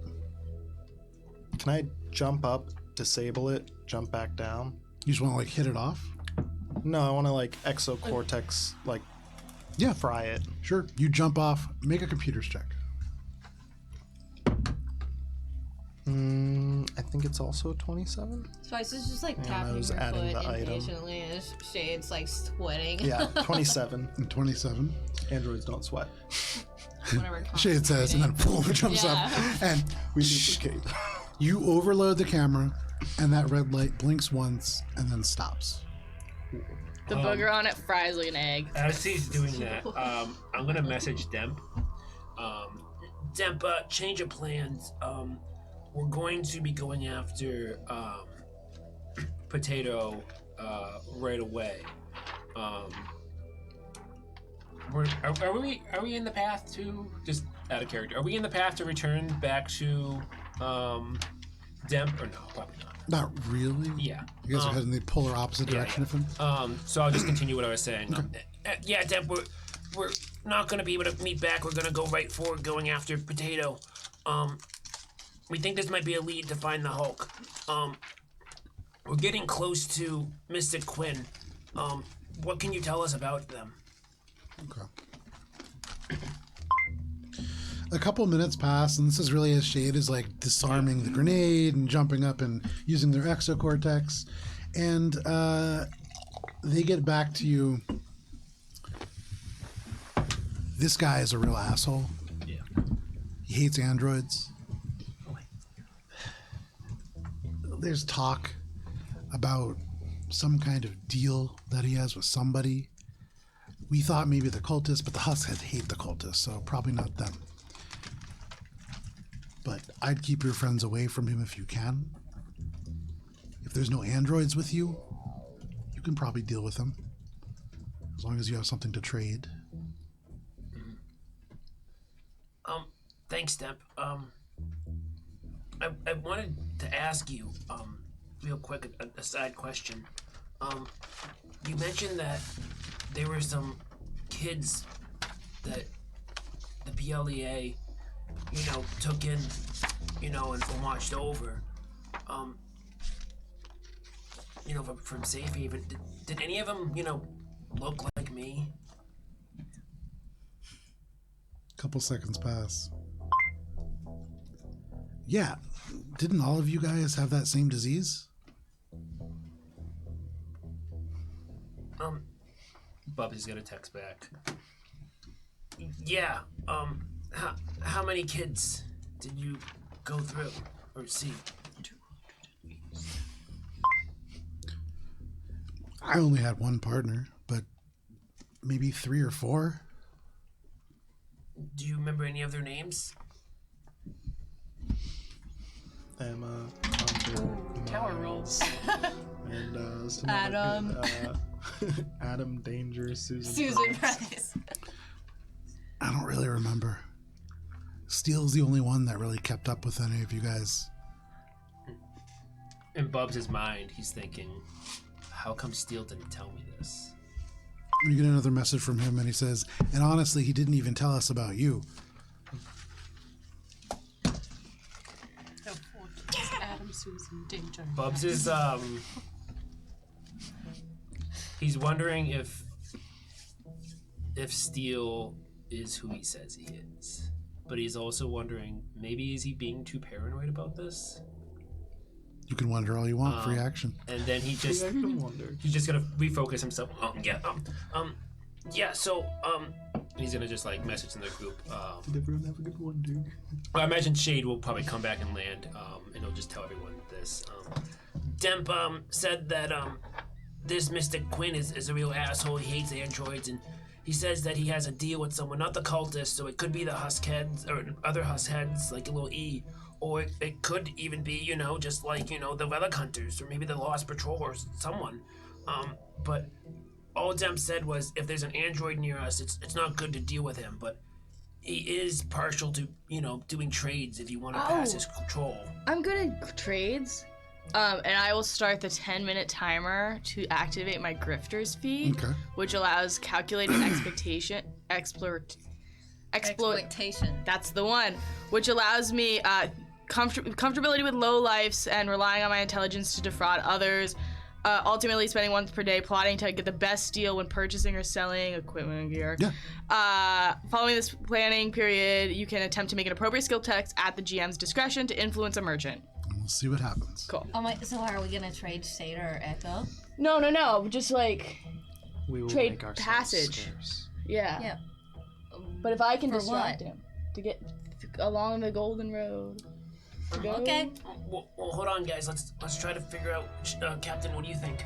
Can I jump up, disable it, jump back down? You just want to like hit it off? No, I want to like exocortex, like Yeah, fry it. sure. You jump off, make a computer's check. I think it's also 27. Spice is just like I tapping was her adding foot the item. impatiently as Shade's like sweating. Yeah, 27. And 27. Androids don't sweat. Whatever. Shade says, and then boom, jumps Yeah. up. And We duplicate. you overload the camera, and that red light blinks once and then stops. The booger on it fries like an egg. As he's doing that, I'm gonna message Demp. Demp, change of plans. We're going to be going after Potato right away. Are we in the path to, just out of character, are we in the path to return back to Demp, or no? Probably not. Not really. Yeah. You guys are heading the polar opposite direction of him. So I'll just continue what I was saying. Yeah, Demp, we're not gonna be able to meet back. We're gonna go right forward, going after Potato. We think this might be a lead to find the Hulk. We're getting close to Mystic Quinn. What can you tell us about them? Okay. A couple minutes pass, and this is really as Shade is like disarming the grenade and jumping up and using their exocortex. And they get back to you. This guy is a real asshole. Yeah. He hates androids. There's talk about some kind of deal that he has with somebody. We thought maybe the cultists, but the Husks hate the cultists, so probably not them. But I'd keep your friends away from him if you can. If there's no androids with you, you can probably deal with them. As long as you have something to trade. Thanks, Demp. I wanted to ask you, real quick, a side question. You mentioned that there were some kids that the PLEA, took in, and watched over, from Safe Haven. Did any of them, look like me? Couple seconds pass. Yeah, didn't all of you guys have that same disease? Bubby's gonna text back. Yeah, how many kids did you go through or see? I only had one partner, but maybe 3 or 4. Do you remember any of their names? Emma, Hunter, Tower Miles, and some Adam. Adam, Danger, Susan. Susan Price. Price. I don't really remember. Steele's the only one that really kept up with any of you guys. In Bubs' mind, he's thinking, how come Steele didn't tell me this? You get another message from him, and he says, and honestly, he didn't even tell us about you. Adam, Susan, Danger. Bubs is, he's wondering if Steele is who he says he is. But he's also wondering, maybe is he being too paranoid about this? You can wonder all you want. Free action. And then he's just gonna refocus himself. He's gonna just like message in the group. Did everyone have a good wonder? I imagine Shade will probably come back and land, and he'll just tell everyone this. Demp said that this Mr. Quinn is a real asshole. He hates androids, and he says that he has a deal with someone, not the cultists, so it could be the Huskheads or other Huskheads, like a little E, or it could even be, just like, the Relic Hunters, or maybe the Lost Patrol or someone. But all Demp said was, if there's an android near us, it's not good to deal with him, but he is partial to, doing trades if you want to pass his control. I'm good at trades. And I will start the 10-minute timer to activate my Grifter's feed, which allows calculated exploitation. That's the one, which allows me comfortability with low lifes and relying on my intelligence to defraud others. Ultimately, spending once per day plotting to get the best deal when purchasing or selling equipment and gear. Following this planning period, you can attempt to make an appropriate skill test at the GM's discretion to influence a merchant. We'll see what happens. Cool. So are we gonna trade Shade or Echo? No. Just like We will trade make ourselves passage. scarce. Yeah. But if I can For distract what? him to get along the golden road. Go. Okay. Well, hold on, guys. Let's try to figure out. Captain, what do you think?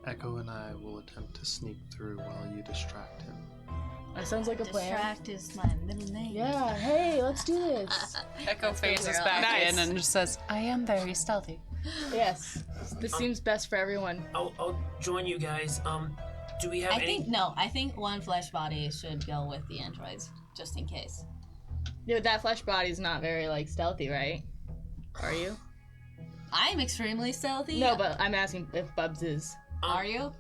Echo and I will attempt to sneak through while you distract him. That sounds like a plan. Distract is my middle name. Yeah. Hey, let's do this. Echo phases back in and just says, I am very stealthy. Yes. This seems best for everyone. I'll join you guys. Do we have any? I think one flesh body should go with the androids, just in case. Yeah, but that flesh body's not very stealthy, right? Are you? I'm extremely stealthy. No, but I'm asking if Bubs is. Are you?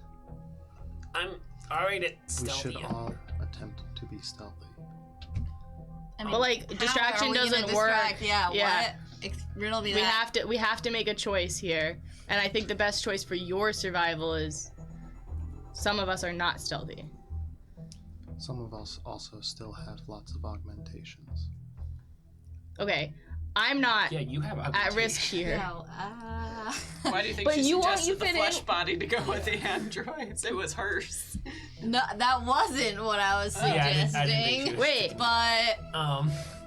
I'm alright at We stealthy. should all attempt to be stealthy. I mean, But distraction doesn't work. Yeah. Yeah. What? Riddle me that. We have to make a choice here, and I think the best choice for your survival is some of us are not stealthy. Some of us also still have lots of augmentations. Okay, I'm not Yeah, you have at risk here. No. Why do you think But she you won't- suggested you the fit flesh in. body to go with the androids? It was hers. No, that wasn't what I was Yeah, I didn't suggesting. think Wait, But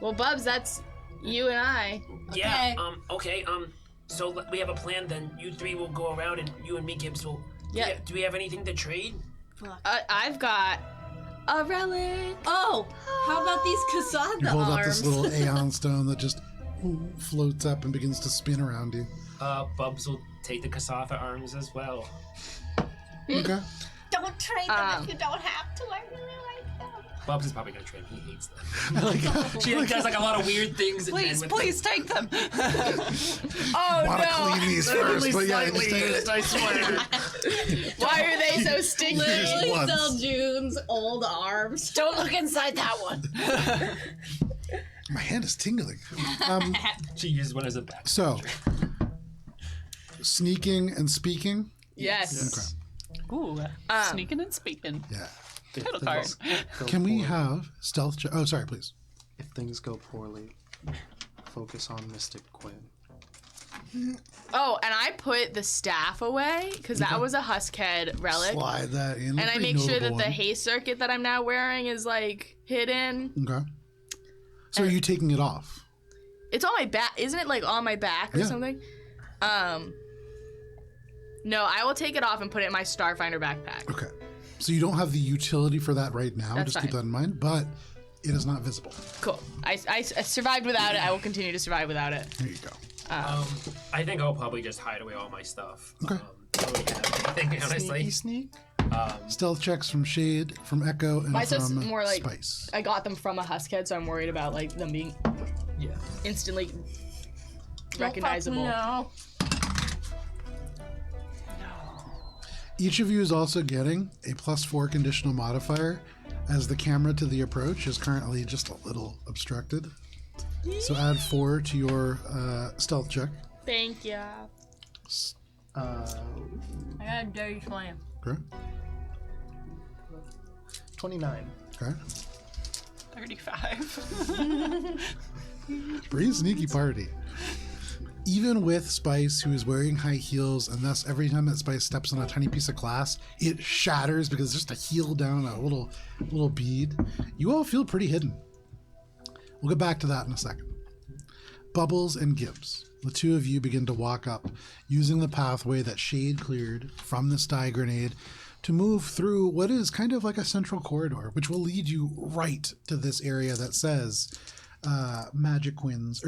well, Bubs, that's you and I. Yeah. Okay. So we have a plan then. You three will go around, and you and me, Gibbs, will. Yeah. Do we have anything to trade? I've got a relic. oh, how about these You Cassandra hold up arms? this little Aeon stone that just floats up and begins to spin around you. Bubs will take the Kasatha arms as well. Okay. Don't trade them if you don't have to. I really like them. Bubs is probably gonna trade. He hates them. She does a lot of weird things. Please take them. Oh Want to clean these first, but yeah, just take it. I swear. Why are they so stinky? Literally. once. Sell June's old arms. Don't look inside that one. My hand is tingling. She uses one as a back. So, sneaking and speaking. Yes. Ooh, sneaking and speaking. Yeah. Title card. Can we have stealth check? Oh, sorry, please. If things go poorly, focus on Mystic Quinn. Oh, and I put the staff away because that was a Huskhead relic. Slide that in. And I Pretty make sure that notable the one. haste circuit that I'm now wearing is hidden. Okay. So are you taking it off? It's on my back. Isn't it on my back or Yeah. something? No, I will take it off and put it in my Starfinder backpack. Okay. So you don't have the utility for that right now. That's Just keep fine. that in mind. But it is not visible. Cool. I survived without it. I will continue to survive without it. There you go. I think I'll probably just hide away all my stuff. Okay. I don't really have anything, honestly. Sneak. Stealth checks from Shade, from Echo, and My stuff's from more like Spice. I got them from a Huskhead, so I'm worried about them being Yeah. instantly recognizable. No. Each of you is also getting a +4 conditional modifier, as the camera to the approach is currently just a little obstructed. So add 4 to your stealth check. Thank you. I got a dirty 20. Okay. 29. Okay. 35. Pretty sneaky party. Even with Spice, who is wearing high heels, and thus every time that Spice steps on a tiny piece of glass, it shatters because it's just a heel down a little bead. You all feel pretty hidden. We'll get back to that in a second. Bubbles and Gibbs, the two of you begin to walk up, using the pathway that Shade cleared from the sty grenade to move through what is kind of like a central corridor, which will lead you right to this area that says Mystic Quinn's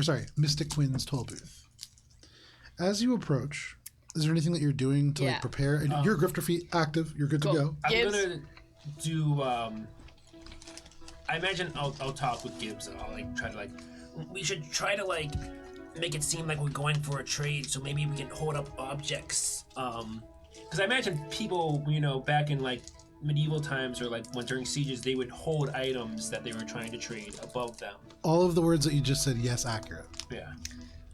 toll booth. As you approach, is there anything that you're doing to like prepare? And your grifter feet active. You're good to go. I'm gonna do. I imagine I'll talk with Gibbs and I'll like try to like. We should try to like make it seem like we're going for a trade, so maybe we can hold up objects. Because I imagine people, back in like medieval times or like when during sieges, they would hold items that they were trying to trade above them. All of the words that you just said, yes, accurate. Yeah.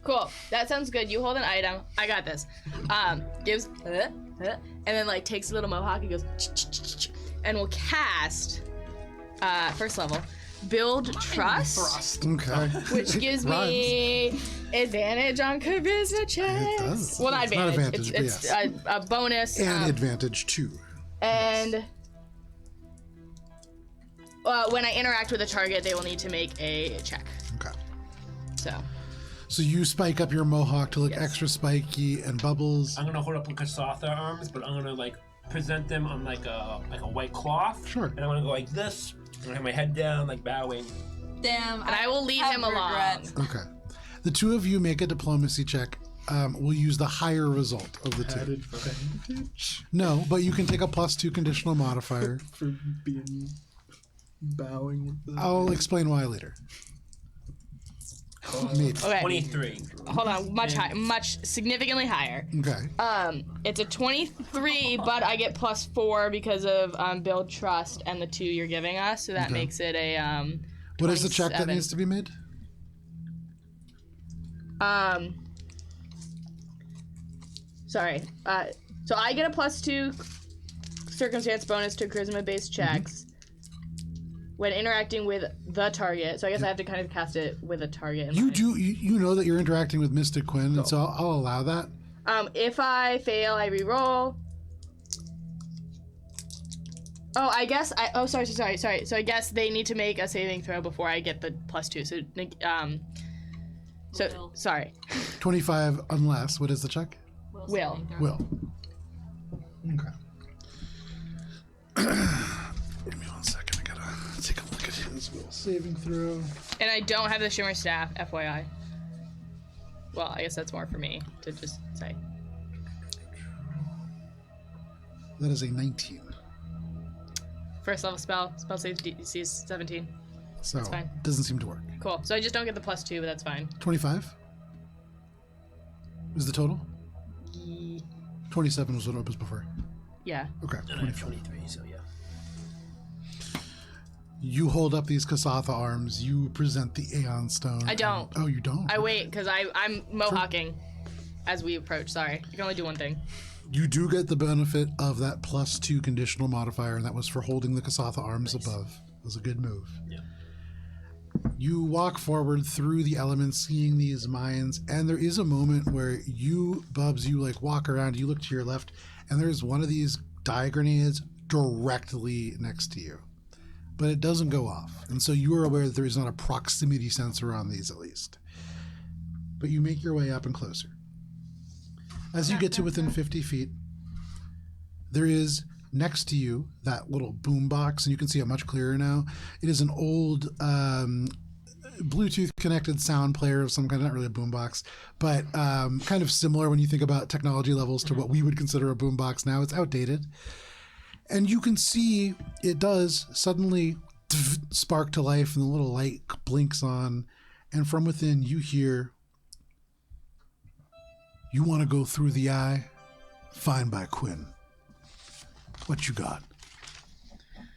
Cool. That sounds good. You hold an item. I got this. Gives, and then like takes a little mohawk and goes, and will cast, first level, Build Trust, Okay. which gives me advantage on charisma checks. It does. Well, not It's not advantage. advantage, It's but a bonus. And advantage too. And when I interact with a target, they will need to make a check. Okay. So you spike up your mohawk to look extra spiky, and Bubbles. I'm gonna hold up the Kasatha arms, but I'm gonna like present them on like a white cloth. Sure. And I'm gonna go like this. I'm gonna have my head down, like bowing. Damn. and I will lead have him along. regrets. Okay. The two of you make a diplomacy check. We'll use the higher result of the two. Advantage No, but you can take a +2 conditional modifier. for being bowing with the... I'll explain why later. Maybe. Okay. 23. Hold on. Much significantly higher. Okay. It's a 23, but I get +4 because of Build Trust and the 2 you're giving us, so that Okay. makes it a What is the check that 27. needs to be made? Sorry. So I get a +2 circumstance bonus to charisma-based checks when interacting with the target. So I guess I have to kind of cast it with a target. In mind. You know that you're interacting with Mystic Quinn, and so I'll allow that. If I fail, I re-roll. Oh, I guess sorry. So I guess they need to make a saving throw before I get the +2. So sorry. 25 unless, what is the check? Will. Will. Okay. Give me 1 second. I gotta take a look at his will saving throw. And I don't have the Shimmer Staff, FYI. Well, I guess that's more for me to just say. That is a 19. First level spell save DC is 17. So That's fine. doesn't seem to work. Cool. So I just don't get the +2, but that's fine. 25 is the total. 27 was what it was before. Yeah. Okay. And I have 23, so yeah. You hold up these Kasatha arms. You present the Aeon Stone. I don't. Oh, you don't? I wait because I'm mohawking as we approach. Sorry. You can only do one thing. You do get the benefit of that +2 conditional modifier, and that was for holding the Kasatha arms above. It was a good move. Yeah. You walk forward through the elements, seeing these mines, and there is a moment where you, Bubs, you like walk around, you look to your left, and there's one of these dye grenades directly next to you. But it doesn't go off, and so you are aware that there is not a proximity sensor on these at least. But you make your way up and closer. As you get to within 50 feet, there is next to you that little boom box, and you can see it much clearer now. It is an old Bluetooth connected sound player of some kind, not really a boom box, but kind of similar when you think about technology levels to what we would consider a boom box now. It's outdated. And you can see it does suddenly spark to life, and the little light blinks on, and from within you hear, "You want to go through the eye? Fine by Quinn. What you got?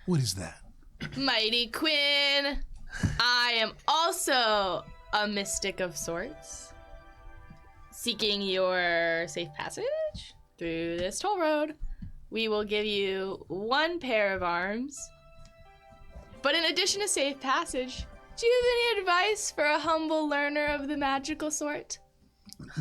What is that?" Mighty Quinn. I am also a mystic of sorts, seeking your safe passage through this toll road. We will give you 1 pair of arms But in addition to safe passage, do you have any advice for a humble learner of the magical sort?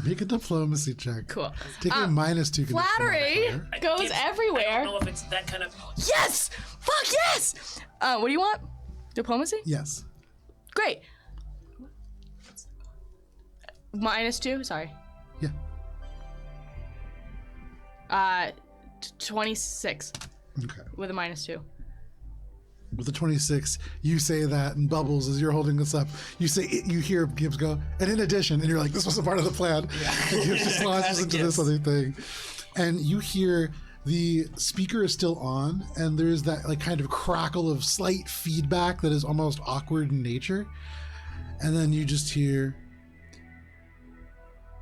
Make a diplomacy check. Cool. Take a -2 conditional Flattery modifier. goes I everywhere. don't know if it's that kind of. Yes! Fuck yes! What do you want? Diplomacy? Yes. Great. -2, sorry. Yeah. 26 Okay. with a -2. With the 26, you say that, and Bubbles, as you're holding this up, you hear Gibbs go, and in addition, and you're like, this wasn't part of the plan. And Gibbs just launches into this other thing. And you hear the speaker is still on, and there's that like kind of crackle of slight feedback that is almost awkward in nature. And then you just hear,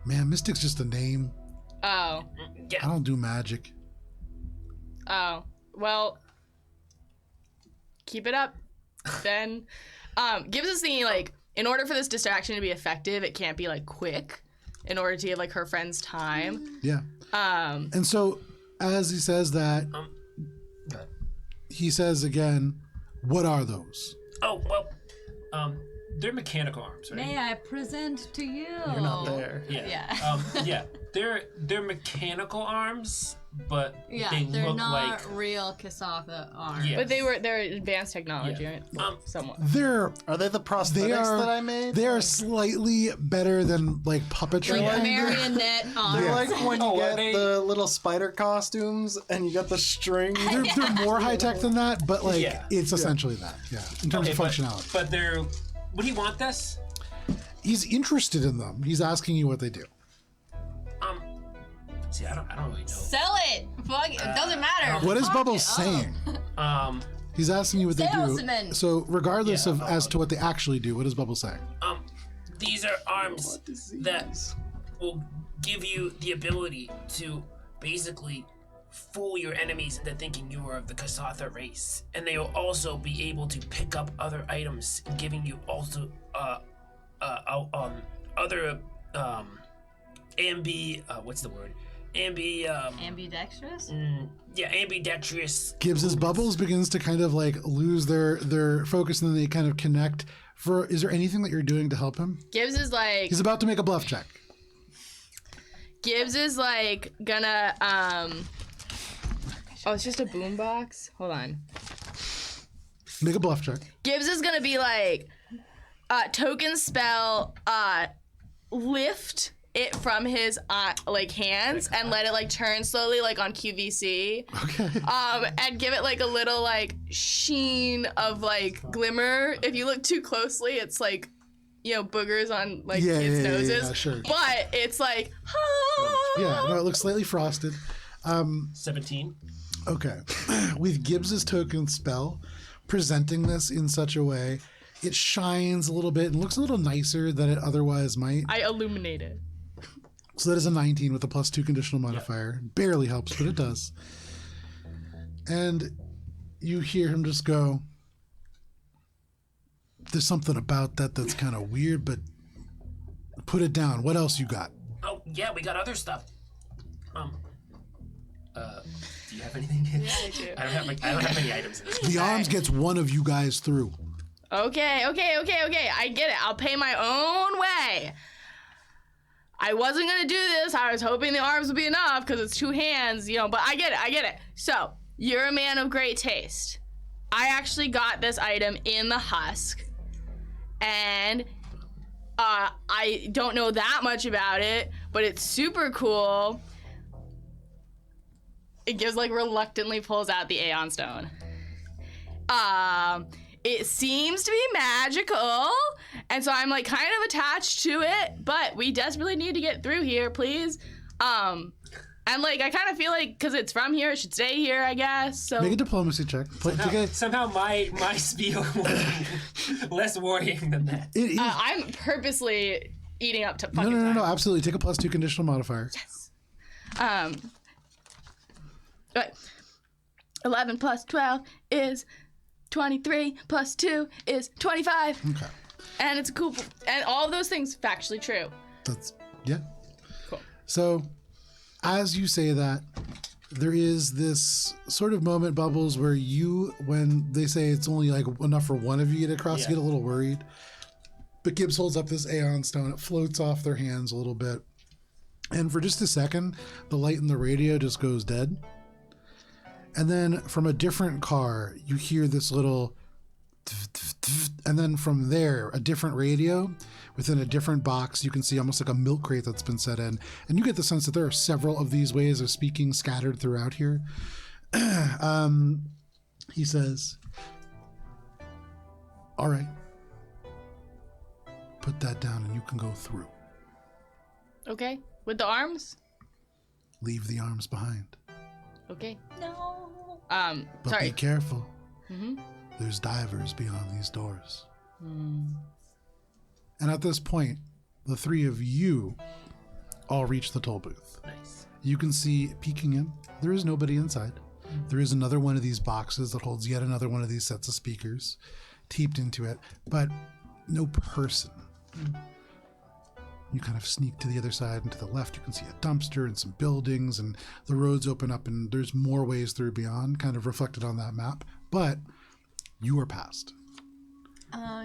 man, Mystic's just a name. Oh. I don't do magic. Oh. Well, keep it up. Then gives us the like, in order for this distraction to be effective, it can't be like quick in order to give like her friends time. Yeah. And so as he says that, he says again, what are those? Oh well, they're mechanical arms, right? May I present to you? You're not there. Yeah. Yeah. They're mechanical arms, but Yeah, they they're look not like. real Kasatha arms. Yeah. But they're advanced technology, right? Somewhat. Are they the prosthetics that I made? They are slightly better than like puppetry. Like kinda. marionette arms. They're like when you Oh, are get they- the little spider costumes and you got the string. They're more high tech than that, but like Yeah. it's essentially that. Yeah, in terms of functionality. But they're. Would he want this? He's interested in them. He's asking you what they do. See, I don't really know. Sell it. Fuck it. It doesn't matter. What is Fuck Bubbles it. saying? He's asking you what they do. Salesman. So regardless Yeah, of as to what they actually do, what is Bubbles saying? These are arms that will give you the ability to basically fool your enemies into thinking you are of the Kasatha race, and they will also be able to pick up other items, giving you also other what's the word? Ambidextrous? Yeah, ambidextrous. Gibbs's Bubbles begins to kind of like lose their focus, and then they kind of connect. Is there anything that you're doing to help him? Gibbs is like He's about to make a bluff check. gonna oh, it's just a boombox. Hold on. Make a bluff check. Gibbs is gonna be like token spell lift it from his like hands and let it like turn slowly like on QVC. Okay. And give it like a little like sheen of like glimmer. If you look too closely, it's like, you know, boogers on like kids' noses. Yeah, sure. But it's like Yeah, no, it looks slightly frosted. 17. Okay. With Gibbs's token spell, presenting this in such a way, it shines a little bit and looks a little nicer than it otherwise might. I illuminate it. So that is a 19 with a +2 conditional modifier. Barely helps, but it does. And you hear him just go, there's something about that that's kind of weird, but put it down. What else you got? Oh yeah, we got other stuff. Do you have anything? Yeah, I do. I don't have many items in this. The arms gets one of you guys through. Okay. I get it. I'll pay my own way. I wasn't gonna do this. I was hoping the arms would be enough because it's 2 hands, you know, but I get it. So, you're a man of great taste. I actually got this item in the husk, and I don't know that much about it, but it's super cool. It gives like reluctantly pulls out the Aeon Stone. It seems to be magical, and so I'm like kind of attached to it, but we desperately need to get through here, please. And like I kind of feel like because it's from here, it should stay here, I guess. So Make a diplomacy check. Somehow my spiel was less worrying than that. It is. I'm purposely eating up to fucking time. No, absolutely. Take a +2 conditional modifier. Right. 11 plus 12 is 23 plus 2 is 25. Okay. And it's cool. And all of those things factually true. Yeah. Cool. So, as you say that, there is this sort of moment, Bubbles, where when they say it's only like enough for one of you to get across, you get a little worried. But Gibbs holds up this Aeon Stone. It floats off their hands a little bit. And for just a second, the light in the radio just goes dead. And then from a different car, you hear this little... And then from there, a different radio within a different box. You can see almost like a milk crate that's been set in. And you get the sense that there are several of these ways of speaking scattered throughout here. He says, all right. Put that down and you can go through. Okay. With the arms? Leave the arms behind. Okay. No. But Sorry. be careful. Mm-hmm. There's divers beyond these doors. And at this point, the three of you all reach the toll booth. Nice. You can see peeking in. There is nobody inside. There is another one of these boxes that holds yet another one of these sets of speakers taped into it, but no person. You kind of sneak to the other side, and to the left you can see a dumpster and some buildings, and the roads open up and there's more ways through beyond, kind of reflected on that map, but you are past.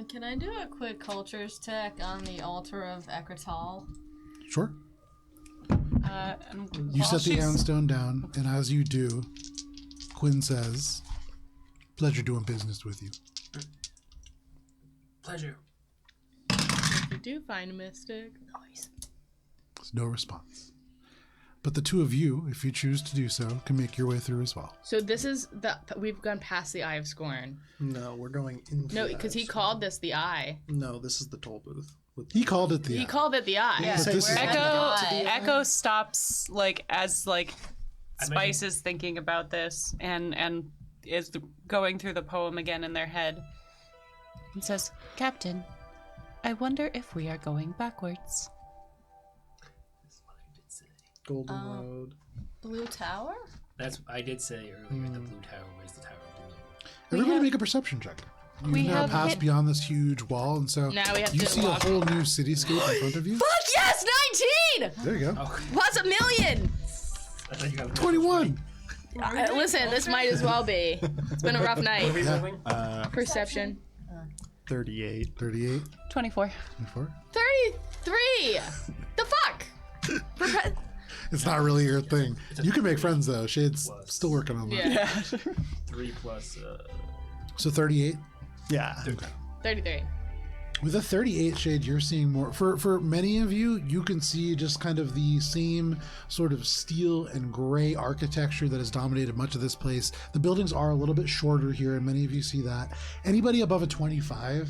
Can I do a quick cultures check on the altar of Ekrital? Sure. And You while set the she's- Aeon Stone down, and as you do, Quinn says, pleasure doing business with you. Pleasure. If you do find a mystic. Nice. There's no response. But the two of you, if you choose to do so, can make your way through as well. So this is we've gone past the Eye of Scorn. No, we're going into. No, the because he house. called this the Eye. No, this is the toll booth. He called it the He Eye. called it the Eye. Yeah, But this is- Echo stops as I Spice is thinking about this and is going through the poem again in their head and says, Captain, I wonder if we are going backwards. That's what I did say. Golden Road. Blue Tower? That's I did say earlier. The blue tower. Where's the tower blue? Everybody have- make a perception check. You've we now have passed hit- beyond this huge wall, and so Now we have you to see a walk. whole new cityscape in front of you. Fuck yes, 19! There you go. Oh, Plus a million! I thought you got 21. Listen, this might as well be. It's been a rough What are night. we rolling? Perception. 38. 38, 24. 24. 33! The fuck? It's not really your thing. You can make friends, though. Shade's still working on that. Yeah. 3 plus. So 38. Yeah. 33. With a 38 Shade, you're seeing more. For many of you, you can see just kind of the same sort of steel and gray architecture that has dominated much of this place. The buildings are a little bit shorter here, and many of you see that. Anybody above a 25,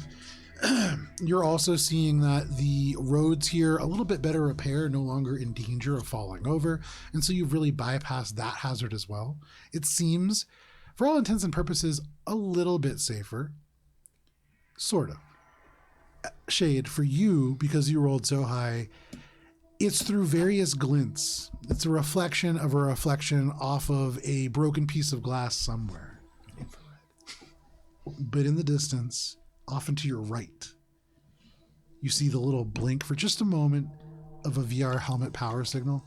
you're also seeing that the roads here a little bit better repair, no longer in danger of falling over, and so you've really bypassed that hazard as well. It seems, for all intents and purposes, a little bit safer. Sort of. Shade, for you, because you rolled so high, it's through various glints. It's a reflection of a reflection off of a broken piece of glass somewhere. But in the distance, often to your right, you see the little blink for just a moment of a VR helmet power signal.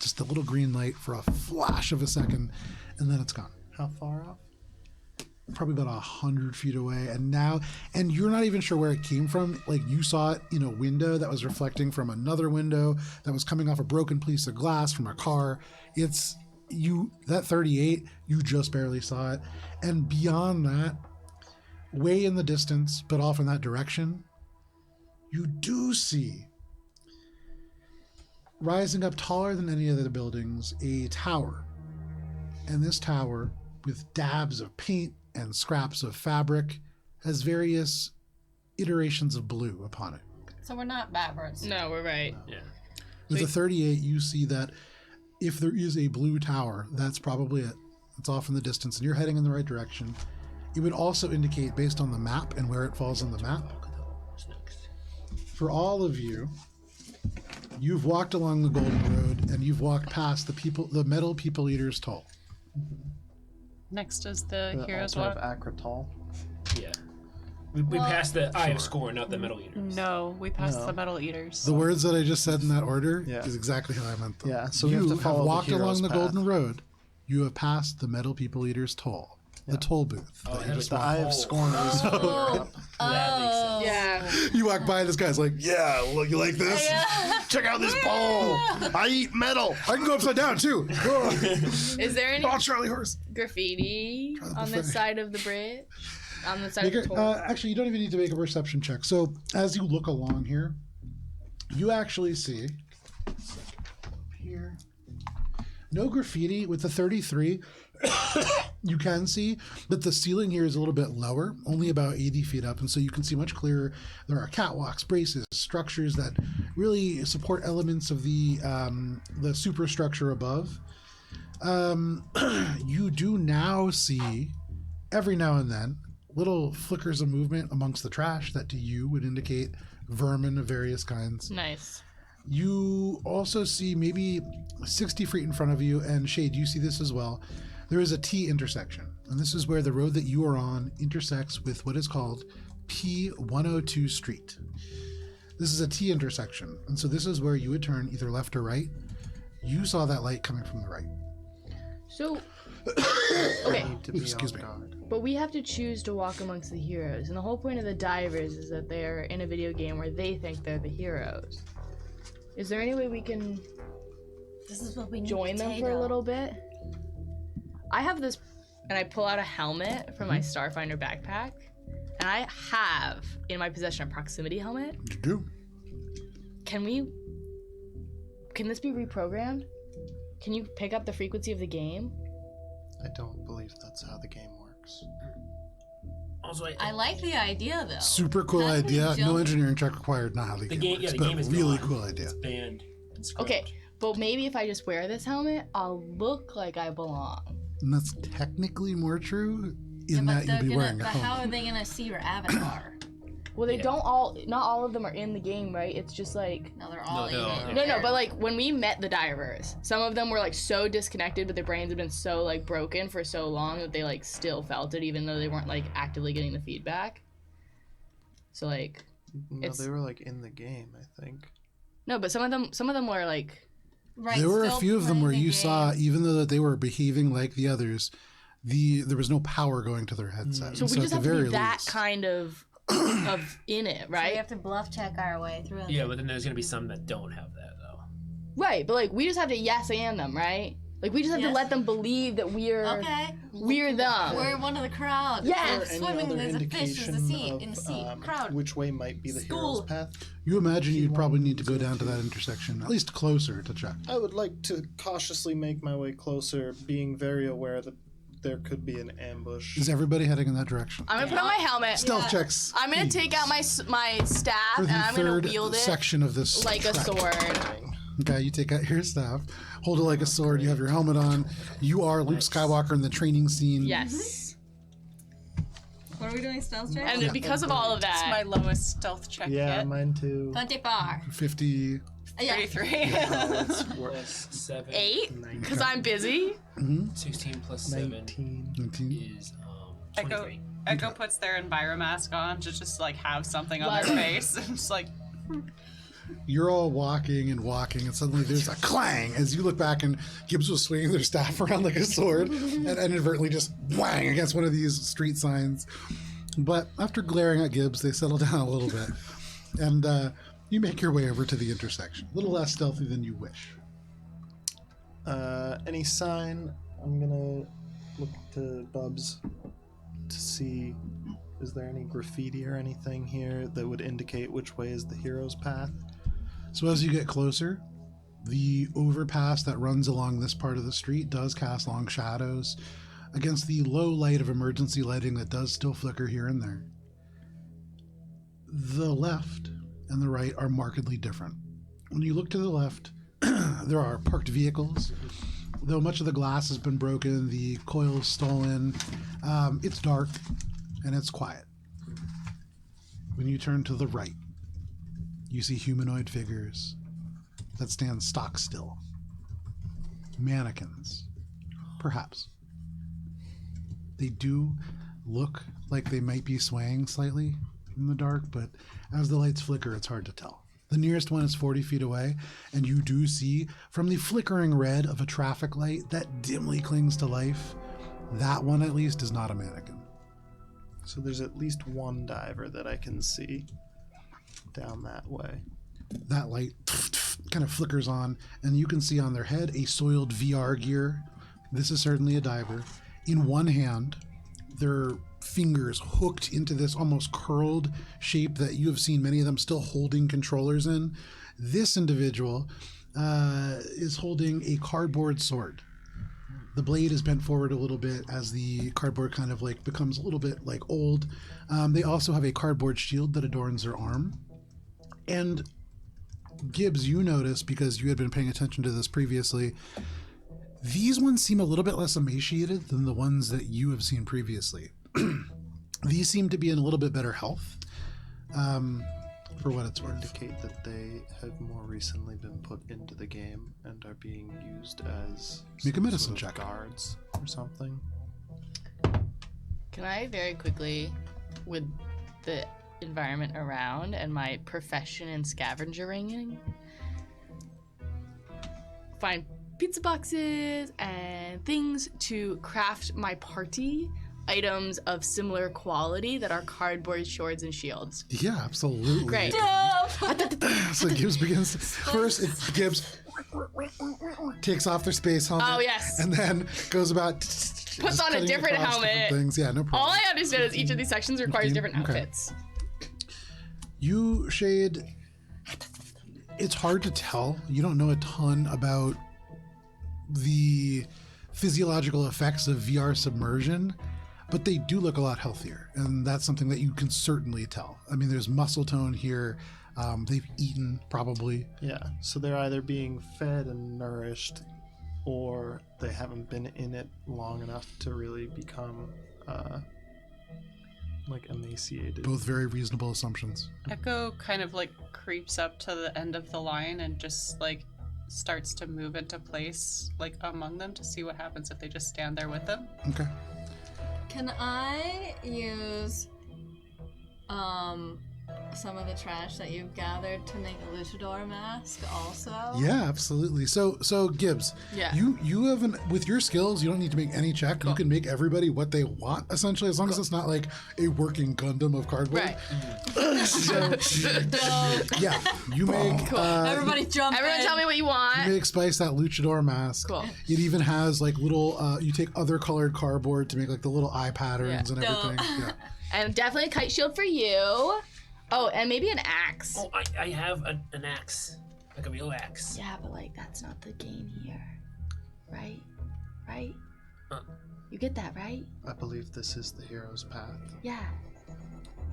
Just a little green light for a flash of a second, and then it's gone. How far off? Probably about 100 feet away, and you're not even sure where it came from. Like, you saw it in a window that was reflecting from another window that was coming off a broken piece of glass from a car. It's you, that 38, you just barely saw it, and beyond that, way in the distance but off in that direction, you do see, rising up taller than any of the buildings, a tower. And this tower, with dabs of paint and scraps of fabric, has various iterations of blue upon it. So we're not backwards. No, we're right. Yeah. With the 38, you see that if there is a blue tower, that's probably it. It's off in the distance, and you're heading in the right direction. It would also indicate, based on the map and where it falls on the map, for all of you, you've walked along the Golden Road, and you've walked past the Metal People Eaters Toll. Next is the Heroes altar Walk. of Akrital. Yeah. We passed the Eye of Scorn, not the Metal Eaters. No, we passed No. the Metal Eaters. The words that I just said in that order Yeah. is exactly how I meant them. Yeah, so we you have to follow the walked hero's along the path. Golden Road. You have passed the Metal People Eaters toll. The toll booth. Oh, that you that just was The Eye of Scorn is Oh. That makes sense. Yeah. You walk by, this guy's like, yeah, well, you like this? Check out this bowl. I eat metal. I can go upside down, too. Is there any Oh, Charlie Horse. graffiti Try the on the buffet. side of the bridge? On the side Make of the a- toll? actually, you don't even need to make a perception check. So, as you look along here, you actually see here no graffiti with the 33. You can see that the ceiling here is a little bit lower, only about 80 feet up, and so you can see much clearer. There are catwalks, braces, structures that really support elements of the superstructure above. You do now see, every now and then, little flickers of movement amongst the trash that to you would indicate vermin of various kinds. Nice. You also see maybe 60 feet in front of you, and Shade, you see this as well. There is a T intersection, and this is where the road that you are on intersects with what is called P102 Street. This is a T intersection, and so this is where you would turn either left or right. You saw that light coming from the right. So, okay, Need to be Excuse on me. guard. but we have to choose to walk amongst the heroes, and the whole point of the divers is that they're in a video game where they think they're the heroes. Is there any way we can This is what we need. join them for a little bit? I have this, and I pull out a helmet from my Starfinder backpack, and I have in my possession a proximity helmet. You do. Can this be reprogrammed? Can you pick up the frequency of the game? I don't believe that's how the game works. Also, I like the idea though. Super cool How can we idea. No jump- engineering check required. Not how the game game- works, yeah, the but game is really gone. cool idea. banned and scrubbed. Okay, but maybe if I just wear this helmet, I'll look like I belong. And that's technically more true Yeah, in but that you'll they're be gonna, wearing a but how helmet. are they gonna see your avatar? Well, they Yeah. don't all, not all of them are in the game, right? It's just like, No, they're all they're in all- it. no, but like when we met the divers, some of them were like so disconnected, but their brains have been so like broken for so long that they like still felt it, even though they weren't like actively getting the feedback. So like, No, It's- they were like in the game, I think. no, but some of them were like, Right, There were a still few of them playing where the you game. saw, even though that they were behaving like the others, there was no power going to their headset. so And we just at have the to very be that least, kind of in it, So right? we have to bluff check our way through. Yeah, but then there's gonna be some that don't have that though. Right, but like we just have to yes and them, right? Like we just have to Yes. let them believe that we're Okay. we're them. We're one of the crowd. Yes. We're Any swimming other as a fish in the indication sea. of, In the sea. um, Crowd. which way might be the School. hero's path? you imagine you'd probably need to go down to that intersection, at least closer to check. I would like to cautiously make my way closer, being very aware that there could be an ambush. Is everybody heading in that direction? I'm gonna put on my helmet. Stealth checks. I'm gonna please, take out my staff for and the I'm gonna third wield it section of this like a trek. sword. Okay, you take out your staff, hold it like a sword. You have your helmet on. You are Luke Skywalker in the training scene. Yes. What are we doing? Stealth check? And because of all of It's my that, lowest stealth check Yeah, yet. mine too. 24. 50. Yeah. 33. Plus 7. 8, because I'm busy. 16 plus 7 19. 19. is Echo, 23. Echo puts their enviromask on to just like have something on their face. And just like, You're all walking, and suddenly there's a clang as you look back, and Gibbs was swinging their staff around like a sword and inadvertently just whang against one of these street signs. But after glaring at Gibbs, they settle down a little bit, and you make your way over to the intersection. A little less stealthy than you wish. Any sign? I'm gonna look to Bubs to see, is there any graffiti or anything here that would indicate which way is the hero's path? So as you get closer, the overpass that runs along this part of the street does cast long shadows against the low light of emergency lighting that does still flicker here and there. The left and the right are markedly different. When you look to the left, there are parked vehicles. Though much of the glass has been broken, the coil is stolen, it's dark and it's quiet. When you turn to the right, you see humanoid figures that stand stock still. Mannequins, perhaps. They do look like they might be swaying slightly in the dark, but as the lights flicker, it's hard to tell. The nearest one is 40 feet away, and you do see from the flickering red of a traffic light that dimly clings to life, that one at least is not a mannequin. So there's at least one diver that I can see down that way. That light kind of flickers on, and you can see on their head a soiled VR gear. This is certainly a diver. In one hand, their fingers hooked into this almost curled shape that you have seen many of them still holding controllers in. This individual is holding a cardboard sword. The blade is bent forward a little bit as the cardboard kind of like becomes a little bit like old. They also have a cardboard shield that adorns their arm. And Gibbs, you notice, because you had been paying attention to this previously, these ones seem a little bit less emaciated than the ones that you have seen previously. These seem to be in a little bit better health, for what it's worth. Indicate that they have more recently been put into the game and are being used as Make a some medicine sort of check. guards or something. Can I very quickly, with the environment around and my profession in scavengering, find pizza boxes and things to craft my party items of similar quality that are cardboard swords and shields? Yeah, absolutely. Great. So Gibbs begins first. Gibbs takes off their space helmet. Oh, yes. And then goes about Puts on a different helmet. Things. Yeah, no problem. All I understand is each of these sections requires different Okay. outfits. You, Shade, it's hard to tell. You don't know a ton about the physiological effects of VR submersion, but they do look a lot healthier, and that's something that you can certainly tell. I mean, there's muscle tone here. They've eaten, probably. Yeah, so they're either being fed and nourished, or they haven't been in it long enough to really become like emaciated. Both very reasonable assumptions. Echo kind of like creeps up to the end of the line and just like starts to move into place like among them to see what happens if they just stand there with them. Okay. Can I use some of the trash that you've gathered to make a luchador mask also? Yeah, absolutely. So Gibbs, Yeah. you have with your skills, you don't need to make any check. You can make everybody what they want, essentially, as long as it's not like a working Gundam of cardboard. Right. So, yeah, you make Everybody jump Everyone in. tell me what you want. you make Spice that luchador mask. Cool. It even has like little. You take other colored cardboard to make like the little eye patterns and Dope. everything. Yeah. And definitely a kite shield for you. Oh, and maybe an axe. Oh, I have an axe. Like a real axe. Yeah, but like that's not the game here. Right? Right? Uh. You get that, right? I believe this is the hero's path. Yeah.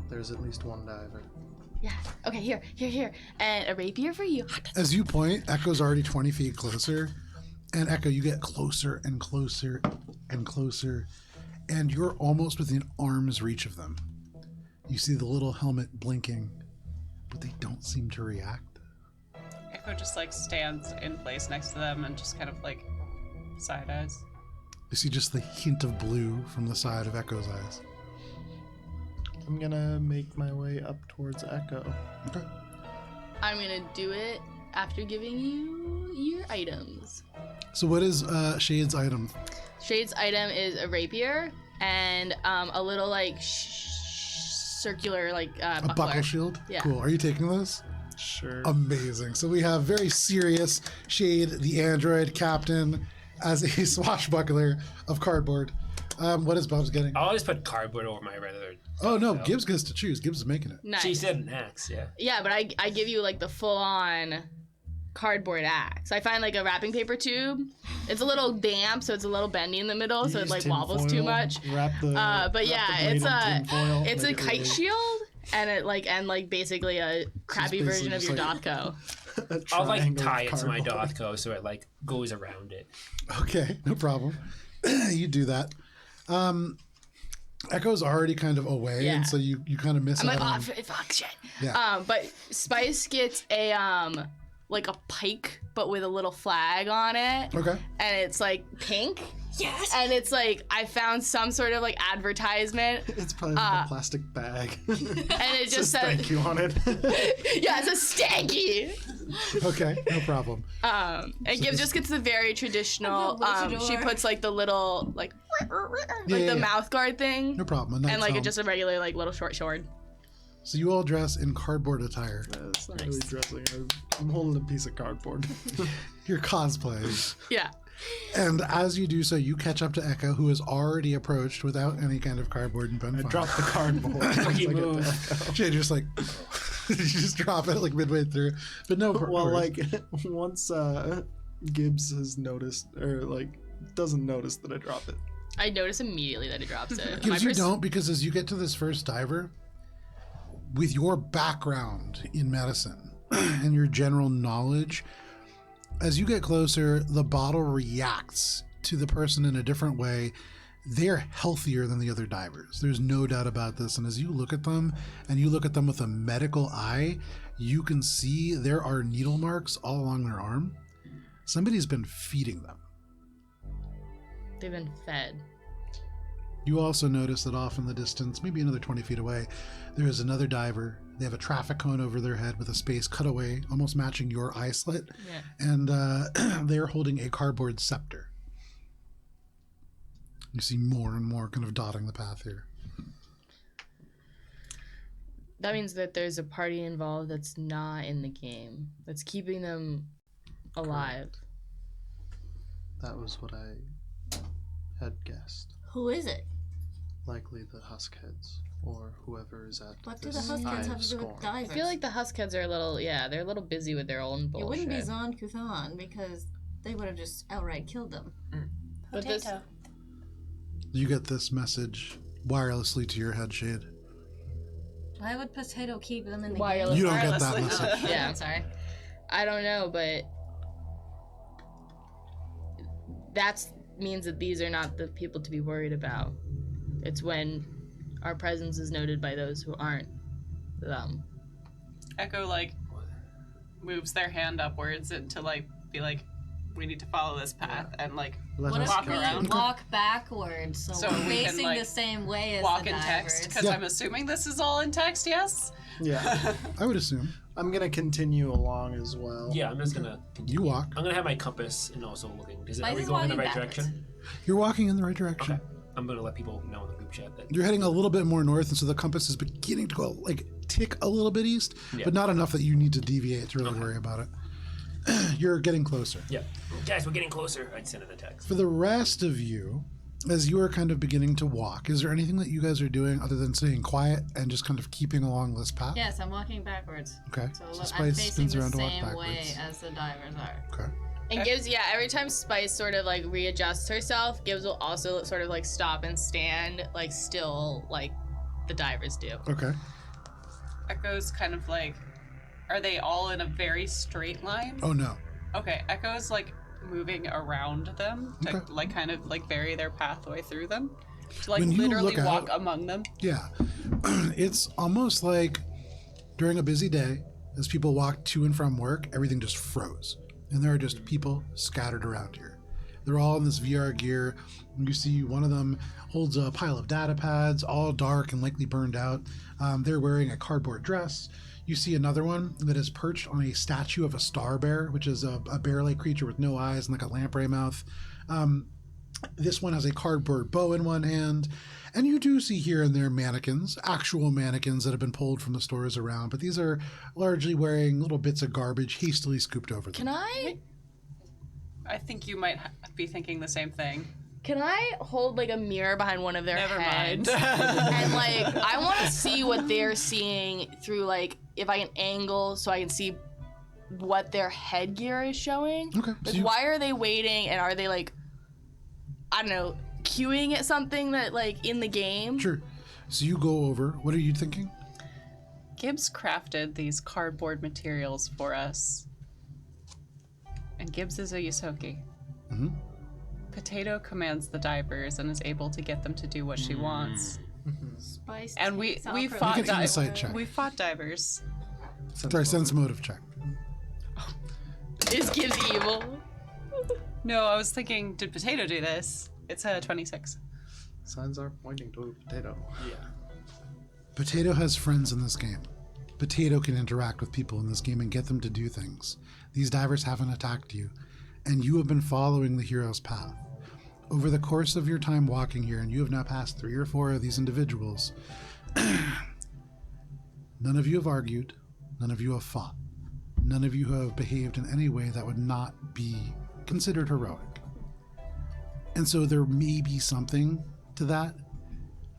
There's at least one diver. Yeah. Okay, here. And a rapier for you. As you point, Echo's already 20 feet closer, and Echo, you get closer and closer and closer, and you're almost within arm's reach of them. You see the little helmet blinking, but they don't seem to react. Echo just like stands in place next to them and just kind of like side eyes. You see just the hint of blue from the side of Echo's eyes. I'm gonna make my way up towards Echo. Okay. I'm gonna do it after giving you your items. So what is Shade's item? Shade's item is a rapier and a little like circular like A buckler. buckle shield? Yeah. Cool. Are you taking this? Sure. Amazing. So we have very serious Shade, the android captain, as a swashbuckler of cardboard. What is Bob's getting? I'll just put cardboard over my regular. Oh no, Gibbs gets to choose. Gibbs is making it. Nice. She said an axe, yeah. Yeah, but I give you like the full on cardboard axe. I find like a wrapping paper tube. It's a little damp, so it's a little bendy in the middle, so it Use like tin wobbles foil, too much. But But yeah, it's it's a kite shield and it basically a crappy version of your Dotco. I'll like tie it to my Dothco so it like goes around it. Okay, no problem. You do that. Echo's already kind of away, Yeah. and so you kind of miss I'm out like, on. fuck shit. Yeah. But Spice gets a like a pike but with a little flag on it. Okay. And it's like pink. Yes. And it's like I found some sort of like advertisement. It's probably like a plastic bag. And it just says thank you on it. yeah, it's a stanky. Okay, no problem. And Gibbs just gets the very traditional. She puts like the little like the mouth guard thing. No problem. A And like night's just a regular like little short sword. So you all dress in cardboard attire. It's not really dressing. I'm holding a piece of cardboard. You're cosplaying. Yeah. And as you do so, you catch up to Echo, who has already approached without any kind of cardboard and I gunfire. dropped the cardboard. Lucky Once I get move. to Echo. She just like, you just drop it like midway through. But no, Well, worries. like once Gibbs has noticed, or like doesn't notice that I drop it. I notice immediately that it drops it. Gibbs, you don't, because as you get to this first diver, with your background in medicine and your general knowledge, as you get closer, the bottle reacts to the person in a different way. They're healthier than the other divers. There's no doubt about this. And as you look at them, and you look at them with a medical eye, you can see there are needle marks all along their arm. Somebody's been feeding them. They've been fed. You also notice that off in the distance, maybe another 20 feet away, there is another diver. They have a traffic cone over their head with a space cut away, almost matching your eye slit. Yeah. And they're holding a cardboard scepter. You see more and more kind of dotting the path here. That means that there's a party involved that's not in the game. That's keeping them alive. That was what I had guessed. Who is it? Likely the Huskheads or whoever is at What do this the Huskheads eye have of to do with scorn. divers? I feel like the Huskheads are they're a little busy with their own bullshit. It wouldn't be Zon Kuthan because they would have just outright killed them. But this, Potato. You get this message wirelessly to your head, Shade. Why would Potato keep them in the Wireless. game? You don't get that Wirelessly. message. Yeah. I'm sorry. I don't know, but that means that these are not the people to be worried about. It's when our presence is noted by those who aren't them. Echo like moves their hand upwards and to like be like, we need to follow this path and like Let What us if walk we go. around. walk backwards so, So we're we can, facing like, the same way as walk the in divers? text because Yeah. I'm assuming this is all in text. Yes. Yeah, I would assume. I'm gonna continue along as well. Yeah, I'm just gonna. You walk. I'm gonna have my compass and also looking. Are Spice we is going in the walking right backwards. direction? You're walking in the right direction. Okay. I'm gonna let people know in the group chat that. You're heading a little bit more north, and so the compass is beginning to go, like, tick a little bit east, Yeah. but not enough that you need to deviate to really worry about it. You're getting closer. Yeah. Guys, we're getting closer. I'd send in a text. For the rest of you, as you are kind of beginning to walk, is there anything that you guys are doing other than staying quiet and just kind of keeping along this path? Yes, I'm walking backwards. Okay. So So I'm Spice facing spins the around to walk same way backwards. as the divers are. Okay. And Gibbs, yeah, every time Spice sort of like readjusts herself, Gibbs will also sort of like stop and stand like still like the divers do. Okay. Echo's kind of like, are they all in a very straight line? Oh, no. Okay, Echo's like moving around them to Okay. like kind of like vary their pathway through them. To like When you literally look walk out- among them. Yeah. It's almost like during a busy day, as people walk to and from work, everything just froze. And there are just people scattered around here. They're all in this VR gear. You see one of them holds a pile of data pads, all dark and likely burned out. They're wearing a cardboard dress. You see another one that is perched on a statue of a star bear, which is a bear-like creature with no eyes and like a lamprey mouth. This one has a cardboard bow in one hand. And you do see here and there mannequins, actual mannequins that have been pulled from the stores around, but these are largely wearing little bits of garbage hastily scooped over them. I think you might be thinking the same thing. Can I hold like a mirror behind one of their Never heads? mind. And like I want to see what they're seeing through like if I can angle so I can see what their headgear is showing. Okay. Like why are they waiting and are they like I don't know, queuing at something that like in the game? Sure. So you go over. What are you thinking? Gibbs crafted these cardboard materials for us. And Gibbs is a Yusoki. Mhm. Potato commands the divers and is able to get them to do what she wants. Spice And we takes off her fought You can divers. insight check. We fought divers. Sorry, sense motive check. Is Gibbs evil? No, I was thinking, did Potato do this? It's a 26. Signs are pointing to a potato. Yeah. Potato has friends in this game. Potato can interact with people in this game and get them to do things. These divers haven't attacked you, and you have been following the hero's path. Over the course of your time walking here, and you have now passed 3 or 4 of these individuals, none of you have argued, none of you have fought, none of you have behaved in any way that would not be considered heroic. And so there may be something to that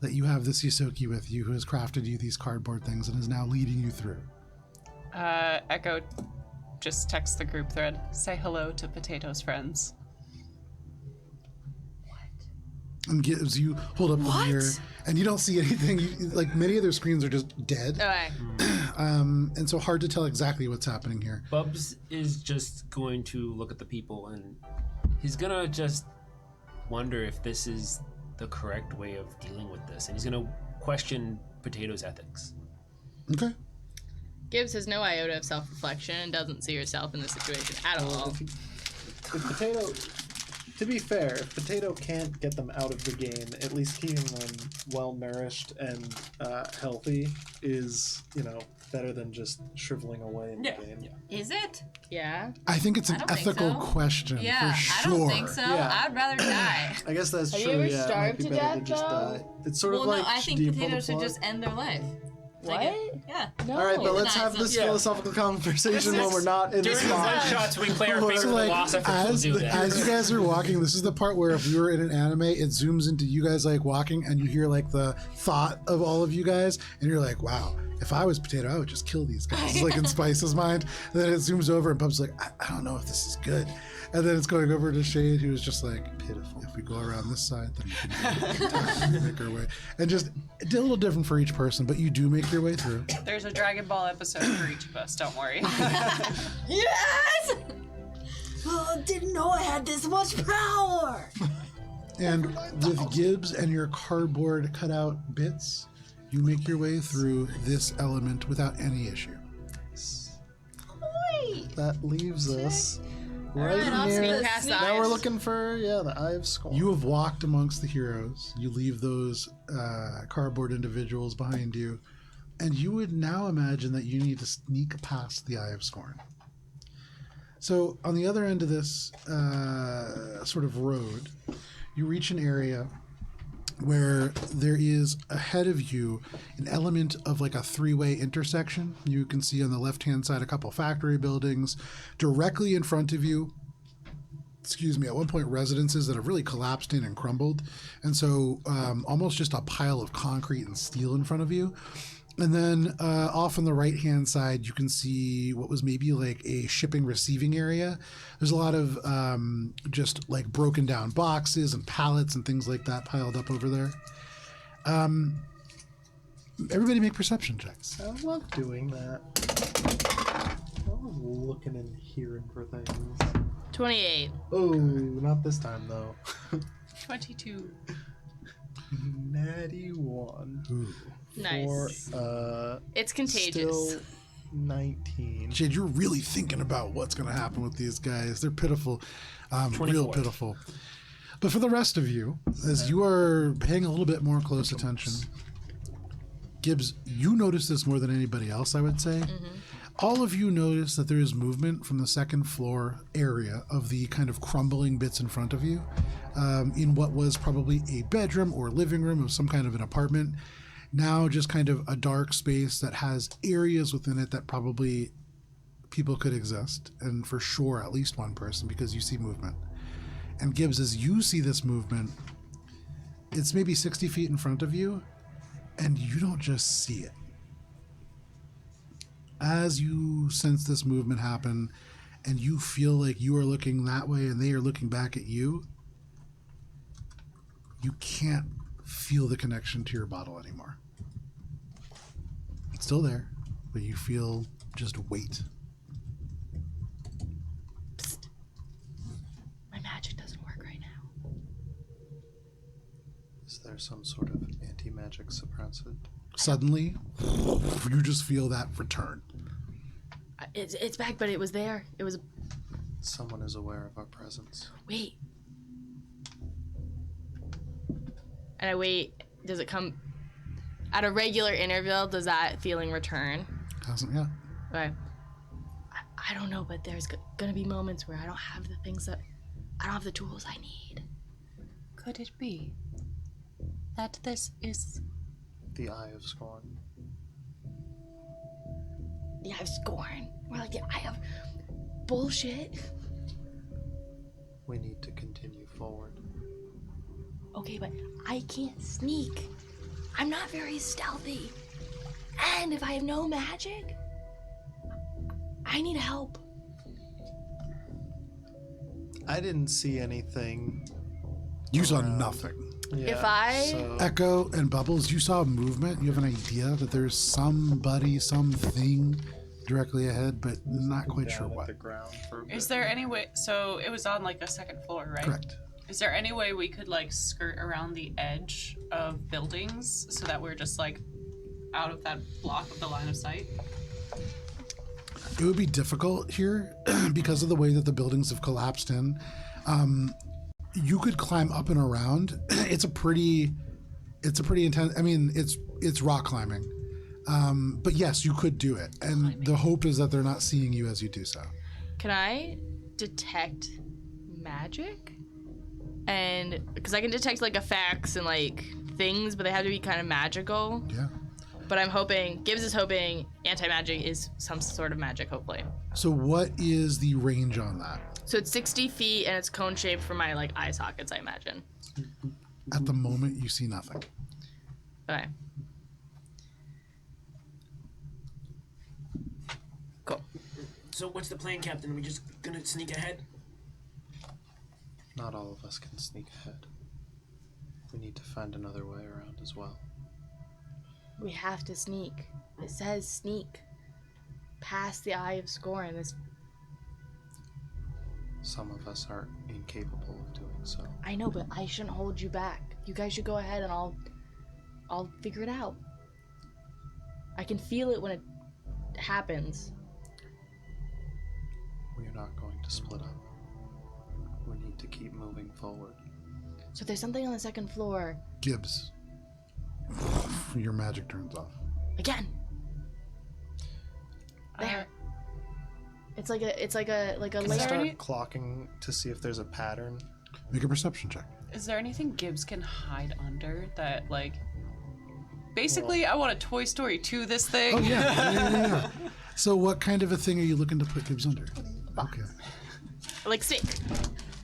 you have this Yisoki with you who has crafted you these cardboard things and is now leading you through. Echo, just text the group thread. Say hello to Potato's friends. And gives you hold up the mirror, and you don't see anything. Like many of their screens are just dead, Okay. and so hard to tell exactly what's happening here. Bubs is just going to look at the people and he's gonna just wonder if this is the correct way of dealing with this, and he's gonna question Potato's ethics. Okay. Gibbs has no iota of self-reflection and doesn't see herself in this situation at all. If Potato, to be fair, if Potato can't get them out of the game, at least keeping them well-nourished and healthy is, better than just shriveling away in the game. Yeah. Is it? Yeah. I think it's an I don't think ethical so. question Yeah, for sure. I don't think so. Yeah. I'd rather die. I guess that's Have true. you ever Yeah, it might starved be to better death, to just though? die. It's sort Well, of like, no, I think do you pull potatoes the should plug? just end their life. What? Yeah. No. All right, but let's No, have it's this not- philosophical conversation when we're not in the During the spot. one-shots, we play our So, favorite So like philosophers will as, do that. as you guys are walking, this is the part where if we were in an anime, it zooms into you guys like walking, and you hear like the thought of all of you guys, and you're like, wow. If I was Potato, I would just kill these guys. It's like in Spice's mind. And then it zooms over and Bub's like, I don't know if this is good. And then it's going over to Shade, who is just like, pitiful. If we go around this side, then we can make our way. And just a little different for each person, but you do make your way through. There's a Dragon Ball episode for each of us, don't worry. Yes! Oh, didn't know I had this much power. And with Gibbs and your cardboard cutout bits, you make your way through this element without any issue. That leaves us Alright, right I'll near. sneak past the Now we're eyes. looking for the Eye of Scorn. You have walked amongst the heroes. You leave those cardboard individuals behind you. And you would now imagine that you need to sneak past the Eye of Scorn. So on the other end of this sort of road, you reach an area where there is ahead of you an element of like a 3-way intersection. You can see on the left-hand side a couple factory buildings. Directly in front of you, at one point residences that have really collapsed in and crumbled. And so almost just a pile of concrete and steel in front of you. And then off on the right-hand side, you can see what was maybe like a shipping receiving area. There's a lot of just like broken down boxes and pallets and things like that piled up over there. Everybody make perception checks. I love doing that. I love looking and hearing for things. 28. Oh, not this time though. 22. Natty 1. Ooh. Nice. For, It's contagious. still 19. Jade, you're really thinking about what's going to happen with these guys. They're pitiful, real 24. pitiful. But for the rest of you, as you are paying a little bit more close attention, Gibbs, you notice this more than anybody else, I would say. All of you notice that there is movement from the second floor area of the kind of crumbling bits in front of you, in what was probably a bedroom or living room of some kind of an apartment. Now just kind of a dark space that has areas within it that probably people could exist, and for sure at least one person, because you see movement. And Gibbs, as you see this movement, it's maybe 60 feet in front of you, and you don't just see it. As you sense this movement happen, and you feel like you are looking that way and they are looking back at you, you can't feel the connection to your bottle anymore. It's still there, but you feel just weight. My magic doesn't work right now. Is there some sort of anti-magic suppressant? Suddenly, you just feel that return. It's back, but it was there. It was Someone is aware of our presence. Wait. And I wait. Does it come at a regular interval? Does that feeling return? Hasn't yet. Okay. I don't know, but there's gonna be moments where I don't have the things that I don't have the tools I need. Could it be that this is The Eye of Scorn. The Eye of Scorn. More like the Eye of bullshit. We need to continue forward. Okay, but I can't sneak. I'm not very stealthy. And if I have no magic, I need help. I didn't see anything. You saw nothing. Yeah, If I- Echo and Bubbles, you saw movement. You have an idea that there's somebody, something directly ahead, but not quite sure down at what. the ground for a bit. Is there any way? So it was on like a second floor, right? Correct. Is there any way we could like skirt around the edge of buildings so that we're just like out of that block of the line of sight? It would be difficult here because of the way that the buildings have collapsed in. You could climb up and around. It's a pretty intense. I mean, it's rock climbing. But yes, you could do it. And the hope is that they're not seeing you as you do so. Can I detect magic? And because I can detect like effects and like things, but they have to be kind of magical. Yeah. But I'm hoping, Gibbs is hoping anti-magic is some sort of magic, hopefully. So what is the range on that? So it's 60 feet and it's cone shaped for my like eye sockets, I imagine. At the moment, you see nothing. Okay. Cool. So what's the plan, Captain? Are we just gonna sneak ahead? Not all of us can sneak ahead. We need to find another way around as well. We have to sneak. It says sneak. Past the Eye of Scorn. Some of us are incapable of doing so. I know, but I shouldn't hold you back. You guys should go ahead and I'll figure it out. I can feel it when it happens. We are not going to split up. We need to keep moving forward. So if there's something on the second floor. Gibbs. Your magic turns off. Again. There. It's like a Can I layer. start clocking to see if there's a pattern? Make a perception check. Is there anything Gibbs can hide under that like? Basically, I want a Toy Story 2 this thing. Oh yeah. So what kind of a thing are you looking to put Gibbs under? Okay. Like stick.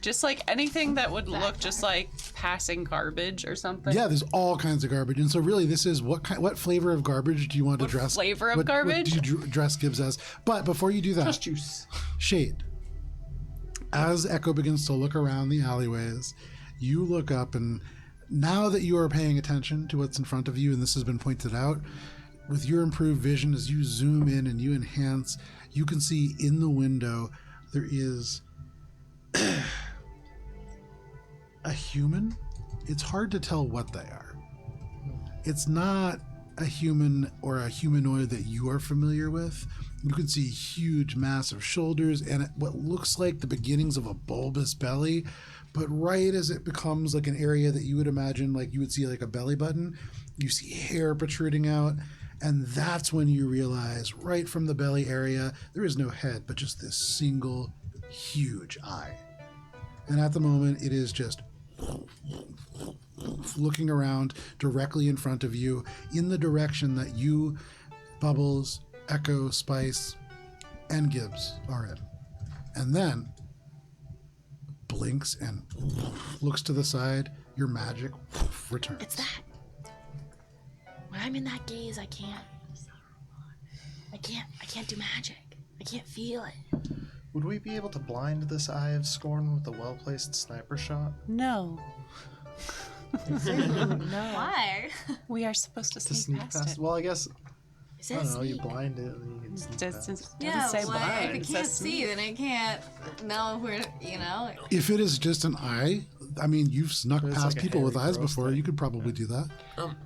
Just like anything that would look just like passing garbage or something. Yeah, there's all kinds of garbage, and so really, this is what flavor of garbage do you want to What dress? flavor of what garbage? do you dress Gibbs as? But before you do that, Juice. Shade. As Echo begins to look around the alleyways, you look up, and now that you are paying attention to what's in front of you, and this has been pointed out, with your improved vision, as you zoom in and you enhance, you can see in the window there is a human. It's hard to tell what they are. It's not a human or a humanoid that you are familiar with. You can see huge, massive shoulders and what looks like the beginnings of a bulbous belly. But right as it becomes like an area that you would imagine, like you would see like a belly button, you see hair protruding out. And that's when you realize right from the belly area, there is no head, but just this single huge eye. And at the moment, it is just looking around directly in front of you in the direction that you, Bubbles, Echo, Spice, and Gibbs are in. And then blinks and looks to the side. Your magic returns. It's that. When I'm in that gaze, I can't do magic. I can't feel it. Would we be able to blind this Eye of Scorn with a well-placed sniper shot? no? Why? We are supposed to To sneak sneak past it. Well, I guess, It I says don't know, you sneak. blind it and you can sneak Does past. Yeah, say well, blind, if it it says can't see, then it can't know if we're, you know. If it is just an eye, I mean, you've snuck It's past like a people with hairy eyes gross before. thing. You could probably do that.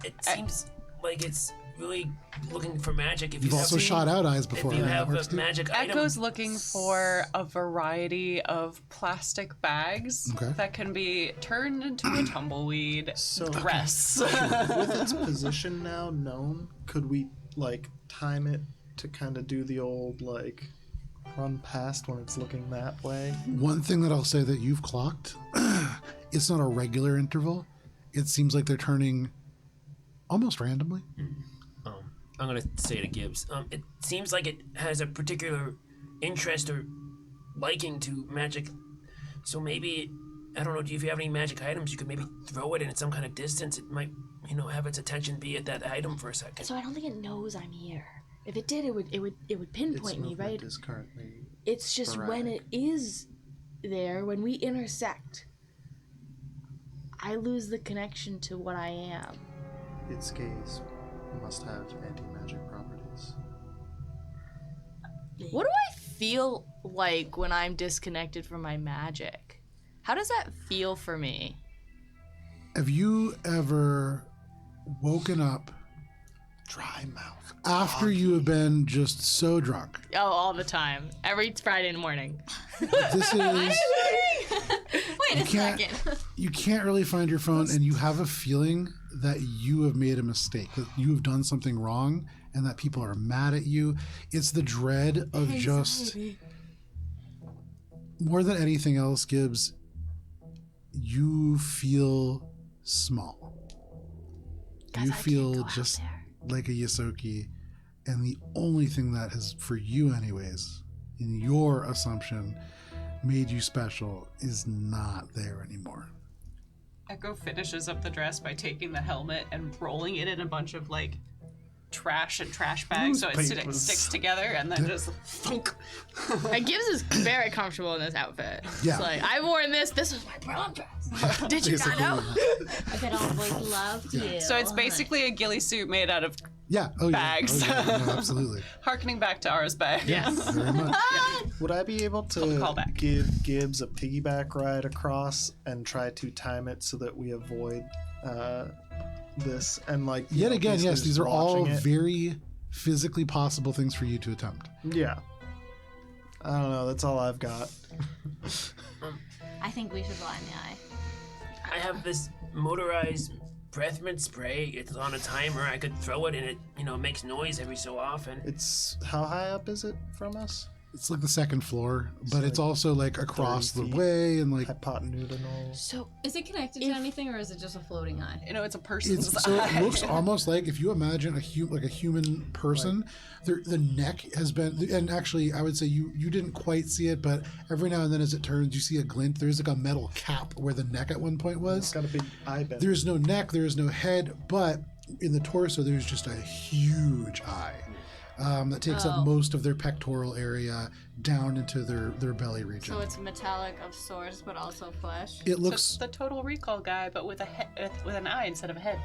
It seems like it's really looking for magic. If You've you also have, shot out eyes before. If you right? have That works a too? magic item, Echo's looking for a variety of plastic bags Okay. that can be turned into a tumbleweed So dress. with its position now known, could we like time it to kind of do the old like run past when it's looking that way? One thing that I'll say that you've clocked, it's not a regular interval. It seems like they're turning almost randomly. I'm gonna say to Gibbs. It seems like it has a particular interest or liking to magic. So maybe, I don't know. Do you have any magic items? You could maybe throw it in at some kind of distance. It might, have its attention be at that item for a second. So I don't think it knows I'm here. If it did, it would pinpoint me, right? Is currently It's just when it is there, when we intersect, I lose the connection to what I am. its gaze must have anti-magic properties. What do I feel like when I'm disconnected from my magic? How does that feel for me? Have you ever woken up Dry mouth. after you have been just so drunk? Oh, all the time. Every Friday morning. This is Wait a second. you can't really find your phone, and you have a feeling that you have made a mistake, that you have done something wrong, and that people are mad at you. It's the dread of just more than anything else, Gibbs. You feel small. You feel just like a Yosoki, and the only thing that has, for you anyways, in your assumption, made you special is not there anymore. Echo finishes up the dress by taking the helmet and rolling it in a bunch of trash and trash bags so it sticks together and then just thunk. And Gibbs is very comfortable in this outfit. Yeah. It's like, I've worn this. This was my prom dress. Did you not know? I bet all the boys loved you. So it's basically a ghillie suit made out of Yeah. Oh, Bags. Yeah. Oh, yeah. No, absolutely. harkening back to ours bag. Yes. Very much. Would I be able to callback. give Gibbs a piggyback ride across and try to time it so that we avoid this and Yet again, basically yes, just these are all watching it? very physically possible things for you to attempt. Yeah. I don't know. That's all I've got. I think we should blind the eye. I have this motorized breath mint spray. It's on a timer. I could throw it and it, makes noise every so often. It's how high up is it from us? It's like the second floor, but it's like also across 30 the feet. way and Hypotenudinal. So Is it connected to anything, or is it just a floating eye? It's a person's so it eye. looks almost like if you imagine a human person, the neck has been, and actually I would say you didn't quite see it, but every now and then as it turns, you see a glint. There's a metal cap where the neck at one point was. It's got a big eye bend. There's no neck, there is no head, but in the torso there's just a huge eye that takes up most of their pectoral area down into their belly region. So it's metallic of sorts, but also flesh. It So looks it's the Total Recall guy, but with a with an eye instead of a head.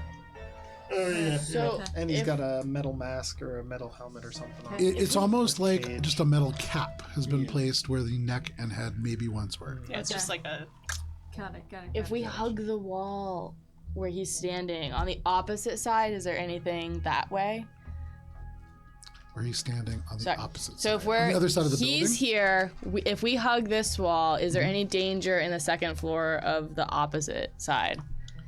Oh yeah. So And he's if- got a metal mask or a metal helmet or something on. it's almost like Cage. just a metal cap has been placed where the neck and head maybe once were. Yeah, it's just like a. Got it. if we hug the wall where he's standing, on the opposite side, is there anything that way? Where he's standing on the Sorry. opposite So side. if we're on the other side of the he's building. here, if we hug this wall, is there any danger in the second floor of the opposite side?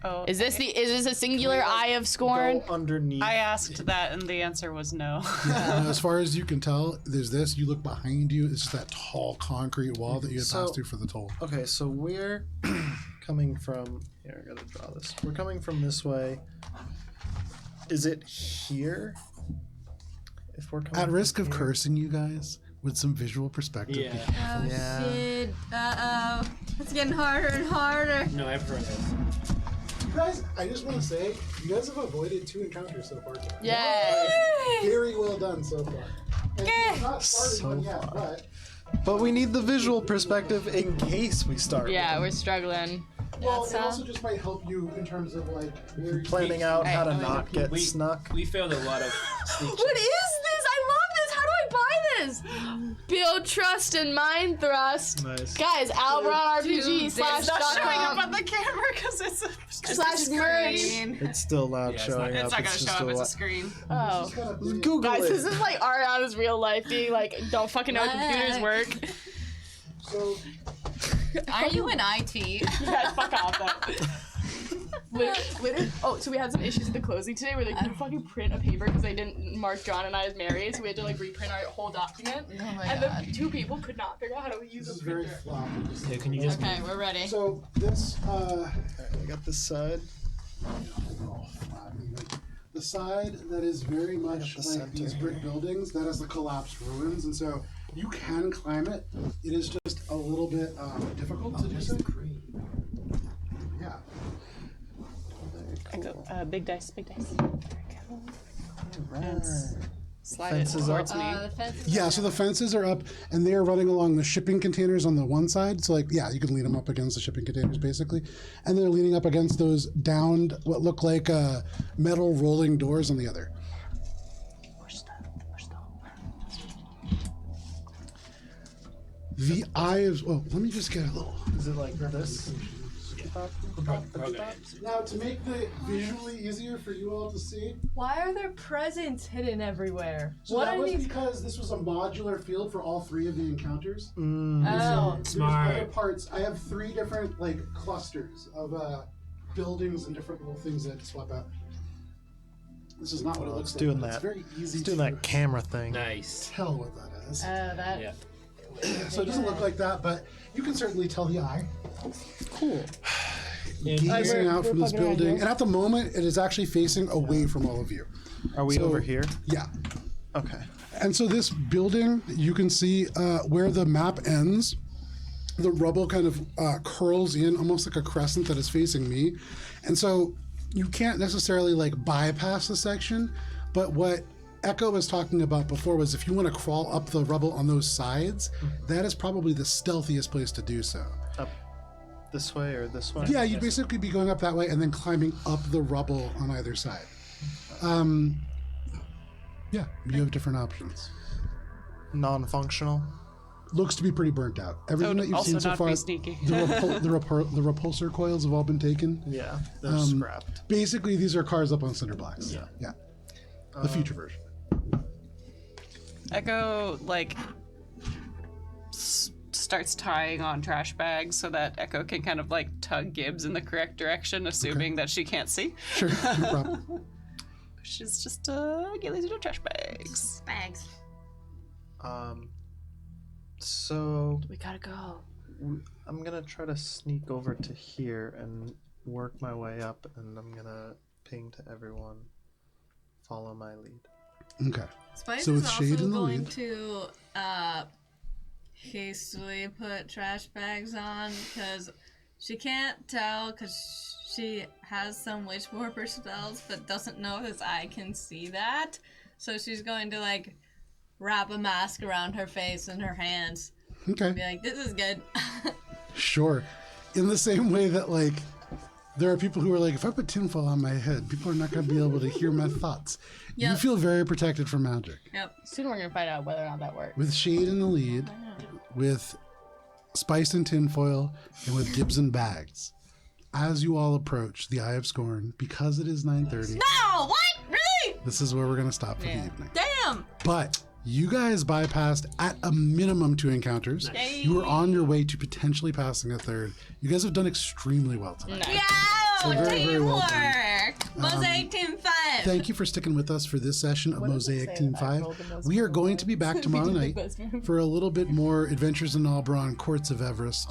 Oh, Is this a singular eye of scorn? Go underneath. I asked that, and the answer was no. And as far as you can tell, there's this. You look behind you. It's just that tall concrete wall that you had So- passed through for the toll. Okay, so we're coming from here. I gotta draw this. We're coming from this way. Is it here? If we're coming At risk from of here- cursing you guys with some visual perspective. Yeah. Oh Yeah. shit. Uh-oh. It's getting harder and harder. No, I've heard it. You guys, I just want to say, you guys have avoided 2 encounters so far. Yay! Very well done so far. And you've not started So one yet, far. but But we need the visual perspective in case we start. Yeah, we're struggling. well, it also just might help you in terms of very planning out how to Alright. not get We- snuck. We failed a lot of sneak What is this? I love this. How do I buy this? guys. Build trust and mind thrust. Nice. Guys, Albron RPG / It's not showing up .com on the camera because it's a / merch. It's still not Yeah, it's showing It's up. not gonna just show up a as a lot. screen. Oh. Google Guys, it. this is like Ariana's real life being like, don't fucking know how computers work. So Are you in IT? You guys fuck off though. Literally. Oh, so we had some issues with the closing today where they couldn't fucking print a paper because they didn't mark John and I as married, so we had to like reprint our whole document. Oh my And god. the 2 people could not figure out how to use this a is very printer. floppy. So can you just Okay, we're ready. So this I got this side. the side that is very much the like center these brick buildings, that is the collapsed ruins, and so you can climb it. It is just a little bit difficult to do so. Yeah. Big dice, big dice. Slide Fences it up. towards me. The fence is Yeah, so the fences are up, and they are running along the shipping containers on the one side. So, like, yeah, you can lean them up against the shipping containers, basically. And they're leaning up against those downed, what look like metal rolling doors on the other. The eye of... Oh, let me just get a little... Is it like this? programs? Now, to make it visually easier for you all to see, Why are there presents hidden everywhere? so What that are was these? because this was a modular field for all 3 of the encounters. Oh, There's Smart. other parts. I have 3 different like clusters of buildings and different little things that I had to swap out. This is not what it Oh, looks it's like. doing but that. It's very easy It's doing to that camera thing. Nice. tell what that is. that. Yeah. So it doesn't look like that, but you can certainly tell the eye. Cool. Gazing out from this building, and at the moment, it is actually facing away from all of you. Are we So- over here? Yeah. Okay. And so this building, you can see where the map ends. The rubble kind of curls in almost like a crescent that is facing me. And so you can't necessarily like bypass the section, but what Echo was talking about before was if you want to crawl up the rubble on those sides, that is probably the stealthiest place to do so. Up this way or this way? Yeah, you'd basically be going up that way and then climbing up the rubble on either side. Yeah, you have different options. Non-functional. Looks to be pretty burnt out. Everything that you've also seen so not far, be sneaky. the repulsor coils have all been taken. Yeah, they're scrapped. Basically, these are cars up on cinder blocks. Yeah. The future version. Echo like starts tying on trash bags so that Echo can kind of like tug Gibbs in the correct direction, assuming that she can't see. Sure, no problem. She's just get lazy to trash bags. bags. So We gotta go. I'm gonna try to sneak over to here and work my way up, and I'm gonna ping to everyone. Follow my lead. Okay. Spice So is with Shade also in the going lead. to hastily put trash bags on because she can't tell because she has some wish warper spells but doesn't know that I can see that. So she's going to like wrap a mask around her face and her hands. Be Okay. like, this is good. Sure. In the same way that like there are people who are like, if I put tinfoil on my head, people are not going to be able to hear my thoughts. You Yep. feel very protected from magic. Yep. Soon we're gonna find out whether or not that works. With Shade in the lead, with Spice and tinfoil, and with Gibbs and bags. As you all approach the Eye of Scorn, because it is 9:30, Oh, what? Really? this is where we're going to stop for the evening. Damn. But you guys bypassed at a minimum 2 encounters. You were on your way to potentially passing a 3rd. You guys have done extremely well tonight. Yeah. very, very well Teamwork. Mosaic Team 5. Thank you for sticking with us for this session of Mosaic Team 5. We are going to be back tomorrow night for a little bit more Adventures in Albron, Courts of Everest.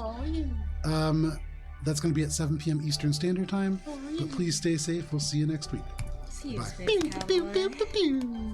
That's going to be at 7 p.m. Eastern Standard Time. But please stay safe. We'll see you next week. See you, Bye. Space Cowboy.